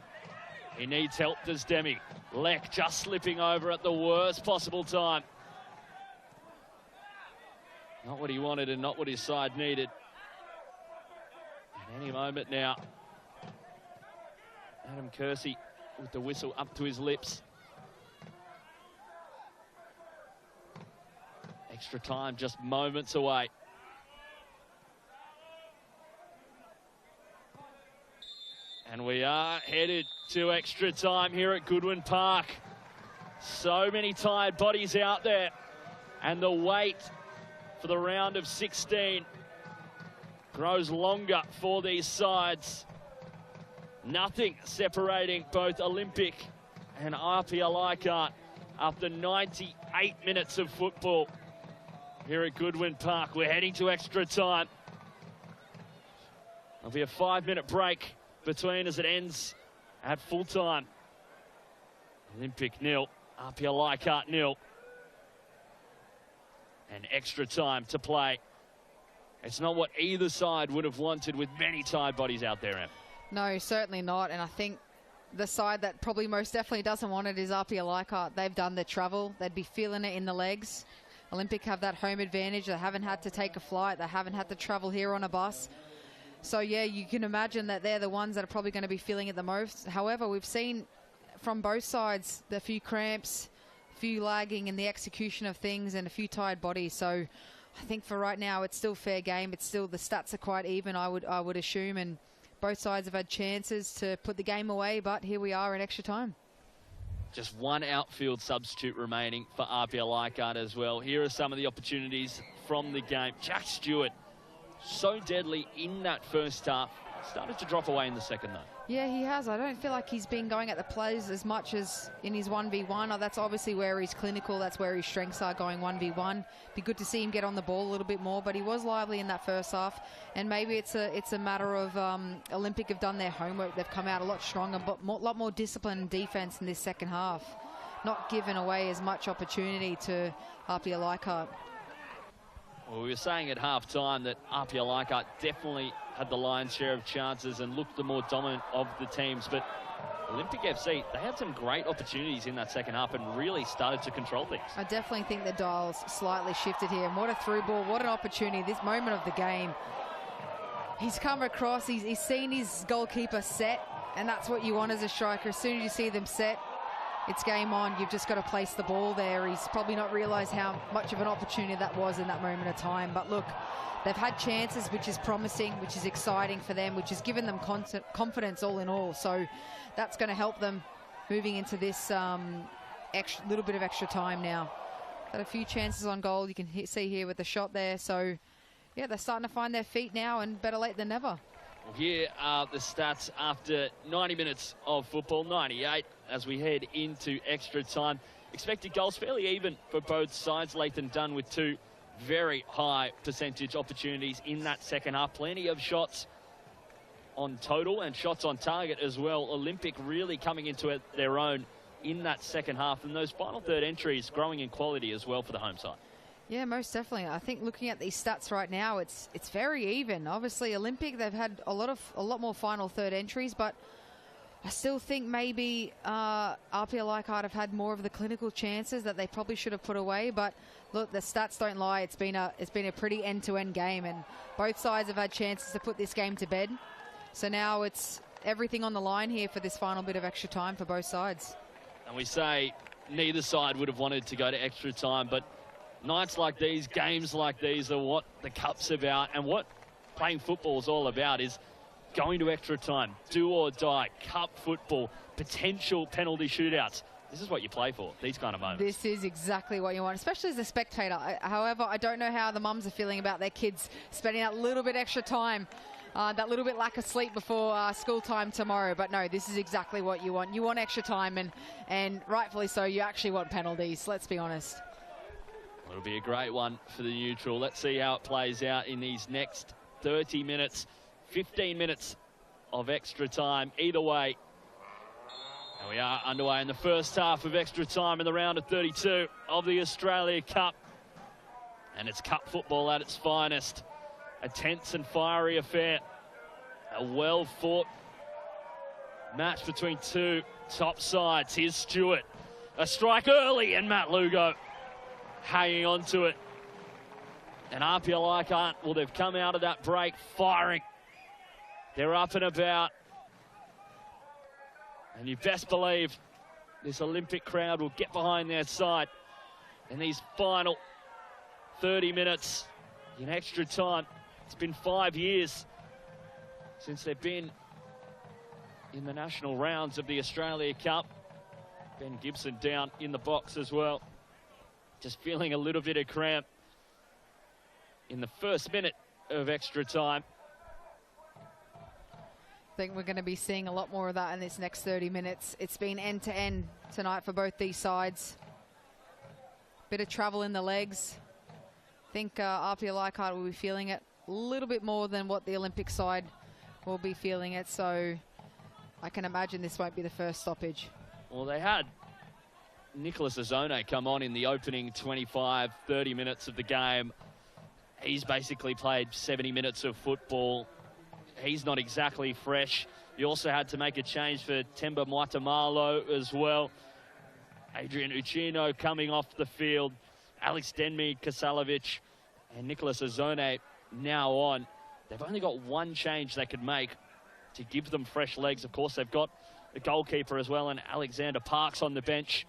He needs help, does Demi. Leck just slipping over at the worst possible time. Not what he wanted and not what his side needed. At any moment now, Adam Kersey with the whistle up to his lips. Extra time just moments away. And we are headed to extra time here at Goodwin Park. So many tired bodies out there. And the wait for the round of 16 grows longer for these sides. Nothing separating both Olympic and APIA Leichhardt after 98 minutes of football. Here at Goodwin Park, we're heading to extra time. There'll be a 5-minute break between as it ends at full time. Olympic 0, APIA Leichhardt 0. And extra time to play. It's not what either side would have wanted with many tired bodies out there, Em.
No, certainly not. And I think the side that probably most definitely doesn't want it is APIA Leichhardt. They've done the travel. They'd be feeling it in the legs. Olympic have that home advantage. They haven't had to take a flight. They haven't had to travel here on a bus. So, yeah, you can imagine that they're the ones that are probably going to be feeling it the most. However, we've seen from both sides a few cramps, a few lagging in the execution of things, and a few tired bodies. So I think for right now it's still fair game. It's still, the stats are quite even, I would assume, and both sides have had chances to put the game away, but here we are in extra time.
Just one outfield substitute remaining for APIA Leichhardt as well. Here are some of the opportunities from the game. Jack Stewart, so deadly in that first half. Started to drop away in the second, though.
Yeah, he has. I don't feel like he's been going at the plays as much as in his 1v1. Oh, that's obviously where he's clinical. That's where his strengths are, going 1v1. Be good to see him get on the ball a little bit more, but he was lively in that first half. And maybe it's a matter of Olympic have done their homework. They've come out a lot stronger, but a lot more discipline and defense in this second half. Not given away as much opportunity to APIA Leichhardt.
Well, we were saying at half-time that APIA Leichhardt definitely had the lion's share of chances and looked the more dominant of the teams. But Olympic FC, they had some great opportunities in that second half and really started to control things.
I definitely think the dials slightly shifted here. And what a through ball, what an opportunity. This moment of the game. He's come across, he's seen his goalkeeper set, and that's what you want as a striker. As soon as you see them set, it's game on. You've just got to place the ball there. He's probably not realised how much of an opportunity that was in that moment of time. But look, they've had chances, which is promising, which is exciting for them, which has given them confidence all in all. So that's going to help them moving into this little bit of extra time now. Got a few chances on goal. You can see here with the shot there. So, yeah, they're starting to find their feet now, and better late than never.
Well, here are the stats after 90 minutes of football, 98, as we head into extra time. Expected goals fairly even for both sides. Lathan Dunn with 2, very high percentage opportunities in that second half. Plenty of shots on total and shots on target as well. Olympic really coming into their own in that second half, and those final third entries growing in quality as well for the home side.
Yeah, most definitely. I think looking at these stats right now, it's very even. Obviously, Olympic, they've had a lot more final third entries, but I still think maybe APIA Leichhardt have had more of the clinical chances that they probably should have put away. But look, the stats don't lie. It's been a pretty end-to-end game, and both sides have had chances to put this game to bed. So now it's everything on the line here for this final bit of extra time for both sides.
And we say neither side would have wanted to go to extra time, but nights like these, games like these are what the cup's about, and what playing football is all about is going to extra time, do or die, cup football, potential penalty shootouts. This is what you play for, these kind of moments.
This is exactly what you want, especially as a spectator. However, I don't know how the mums are feeling about their kids spending that little bit extra time, that little bit lack of sleep before school time tomorrow. But no, this is exactly what you want. You want extra time, and rightfully so, you actually want penalties, let's be honest.
It'll be a great one for the neutral. Let's see how it plays out in these next 30 minutes, 15 minutes of extra time. Either way, and we are underway in the first half of extra time in the round of 32 of the Australia Cup. And it's cup football at its finest. A tense and fiery affair. A well-fought match between two top sides. Here's Stewart. A strike early, and Matt Lugo hanging on to it. And APIA Leichhardt, well, they've come out of that break firing. They're up and about. And you best believe this Olympic crowd will get behind their side in these final 30 minutes in extra time. It's been 5 years since they've been in the national rounds of the Australia Cup. Ben Gibson down in the box as well. Just feeling a little bit of cramp in the first minute of extra time.
I think we're going to be seeing a lot more of that in this next 30 minutes. It's been end-to-end tonight for both these sides. Bit of travel in the legs. I think APIA Leichhardt will be feeling it a little bit more than what the Olympic side will be feeling it. So I can imagine this won't be the first stoppage.
Well, they had Nicholas Azone come on in the opening 25, 30 minutes of the game. He's basically played 70 minutes of football. He's not exactly fresh. You also had to make a change for Temba Mwatamalo as well. Adrian Uchino coming off the field. Alex Denmi, Kasalovic, and Nicholas Azone now on. They've only got one change they could make to give them fresh legs. Of course, they've got the goalkeeper as well, and Alexander Parks on the bench.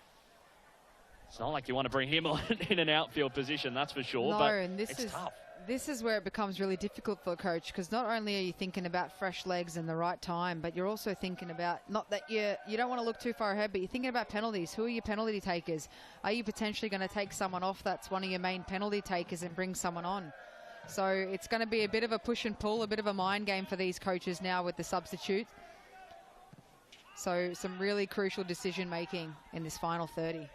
It's not like you want to bring him on in an outfield position, that's for sure.
No,
but
and
it's tough.
This is where it becomes really difficult for a coach, because not only are you thinking about fresh legs and the right time, but you're also thinking about, not that you don't want to look too far ahead, but you're thinking about penalties. Who are your penalty takers? Are you potentially going to take someone off that's one of your main penalty takers and bring someone on? So it's going to be a bit of a push and pull, a bit of a mind game for these coaches now with the substitute. So some really crucial decision making in this final 30.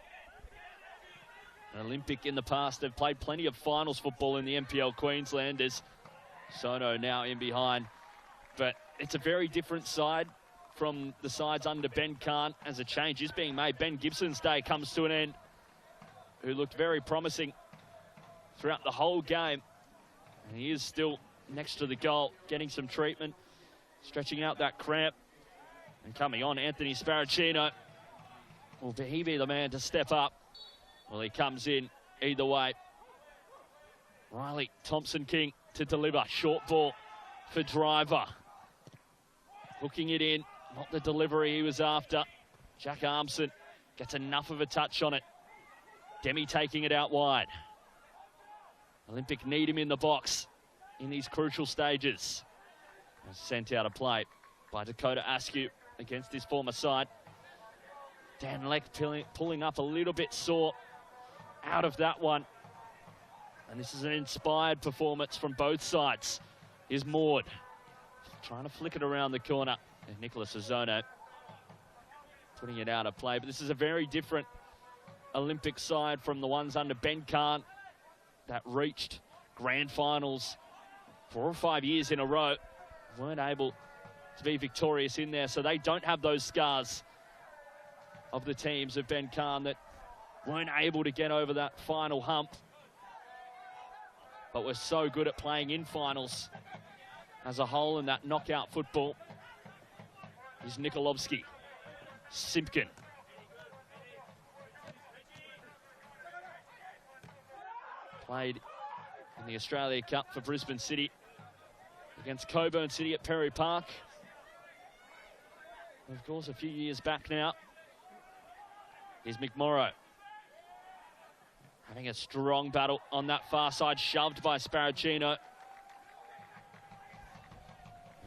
Olympic in the past, they've played plenty of finals football in the NPL Queensland. There's Sono now in behind. But it's a very different side from the sides under Ben Kahn as a change is being made. Ben Gibson's day comes to an end, who looked very promising throughout the whole game. And he is still next to the goal, getting some treatment, stretching out that cramp. And coming on, Anthony Sparacino. Will he be the man to step up? Well, he comes in either way. Riley Thompson-King to deliver. Short ball for Driver. Hooking it in. Not the delivery he was after. Jack Armson gets enough of a touch on it. Demi taking it out wide. Olympic need him in the box in these crucial stages. Sent out of play by Dakota Askew against his former side. Dan Leck pulling up a little bit sore out of that one. And this is an inspired performance from both sides. Here's Maud trying to flick it around the corner. And Nicholas Azone putting it out of play. But this is a very different Olympic side from the ones under Ben Kahn. that reached grand finals 4 or 5 years in a row weren't able to be victorious in there, so they don't have those scars of the teams of Ben Khan that weren't able to get over that final hump, but were so good at playing in finals as a whole in that knockout football. Is Nikolovsky, Simpkin. Played in the Australia Cup for Brisbane City against Coburn City at Perry Park. Of course, a few years back now. Here's McMorrow. Having a strong battle on that far side, shoved by Sparacino.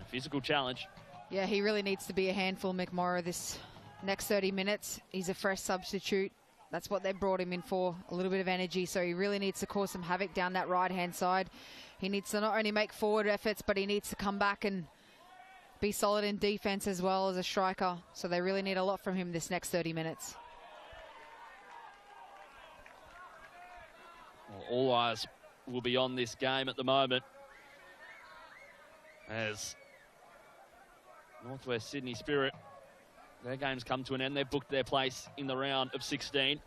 A physical challenge.
Yeah, he really needs to be a handful, McMorrow, this next 30 minutes. He's a fresh substitute. That's what they brought him in for, a little bit of energy. So he really needs to cause some havoc down that right-hand side. He needs to not only make forward efforts, but he needs to come back and be solid in defense as well as a striker. So they really need a lot from him this next 30 minutes.
Well, all eyes will be on this game at the moment as Northwest Sydney Spirit, their game's come to an end. They've booked their place in the round of 16.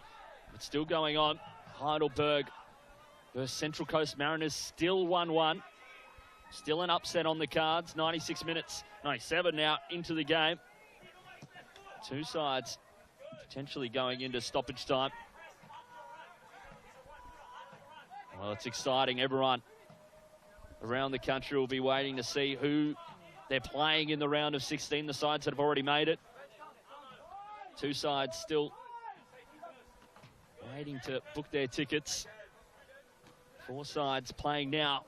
It's still going on. Heidelberg versus Central Coast Mariners, still 1-1. Still an upset on the cards. 96 minutes, 97 now into the game. Two sides potentially going into stoppage time. Well, it's exciting. Everyone around the country will be waiting to see who they're playing in the round of 16, the sides that have already made it. Two sides still waiting to book their tickets. Four sides playing now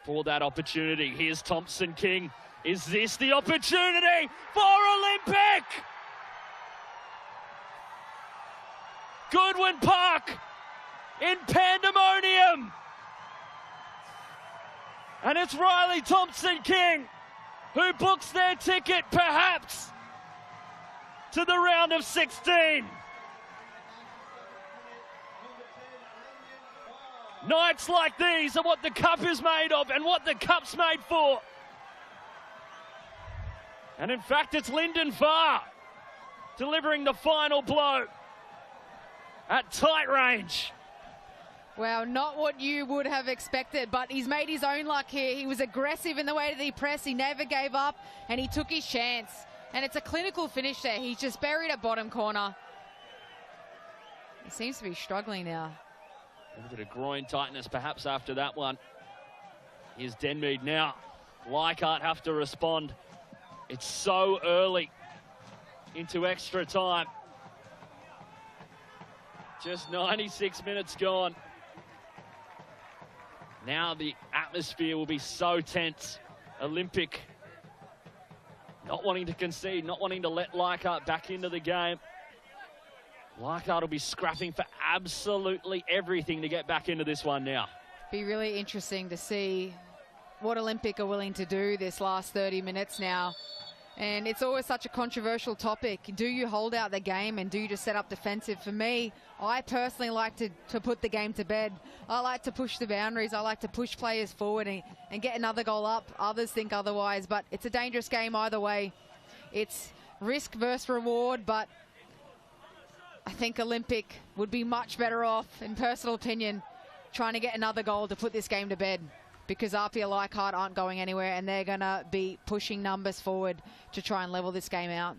for that opportunity. Here's Thompson King. Is this the opportunity for Olympic? Goodwin Park in pandemonium. And it's Riley Thompson King who books their ticket, perhaps, to the round of 16. Nights like these are what the Cup is made of and what the Cup's made for. And in fact, it's Lyndon Farr delivering the final blow at tight range.
Well, not what you would have expected, but he's made his own luck here. He was aggressive in the way that he pressed. He never gave up, and he took his chance. And it's a clinical finish there. He's just buried at bottom corner. He seems to be struggling now.
A little bit of groin tightness perhaps after that one. Here's Denmead now. Leichhardt have to respond. It's so early into extra time. Just 96 minutes gone. Now the atmosphere will be so tense. Olympic not wanting to concede, not wanting to let Leichhardt back into the game. Leichhardt will be scrapping for absolutely everything to get back into this one now.
Be really interesting to see what Olympic are willing to do this last 30 minutes now. And it's always such a controversial topic. Do you hold out the game and do you just set up defensive? For me, I personally like to put the game to bed. I like to push the boundaries. I like to push players forward and get another goal up. Others think otherwise, but it's a dangerous game either way. It's risk versus reward, but I think Olympic would be much better off, in personal opinion, trying to get another goal to put this game to bed, because APIA Leichhardt aren't going anywhere and they're going to be pushing numbers forward to try and level this game out.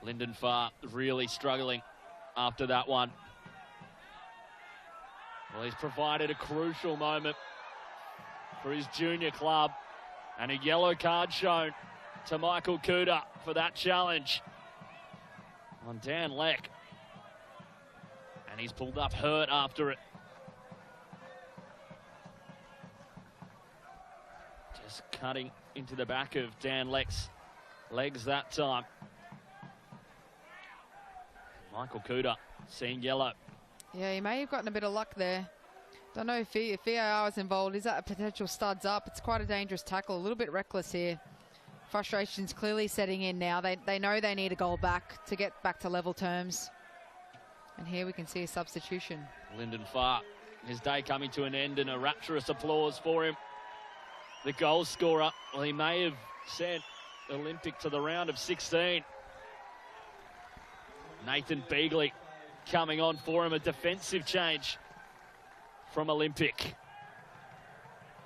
Lyndon Farr really struggling after that one. Well, he's provided a crucial moment for his junior club and a yellow card shown to Michael Kuda for that challenge on Dan Leck. And he's pulled up hurt after it. Just cutting into the back of Dan Leck's legs that time. Michael Kuda seeing yellow.
Yeah, he may have gotten a bit of luck there. Don't know if VAR is involved. Is that a potential studs up? It's quite a dangerous tackle, a little bit reckless here Frustration's clearly setting in now. They know they need a goal back to get back to level terms. And here we can see a substitution.
Lyndon Farr, his day coming to an end, and a rapturous applause for him. The goal scorer, well, he may have sent Olympic to the round of 16. Nathan Beagley coming on for him, a defensive change from Olympic.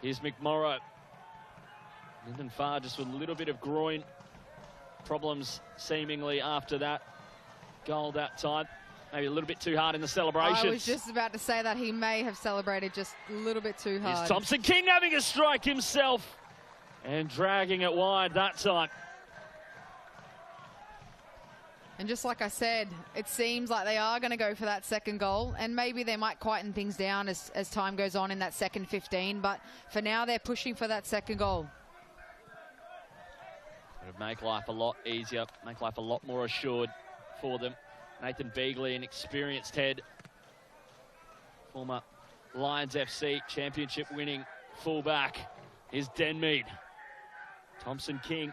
Here's McMorrow. Lyndon Farr just with a little bit of groin problems seemingly after that goal that time. Maybe a little bit too hard in the celebrations.
I was just about to say that he may have celebrated just a little bit too hard.
Here's Thompson King having a strike himself and dragging it wide that time.
And just like I said, it seems like they are going to go for that second goal, and maybe they might quieten things down as time goes on in that second 15, but for now they're pushing for that second goal.
It would make life a lot easier, make life a lot more assured for them. Nathan Beagley, an experienced head, former Lions FC championship winning fullback, is Denmead. Thompson King,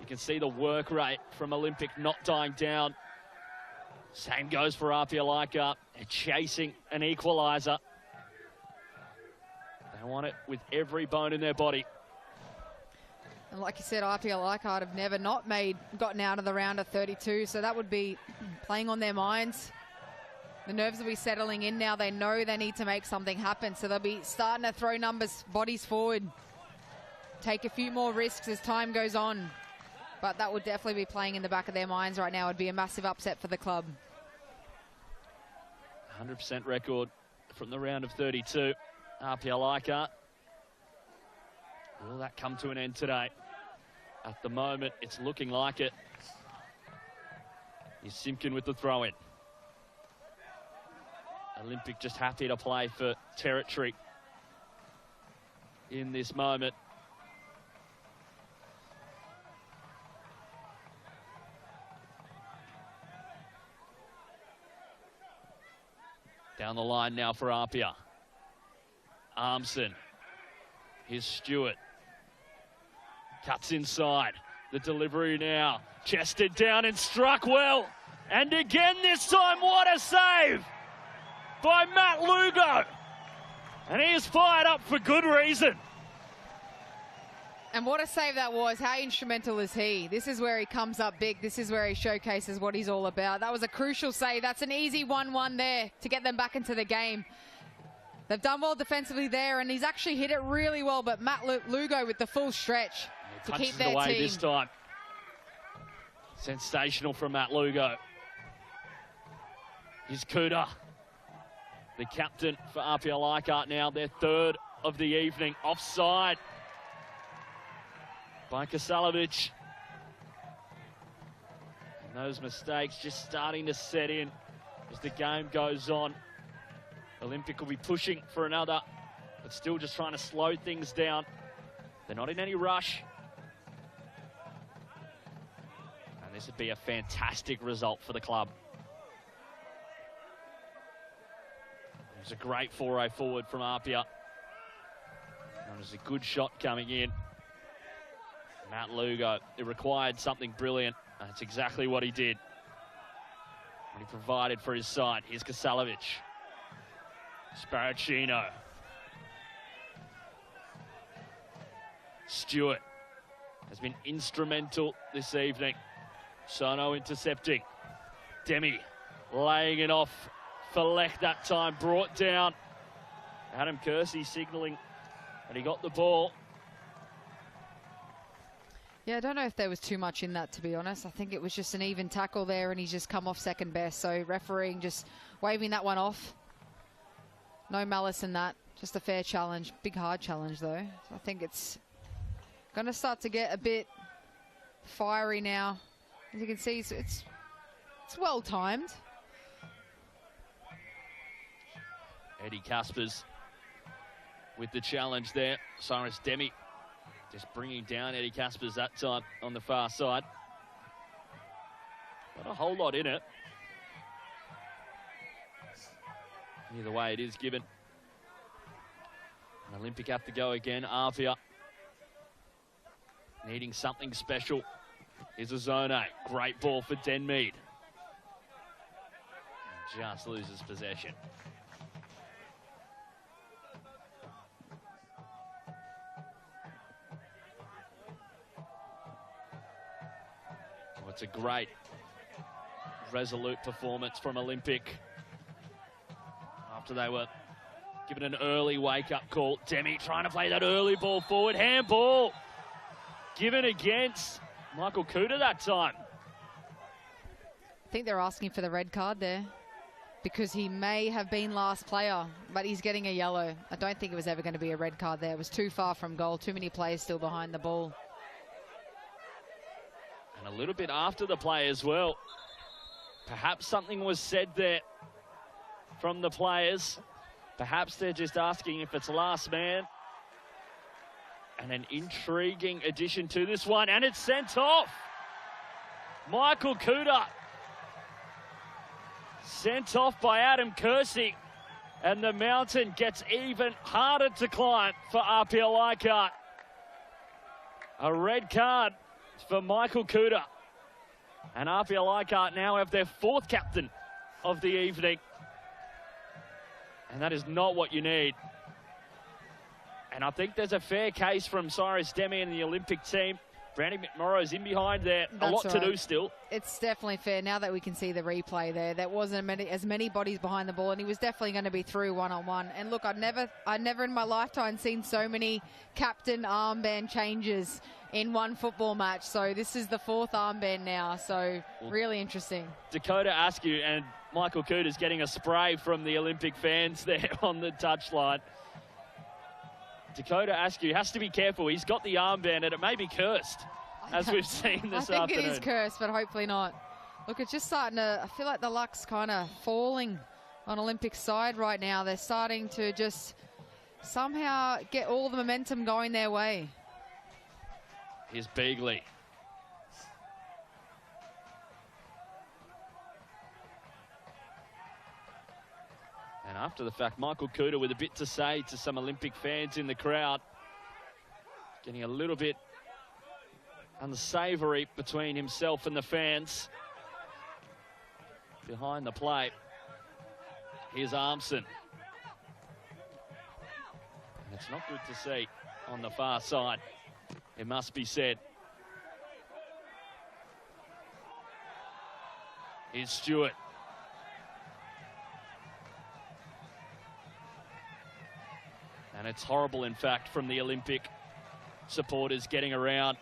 you can see the work rate from Olympic not dying down. Same goes for APIA Leichhardt. They're chasing an equaliser. They want it with every bone in their body.
And like you said, APIA Leichhardt have never not gotten out of the round of 32, so that would be playing on their minds. The nerves will be settling in now. They know they need to make something happen, so they'll be starting to throw bodies forward, take a few more risks as time goes on. But that would definitely be playing in the back of their minds right now. It would be a massive upset for the club.
100% record from the round of 32. APIA Leichhardt. Will that come to an end today? At the moment, it's looking like it. Here's Simpkin with the throw-in. Olympic just happy to play for territory in this moment. Down the line now for APIA. Armson. Here's Stewart. Cuts inside. The delivery now. Chested down and struck well. And again this time, what a save by Matt Lugo. And he is fired up for good reason.
And what a save that was. How instrumental is he? This is where he comes up big. This is where he showcases what he's all about. That was a crucial save. That's an easy 1-1 there to get them back into the game. They've done well defensively there, and he's actually hit it really well, but Matt Lugo with the full stretch to keep their
away
team.
This time. Sensational from Matt Lugo. Here's Kuda, the captain for APIA Leichhardt now, their third of the evening. Offside by Kasalovic. And those mistakes just starting to set in as the game goes on. Olympic will be pushing for another, but still just trying to slow things down. They're not in any rush. And this would be a fantastic result for the club. It was a great foray forward from APIA. And it was a good shot coming in. Matt Lugo, it required something brilliant. And that's exactly what he did. And he provided for his side. Here's Kasalovic. Sparacino. Stewart has been instrumental this evening. Sono intercepting. Demi laying it off for Lech that time. Brought down. Adam Kersey signalling that he got the ball.
Yeah, I don't know if there was too much in that, to be honest. I think it was just an even tackle there, and he's just come off second best. So refereeing just waving that one off. No malice in that. Just a fair challenge. Big, hard challenge, though. So I think it's going to start to get a bit fiery now. As you can see, it's well timed.
Eddie Caspers with the challenge there. Cyrus Demi just bringing down Eddie Caspers that time on the far side. Not a whole lot in it. Either way, it is given. And Olympic have to go again. APIA needing something special. Here's a zone 8. Great ball for Denmead. Just loses possession. Well, it's a great, resolute performance from Olympic. After they were given an early wake-up call. Demi trying to play that early ball forward. Handball given against Michael Kuta that time.
I think they're asking for the red card there because he may have been last player, but he's getting a yellow. I don't think it was ever going to be a red card there. It was too far from goal. Too many players still behind the ball.
And a little bit after the play as well. Perhaps something was said there from the players. Perhaps they're just asking if it's last man. And an intriguing addition to this one, and it's sent off. Michael Kuta sent off by Adam Kersey, and the mountain gets even harder to climb for APIA Leichhardt. A red card for Michael Kuta. And APIA Leichhardt now have their 4th captain of the evening. And that is not what you need. And I think there's a fair case from Cyrus Demi and the Olympic team. Brandon McMorrow's in behind there.
That's
a lot to do still.
It's definitely fair now that we can see the replay there. There wasn't as many bodies behind the ball, and he was definitely going to be through one-on-one. And look, I'd never in my lifetime seen so many captain armband changes in one football match. So this is the 4th armband now. So really interesting.
Dakota Askew and Michael Kuta's getting a spray from the Olympic fans there on the touchline. Dakota Askew has to be careful. He's got the armband and it may be cursed, as we've seen this afternoon.
I think it is cursed, but hopefully not. Look, it's just starting to, I feel like the luck's kind of falling on Olympic's side right now. They're starting to just somehow get all the momentum going their way.
Here's Beagley. And after the fact, Michael Kuta with a bit to say to some Olympic fans in the crowd. Getting a little bit unsavoury between himself and the fans. Behind the plate, here's Armson. And it's not good to see on the far side, it must be said. Here's Stewart. And it's horrible, in fact, from the Olympic supporters getting around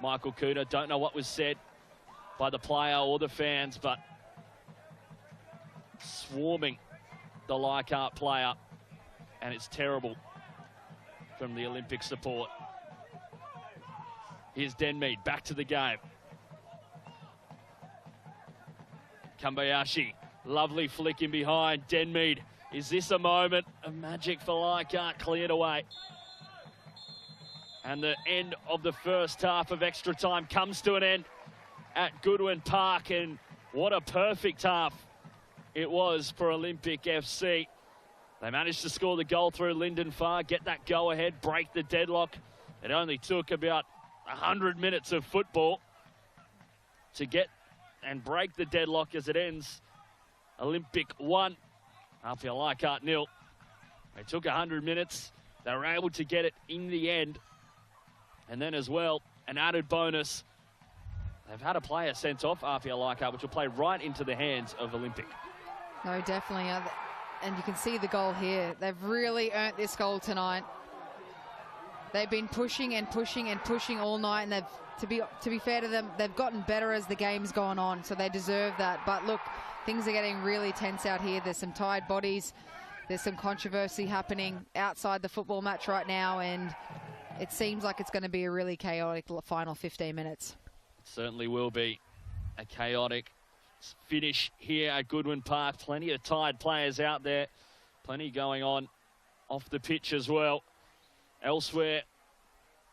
Michael Kuta. Don't know what was said by the player or the fans, but swarming the Leichhardt player. And it's terrible from the Olympic support. Here's Denmead, back to the game. Kambayashi, lovely flick in behind. Denmead. Is this a moment of magic for Leichhardt? Cleared away. And the end of the first half of extra time comes to an end at Goodwin Park. And what a perfect half it was for Olympic FC. They managed to score the goal through Lyndon Farr, get that go-ahead, break the deadlock. It only took about 100 minutes of football to get and break the deadlock as it ends. Olympic 1. APIA Leichhardt 0. They took 100 minutes. They were able to get it in the end. And then as well, an added bonus. They've had a player sent off APIA Leichhardt, which will play right into the hands of Olympic.
No, definitely. And you can see the goal here. They've really earned this goal tonight. They've been pushing and pushing and pushing all night, and to be fair to them, they've gotten better as the game's gone on, so they deserve that. But look, things are getting really tense out here. There's some tired bodies. There's some controversy happening outside the football match right now, and it seems like it's going to be a really chaotic final 15 minutes.
It certainly will be a chaotic finish here at Goodwin Park. Plenty of tired players out there. Plenty going on off the pitch as well. Elsewhere,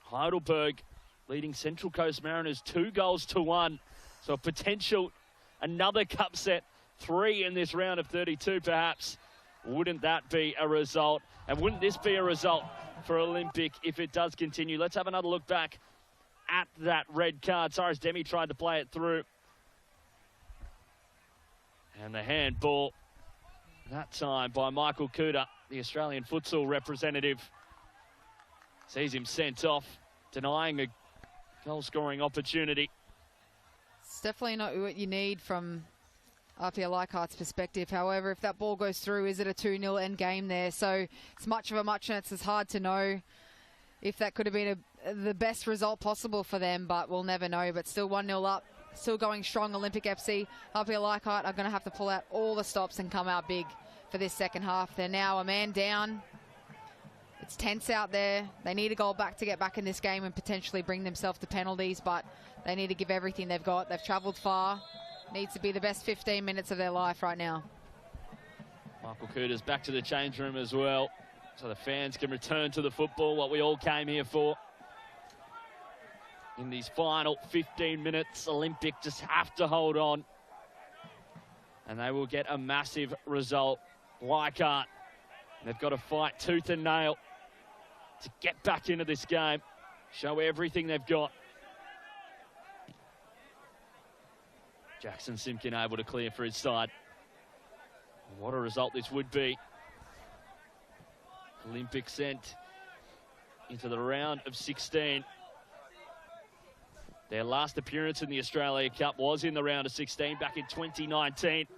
Heidelberg leading Central Coast Mariners 2-1. So a potential another cup set, 3 in this round of 32 perhaps. Wouldn't that be a result? And wouldn't this be a result for Olympic if it does continue? Let's have another look back at that red card. Cyrus Demi tried to play it through. And the handball, that time by Michael Cooter, the Australian futsal representative, sees him sent off, denying a goal-scoring opportunity.
It's definitely not what you need from APIA Leichhardt's perspective. However, if that ball goes through, is it a 2-0 end game there? So it's much of a muchness. It's hard to know if that could have been the best result possible for them, but we'll never know. But still 1-0 up, still going strong. Olympic FC. APIA Leichhardt are going to have to pull out all the stops and come out big for this second half. They're now a man down. It's tense out there. They need a goal back to get back in this game and potentially bring themselves to penalties, but they need to give everything they've got. They've travelled far. Needs to be the best 15 minutes of their life right now.
Michael Cooter's back to the change room as well, so the fans can return to the football, what we all came here for. In these final 15 minutes, Olympic just have to hold on, and they will get a massive result. Leichhardt, they've got to fight tooth and nail to get back into this game, show everything they've got. Jackson Simpkin able to clear for his side. What a result this would be. Olympic sent into the round of 16. Their last appearance in the Australia Cup was in the round of 16 back in 2019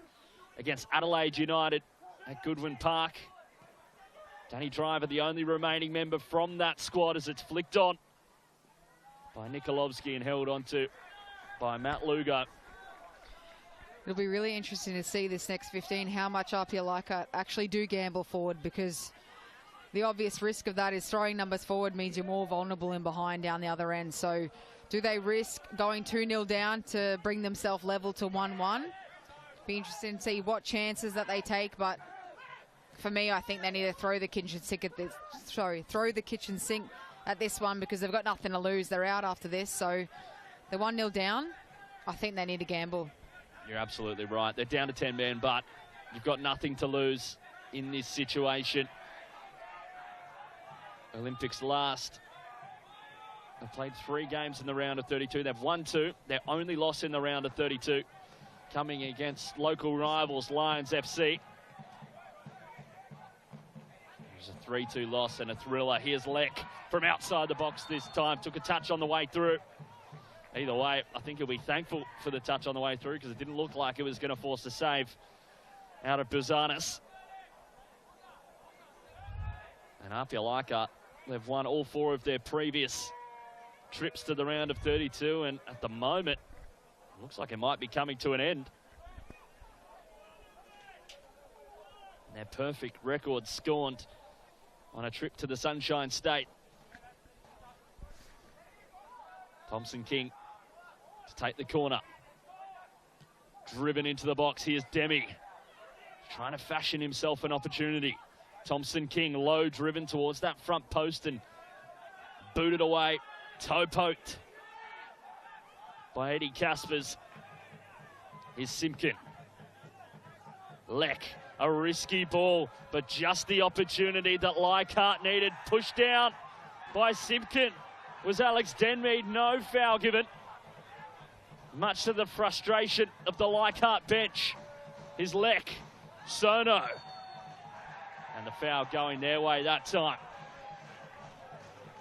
against Adelaide United at Goodwin Park. Danny Driver, the only remaining member from that squad, as it's flicked on by Nikolovsky and held onto by Matt Lugo.
It'll be really interesting to see this next 15 how much APIA Leichhardt actually do gamble forward, because the obvious risk of that is throwing numbers forward means you're more vulnerable in behind down the other end. So do they risk going 2-0 down to bring themselves level to 1-1? Be interesting to see what chances that they take, but for me, I think they need to throw the kitchen sink at this. Throw the kitchen sink at this one, because they've got nothing to lose. They're out after this, so they're 1-0 down. I think they need to gamble.
You're absolutely right. They're down to 10 men, but you've got nothing to lose in this situation. Olympics last. They've played 3 games in the round of 32. They've won 2. Their only loss in the round of 32 coming against local rivals Lions FC. There's a 3-2 loss and a thriller. Here's Leck from outside the box this time. Took a touch on the way through. Either way, I think he'll be thankful for the touch on the way through, because it didn't look like it was going to force a save out of Buzanis. And APIA Leichhardt, they've won all 4 of their previous trips to the round of 32, and at the moment, it looks like it might be coming to an end. And their perfect record scorned on a trip to the Sunshine State. Thompson King to take the corner. Driven into the box. Here's Demi. Trying to fashion himself an opportunity. Thompson King low, driven towards that front post and booted away. Toe poked by Eddie Caspers. Here's Simpkin. Leck, a risky ball, but just the opportunity that Leichhardt needed. Pushed down by Simpkin. Was Alex Denmead. No foul given. Much to the frustration of the Leichhardt bench. His Leck, Sono. And the foul going their way that time.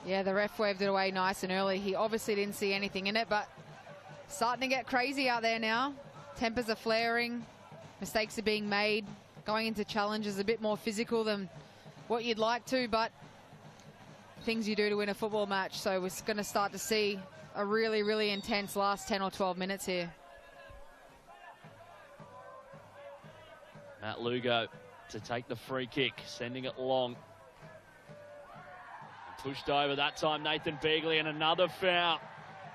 Yeah, the ref waved it away nice and early. He obviously didn't see anything in it, but starting to get crazy out there now. Tempers are flaring. Mistakes are being made. Going into challenges a bit more physical than what you'd like to, but things you do to win a football match. So we're going to start to see a really, really intense last 10 or 12 minutes here.
Matt Lugo to take the free kick, sending it long. Pushed over that time, Nathan Begley, and another foul.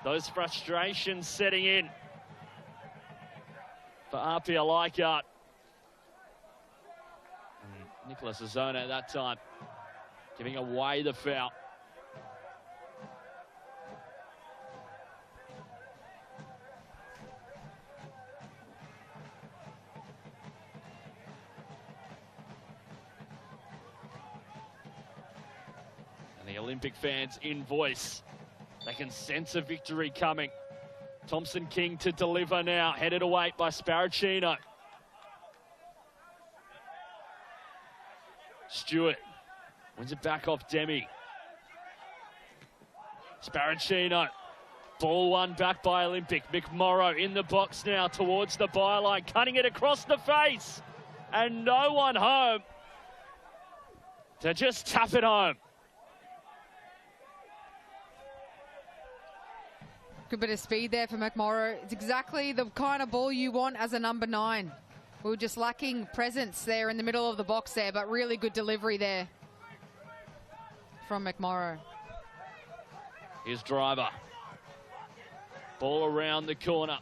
Those frustrations setting in for APIA Leichhardt. And Nicholas Azona at that time giving away the foul. And the Olympic fans in voice They can sense a victory coming. Thompson King to deliver now, headed away by Sparacino. Stewart wins it back off Demi. Sparacino, ball won back by Olympic. McMorrow in the box now towards the byline, cutting it across the face. And no one home to just tap it home.
Good bit of speed there for McMorrow. It's exactly the kind of ball you want as a number 9. We were just lacking presence there in the middle of the box there, but really good delivery there from McMorrow.
Here's Driver. Ball around the corner.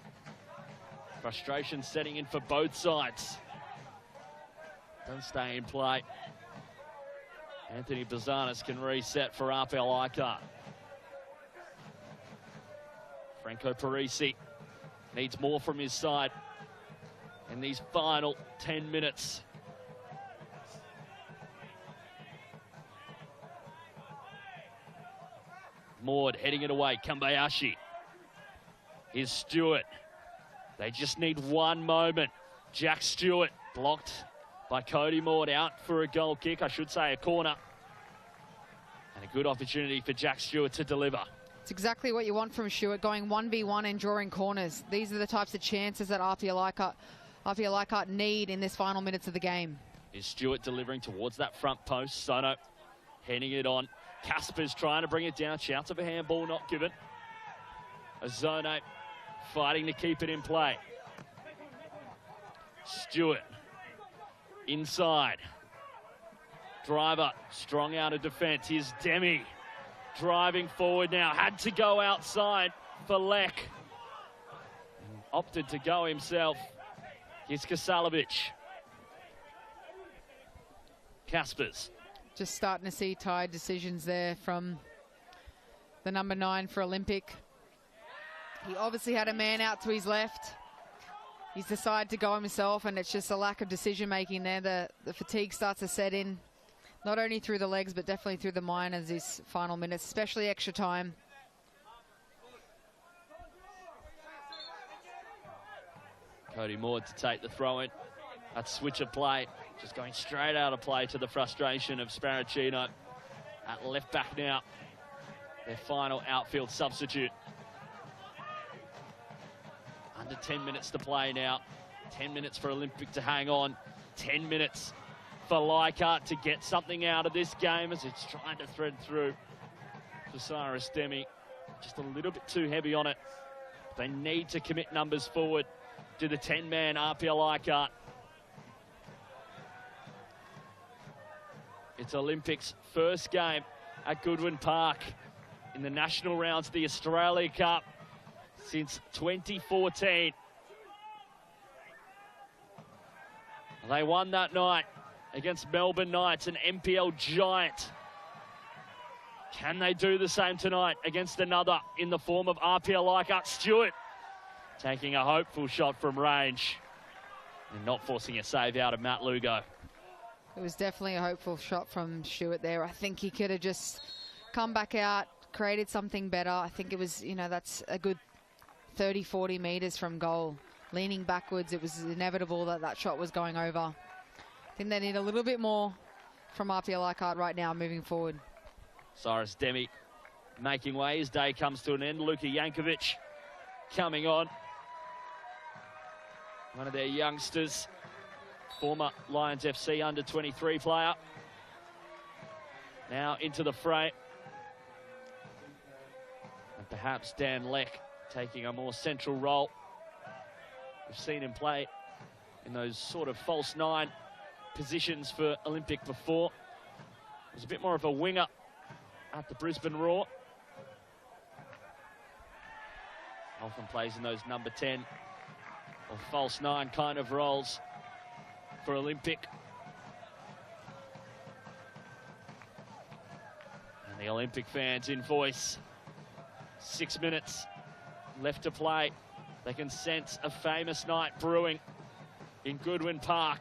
Frustration setting in for both sides. Doesn't stay in play. Anthony Bazanis can reset for APIA Leichhardt. Franco Parisi needs more from his side in these final 10 minutes. Maud heading it away, Kambayashi. Here's Stewart. They just need one moment. Jack Stewart blocked by Cody Maud, out for a goal kick, I should say a corner. And a good opportunity for Jack Stewart to deliver.
It's exactly what you want from Stewart, going 1v1 and drawing corners. These are the types of chances that APIA Leichhardt need in this final minutes of the game.
Is Stewart delivering towards that front post? Sono heading it on. Casper's trying to bring it down. Shouts of a handball not given. Azone fighting to keep it in play. Stewart inside. Driver strong out of defence. Here's Demi driving forward now. Had to go outside for Lek. Opted to go himself. Here's Kasalovic. Caspers.
Just starting to see tired decisions there from the number 9 for Olympic. He obviously had a man out to his left. He's decided to go himself, and it's just a lack of decision making there. The fatigue starts to set in, not only through the legs, but definitely through the mind as these final minutes, especially extra time.
Cody Maud to take the throw in. That switch of play, just going straight out of play to the frustration of Sparacino. At left back now, their final outfield substitute. Under 10 minutes to play now. 10 minutes for Olympic to hang on. 10 minutes for Leichhardt to get something out of this game as it's trying to thread through to Cyrus Demi. Just a little bit too heavy on it. They need to commit numbers forward to the 10-man APIA Leichhardt. It's Olympic's first game at Goodwin Park in the national rounds of the Australia Cup since 2014. They won that night against Melbourne Knights, an NPL giant. Can they do the same tonight against another in the form of APIA Leichhardt? Stewart taking a hopeful shot from range and not forcing a save out of Matt Lugo.
It was definitely a hopeful shot from Stewart there. I think he could have just come back out, created something better. I think it was, you know, that's a good 30, 40 metres from goal. Leaning backwards, it was inevitable that that shot was going over. I think they need a little bit more from APIA Leichhardt right now moving forward.
Cyrus Demi making way. His day comes to an end. Luka Jankovic coming on. One of their youngsters, former Lions FC under-23 player. Now into the fray. And perhaps Dan Lek taking a more central role. We've seen him play in those sort of false 9 positions for Olympic before. He was a bit more of a winger at the Brisbane Roar. Often plays in those number 10 or false 9 kind of roles for Olympic. And the Olympic fans in voice. 6 minutes left to play. They can sense a famous night brewing in Goodwin Park.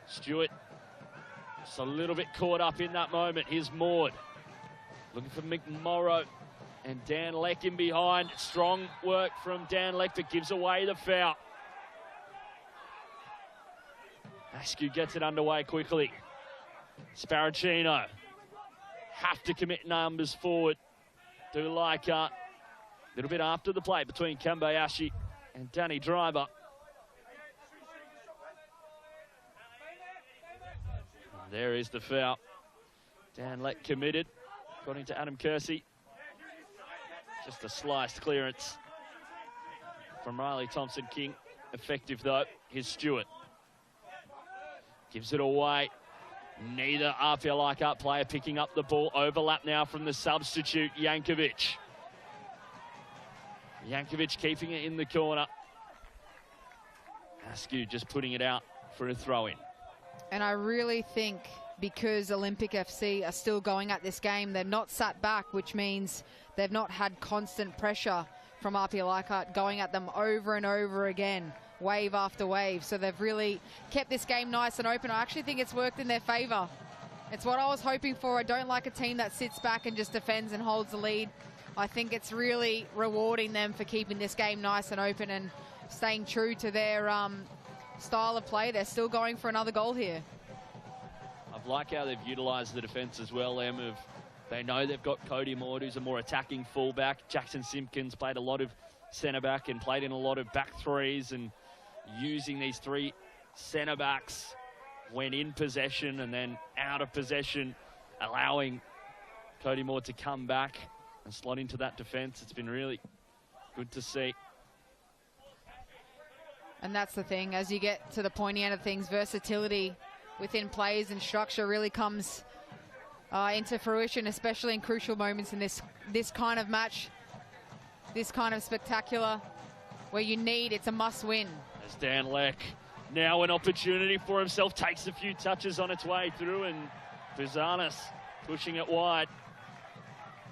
Stewart just a little bit caught up in that moment. Here's Maud. Looking for McMorrow. And Dan Leck in behind. Strong work from Dan Leck, but gives away the foul. Askew gets it underway quickly. Sparacino. Have to commit numbers forward. Do Leichhardt. A little bit after the play between Kambayashi and Danny Driver. And there is the foul. Dan Leck committed, according to Adam Kersey. Just a sliced clearance from Riley Thompson-King. Effective, though. Here's Stewart. Gives it away. Neither APIA Leichhardt player picking up the ball. Overlap now from the substitute, Jankovic. Jankovic keeping it in the corner. Askew just putting it out for a throw-in.
And I really think because Olympic FC are still going at this game, they've not sat back, which means they've not had constant pressure from APIA Leichhardt going at them over and over again, wave after wave. So they've really kept this game nice and open. I actually think it's worked in their favour. It's what I was hoping for. I don't like a team that sits back and just defends and holds the lead. I think it's really rewarding them for keeping this game nice and open and staying true to their style of play. They're still going for another goal here.
I like how they've utilised the defence as well, Em. They know they've got Cody Maud, who's a more attacking fullback. Jackson Simpkins played a lot of centre-back and played in a lot of back threes, and using these three centre-backs when in possession and then out of possession, allowing Cody Maud to come back and slot into that defence. It's been really good to see.
And that's the thing, as you get to the pointy end of things, versatility within plays and structure really comes into fruition, especially in crucial moments in this kind of match, this kind of spectacular, where it's a must-win.
As Dan Leck, now an opportunity for himself, takes a few touches on its way through, and Bizanis pushing it wide.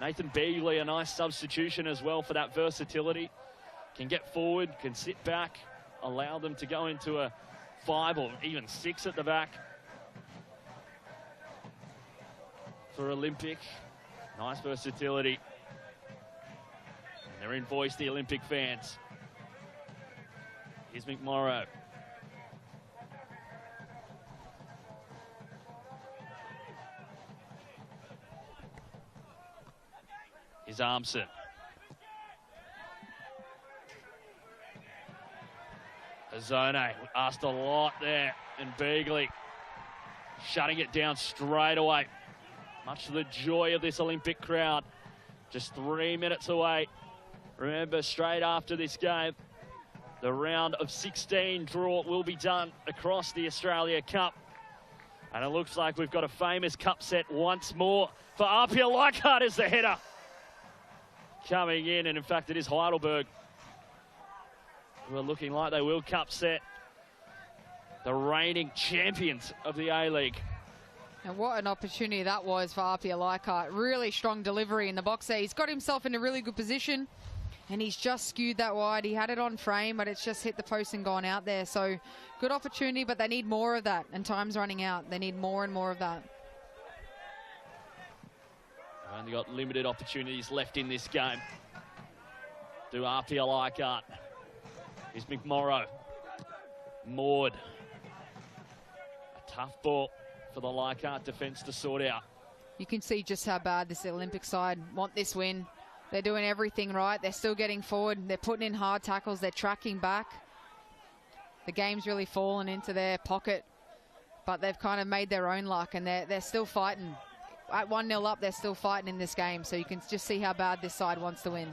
Nathan Begley, a nice substitution as well for that versatility. Can get forward, can sit back, allow them to go into a 5 or even 6 at the back. For Olympic, nice versatility. And they're in voice, the Olympic fans. Here's McMorrow. Here's Armson. Azone asked a lot there, and Begley shutting it down straight away. Much to the joy of this Olympic crowd. Just 3 minutes away. Remember, straight after this game, the round of 16 draw will be done across the Australia Cup. And it looks like we've got a famous cup set once more for APIA Leichhardt as the header coming in. And in fact, it is Heidelberg who are looking like they will cup set, the reigning champions of the A-League.
And what an opportunity that was for APIA Leichhardt. Really strong delivery in the box there. He's got himself in a really good position, and he's just skewed that wide. He had it on frame, but it's just hit the post and gone out there. So good opportunity, but they need more of that, and time's running out. They need more and more of that.
They've only got limited opportunities left in this game. Do APIA Leichhardt. Here's McMorrow. Maud. A tough ball for the Leichhardt defence to sort out.
You can see just how bad this Olympic side want this win. They're doing everything right. They're still getting forward. They're putting in hard tackles. They're tracking back. The game's really fallen into their pocket, but they've kind of made their own luck, and they're still fighting. At 1-0 up, they're still fighting in this game, so you can just see how bad this side wants to win.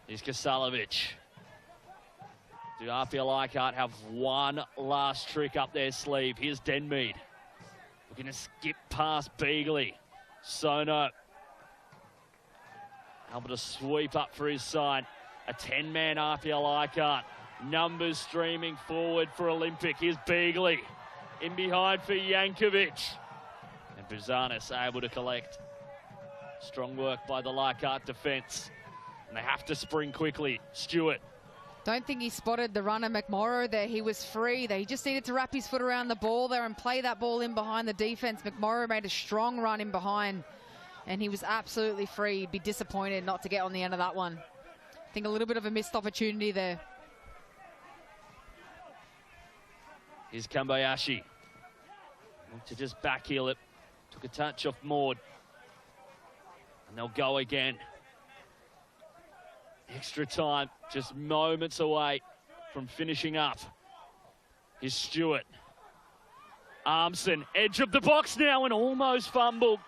Here's Kasalovic. Do APIA Leichhardt have one last trick up their sleeve? Here's Denmead. Looking to skip past Begley. Sono. Able to sweep up for his side. A 10-man APIA Leichhardt. Numbers streaming forward for Olympic. Here's Begley. In behind for Jankovic. And Bizanis able to collect. Strong work by the Leichhardt defence. And they have to spring quickly. Stewart.
Don't think he spotted the runner McMorrow there. He was free. He just needed to wrap his foot around the ball there and play that ball in behind the defense. McMorrow made a strong run in behind, and he was absolutely free. He'd be disappointed not to get on the end of that one. I think a little bit of a missed opportunity there.
Here's Kambayashi. To just backheel it. Took a touch off Maud. And they'll go again. Extra time, just moments away from finishing up. Here's Stewart. Armson, edge of the box now, and almost fumbled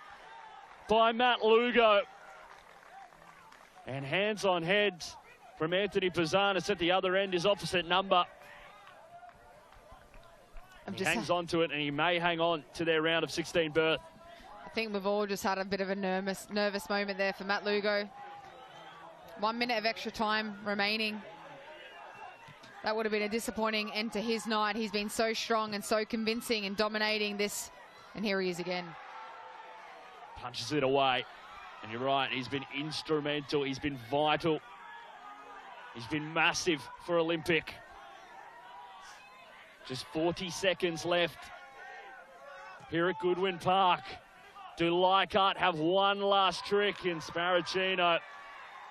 by Matt Lugo. And hands on heads from Anthony Pizzanis at the other end, his opposite number. He hangs on to it, and he may hang on to their round of 16 berth.
I think we've all just had a bit of a nervous moment there for Matt Lugo. 1 minute of extra time remaining. That would have been a disappointing end to his night. He's been so strong and so convincing and dominating this. And here he is again.
Punches it away. And you're right, he's been instrumental. He's been vital. He's been massive for Olympic. Just 40 seconds left here at Goodwin Park. Do Leichhardt have one last trick? And Sparacino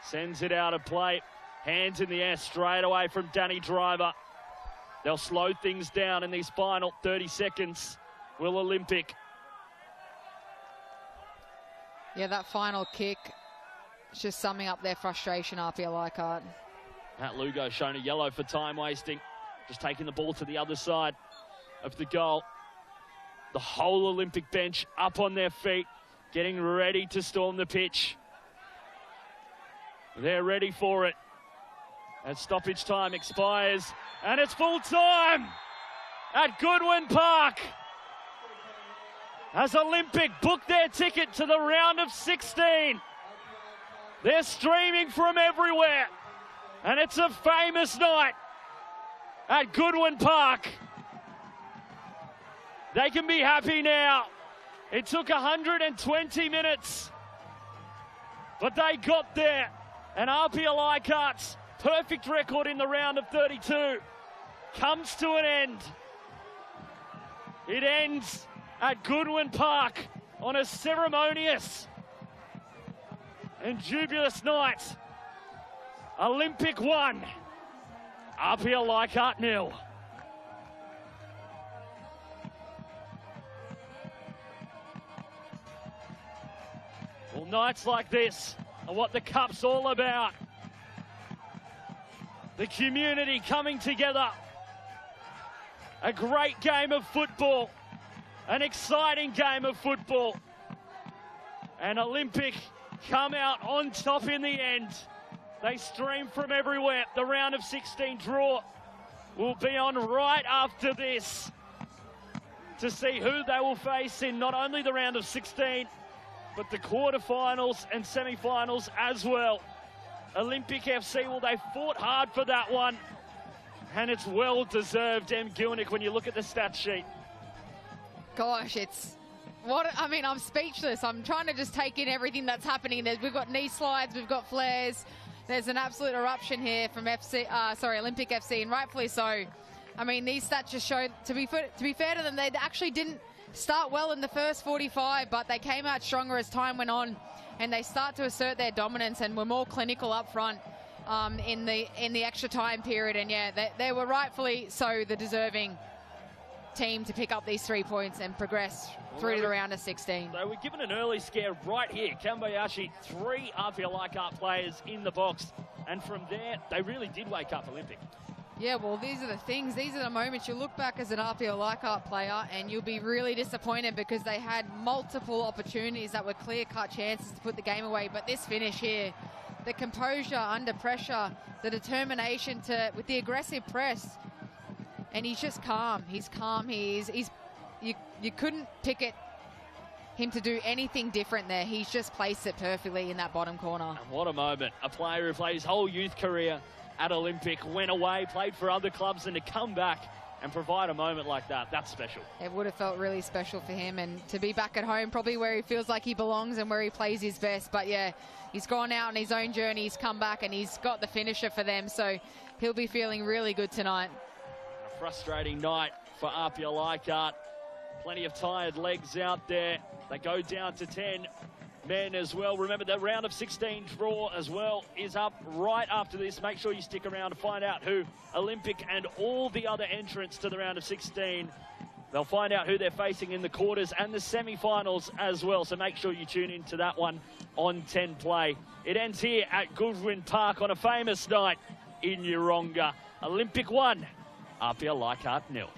sends it out of play. Hands in the air straight away from Danny Driver. They'll slow things down in these final 30 seconds. Will Olympic?
Yeah, that final kick is just summing up their frustration, APIA Leichhardt.
Matt Lugo shown a yellow for time wasting. Just taking the ball to the other side of the goal. The whole Olympic bench up on their feet, getting ready to storm the pitch. They're ready for it. As stoppage time expires, and it's full time at Goodwin Park. As Olympic book their ticket to the round of 16. They're streaming from everywhere, and it's a famous night at Goodwin Park. They can be happy now. It took 120 minutes, but they got there. And APIA Leichhardt's perfect record in the round of 32 comes to an end. It ends at Goodwin Park on a ceremonious and jubilous night. Olympic 1, APIA Leichhardt 0. Well, nights like this are what the Cup's all about. The community coming together. A great game of football. An exciting game of football. And Olympic come out on top in the end. They stream from everywhere. The round of 16 draw will be on right after this to see who they will face in not only the round of 16, but the quarterfinals and semi-finals as well. Olympic FC, well, they fought hard for that one, and it's well deserved, M. Gilnick, when you look at the stat sheet.
Gosh, I'm speechless. I'm trying to just take in everything that's happening. We've got knee slides, we've got flares. There's an absolute eruption here from Olympic FC, and rightfully so. I mean, these stats just show, to be fair to them, they actually didn't start well in the first 45, but they came out stronger as time went on, and they start to assert their dominance and were more clinical up front in the extra time period. And yeah, they were rightfully so the deserving team to pick up these 3 points and progress through to the round of 16.
They were given an early scare right here. Kambayashi, 3 APIA Leichhardt players in the box, and from there they really did wake up Olympic.
Yeah, well, these are the things. These are the moments you look back as an APIA Leichhardt player and you'll be really disappointed because they had multiple opportunities that were clear-cut chances to put the game away. But this finish here, the composure under pressure, the determination with the aggressive press, and he's just calm. He's calm. You couldn't pick him to do anything different there. He's just placed it perfectly in that bottom corner.
And what a moment. A player who played his whole youth career at Olympic, went away, played for other clubs, and to come back and provide a moment like that, that's special.
It would have felt really special for him, and to be back at home, probably where he feels like he belongs and where he plays his best. But yeah, he's gone out on his own journey, he's come back, and he's got the finisher for them. So he'll be feeling really good tonight.
A frustrating night for APIA Leichhardt. Plenty of tired legs out there. They go down to 10 men as well. Remember, the round of 16 draw as well is up right after this. Make sure you stick around to find out who Olympic and all the other entrants to the round of 16. They'll find out who they're facing in the quarters and the semi-finals as well. So make sure you tune into that one on 10 Play. It ends here at Goodwin Park on a famous night in Yeronga. Olympic 1, APIA Leichhardt 0.